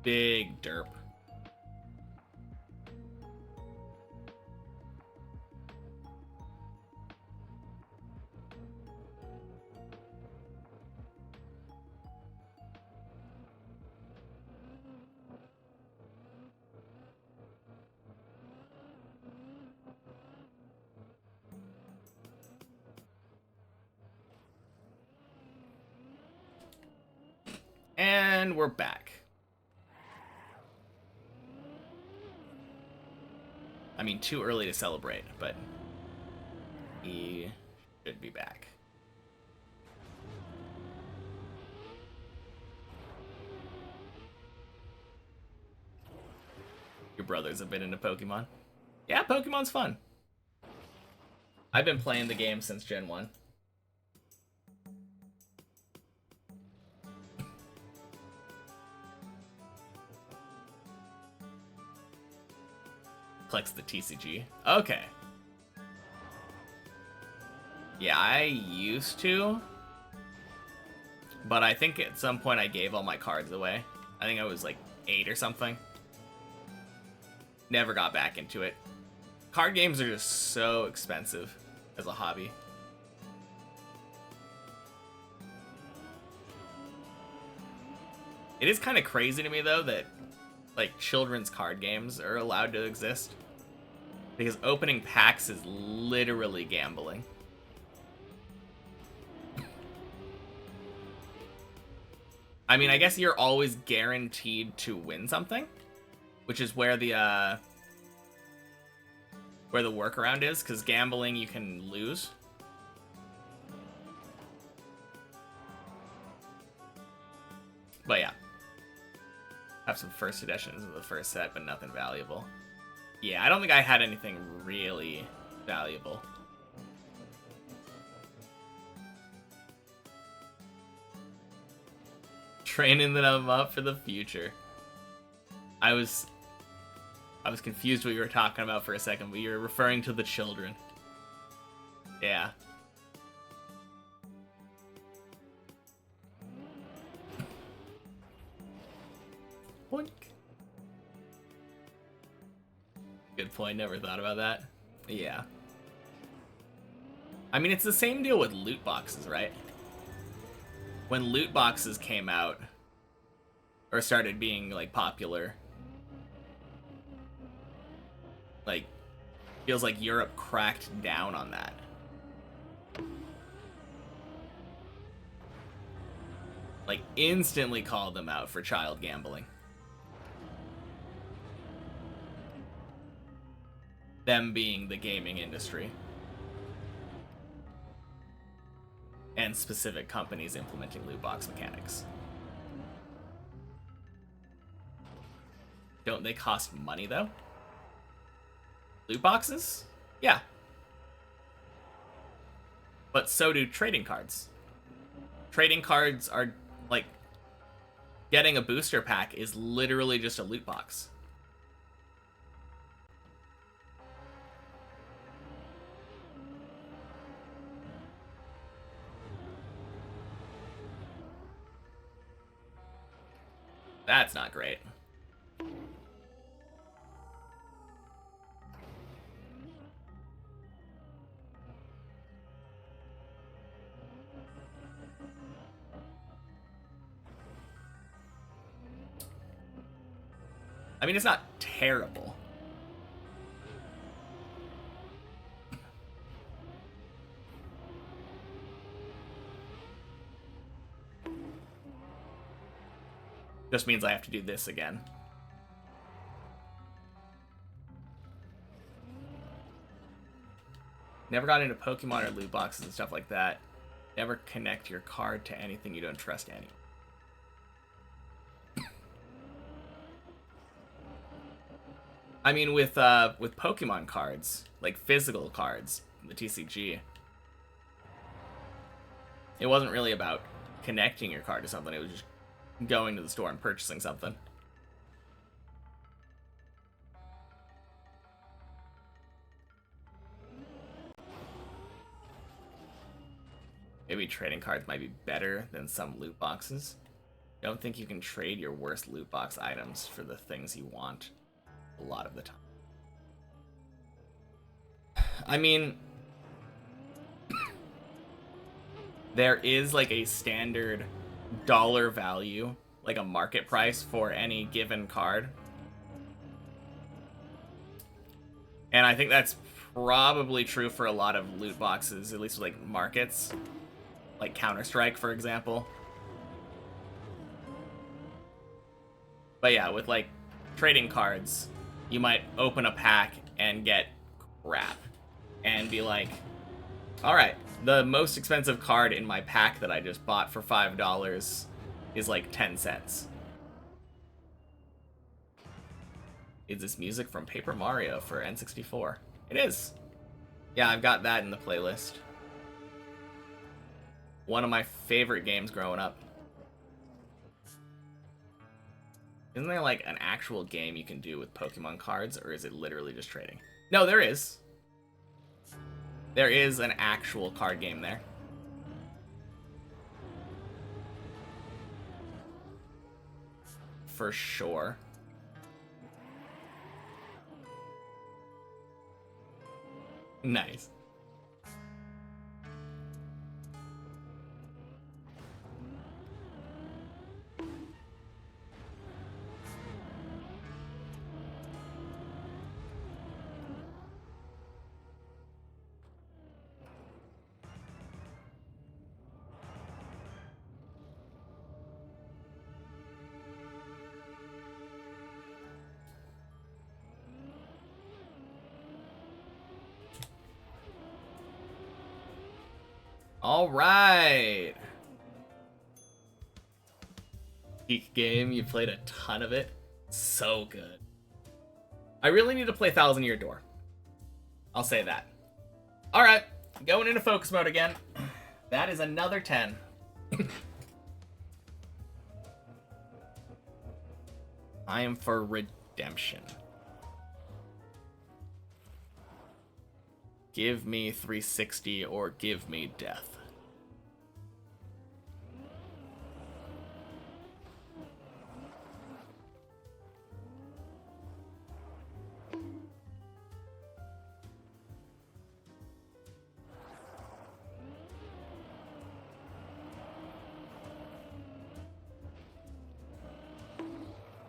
Big derp. And we're back. I mean, too early to celebrate, but he should be back. Your brothers have been into Pokemon? Yeah, Pokemon's fun. I've been playing the game since Gen 1. Collects the TCG. Okay. Yeah, I used to. But I think at some point I gave all my cards away. I think I was like 8 or something. Never got back into it. Card games are just so expensive as a hobby. It is kind of crazy to me though that like children's card games are allowed to exist. Because opening packs is literally gambling. I mean, I guess you're always guaranteed to win something, which is where the workaround is, because gambling you can lose. But yeah. Have some first editions of the first set, but nothing valuable. Yeah, I don't think I had anything really valuable. Training them up for the future. I was confused what you were talking about for a second, but you were referring to the children. Yeah. Boink. Good point, never thought about that. Yeah. I mean, it's the same deal with loot boxes, right? When loot boxes came out, or started being, like, popular, like, feels like Europe cracked down on that. Like, instantly called them out for child gambling. Them being the gaming industry. And specific companies implementing loot box mechanics. Don't they cost money, though? Loot boxes? Yeah. But so do trading cards. Trading cards are, like, getting a booster pack is literally just a loot box. That's not great. I mean, it's not terrible. Just means I have to do this again. Never got into Pokemon or loot boxes and stuff like that. Never connect your card to anything you don't trust any. I mean, with Pokemon cards, like physical cards, the TCG, it wasn't really about connecting your card to something. It was just going to the store and purchasing something. Maybe trading cards might be better than some loot boxes. Don't think you can trade your worst loot box items for the things you want a lot of the time. I mean, there is like a standard dollar value, like a market price for any given card. And I think that's probably true for a lot of loot boxes, at least with like markets. Like Counter-Strike, for example. But yeah, with like trading cards, you might open a pack and get crap. And be like, alright, the most expensive card in my pack that I just bought for $5 is like 10 cents. Is this music from Paper Mario for N64? It is. Yeah, I've got that in the playlist. One of my favorite games growing up. Isn't there like an actual game you can do with Pokemon cards, or is it literally just trading? No, there is. There is an actual card game there. For sure. Nice. All right. Peak game, you played a ton of it. So good. I really need to play Thousand Year Door. I'll say that. Alright, going into focus mode again. That is another 10. I am for redemption. Give me 360 or give me death.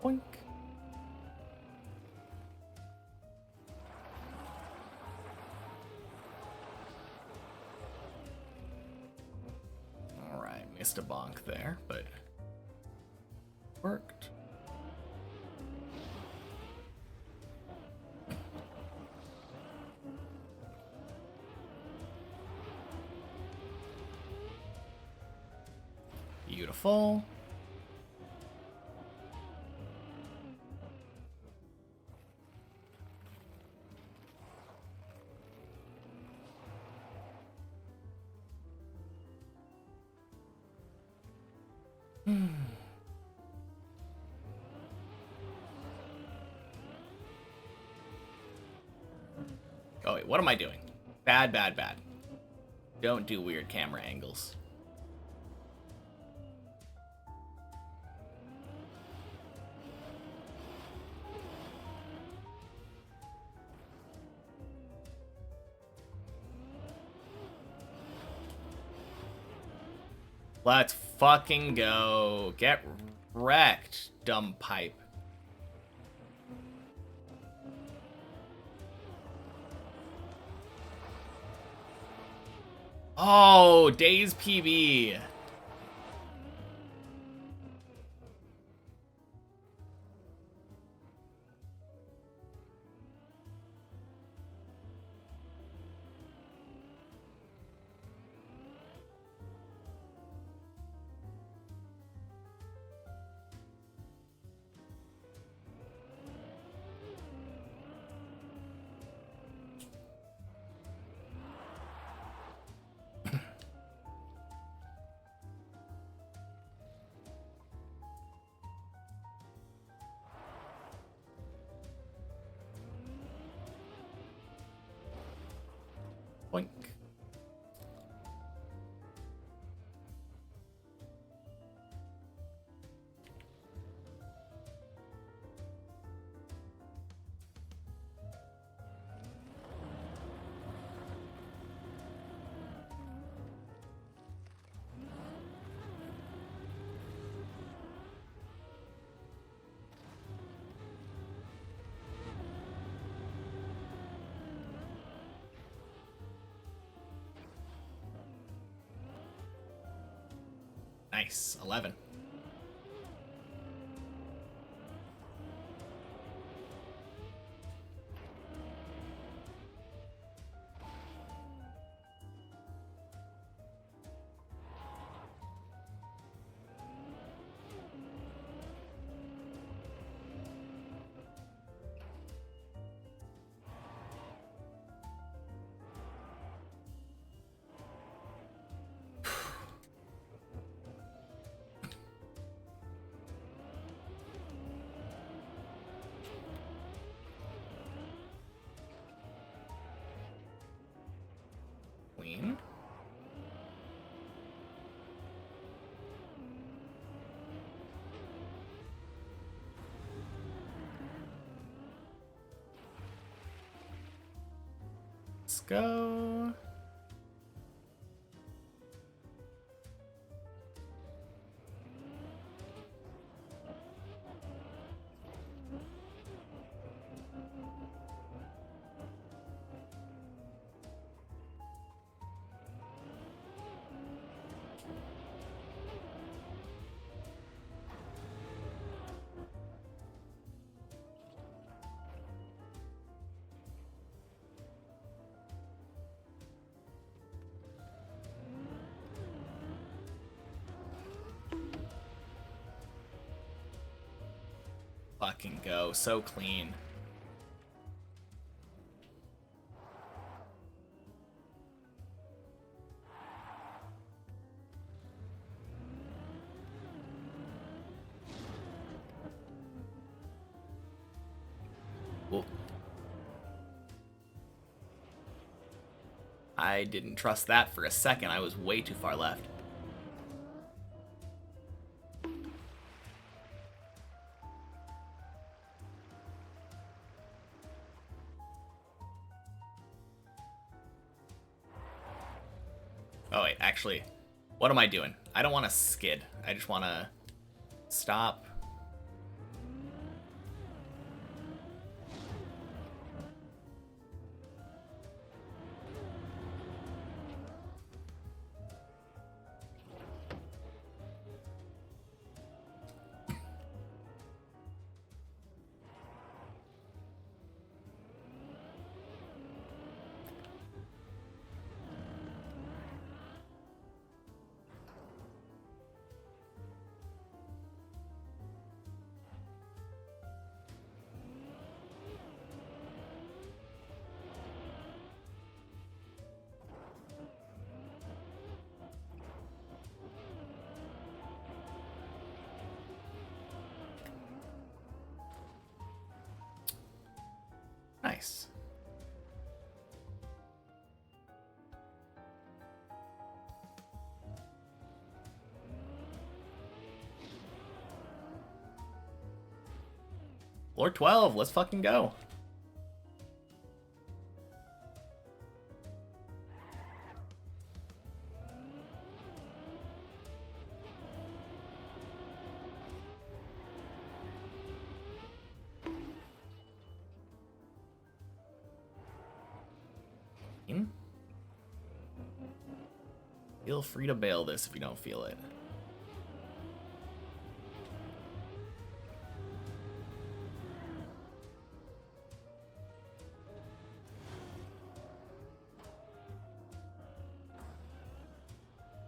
Boink. Alright, missed a bonk there, but worked. Beautiful. Oh wait, what am I doing? Bad, bad, bad. Don't do weird camera angles. Let's fucking go. Get wrecked, dumb pipe. Oh, Days PB. Boink. Nice, 11. Queen. Let's go. fucking go. So clean. Whoa. I didn't trust that for a second. I was way too far left. Oh wait, actually, what am I doing? I don't want to skid. I just want to stop. Nice. Floor 12, let's fucking go. Feel free to bail this if you don't feel it.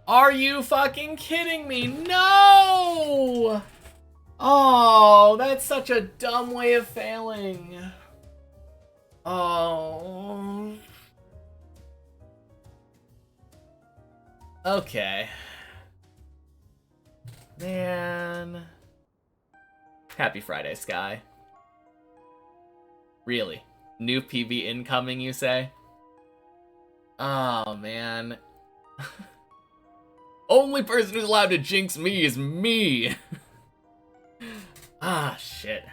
Are you fucking kidding me? No! Oh, that's such a dumb way of failing. Oh. Okay. Man. Happy Friday, Sky. Really? New PB incoming, you say? Oh, man. Only person who's allowed to jinx me is me. Ah, shit.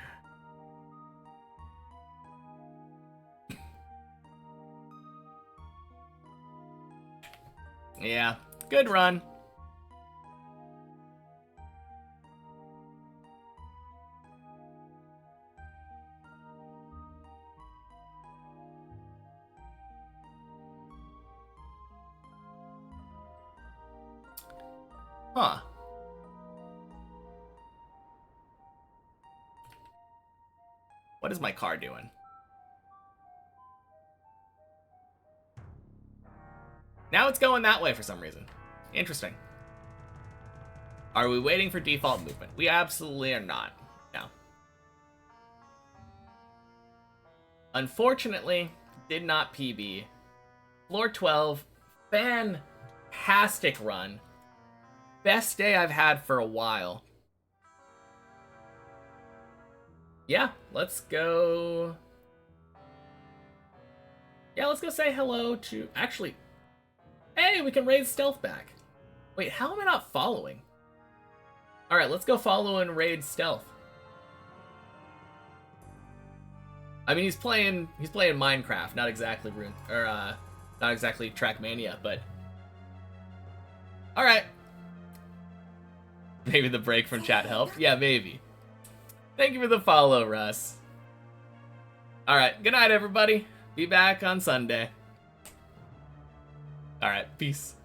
Yeah, good run. Huh. What is my car doing? Now it's going that way for some reason. Interesting. Are we waiting for default movement? We absolutely are not. No. Unfortunately, did not PB. Floor 12, fantastic run. Best day I've had for a while. Yeah, let's go. Yeah, let's go say hello to... Actually, hey, we can raid stealth back. Wait, how am I not following? Alright, let's go follow and raid stealth. I mean, he's playing Minecraft, not exactly not exactly Trackmania, but alright. Maybe the break from chat helped. Yeah, maybe. Thank you for the follow, Russ. Alright, good night, everybody. Be back on Sunday. Alright, peace.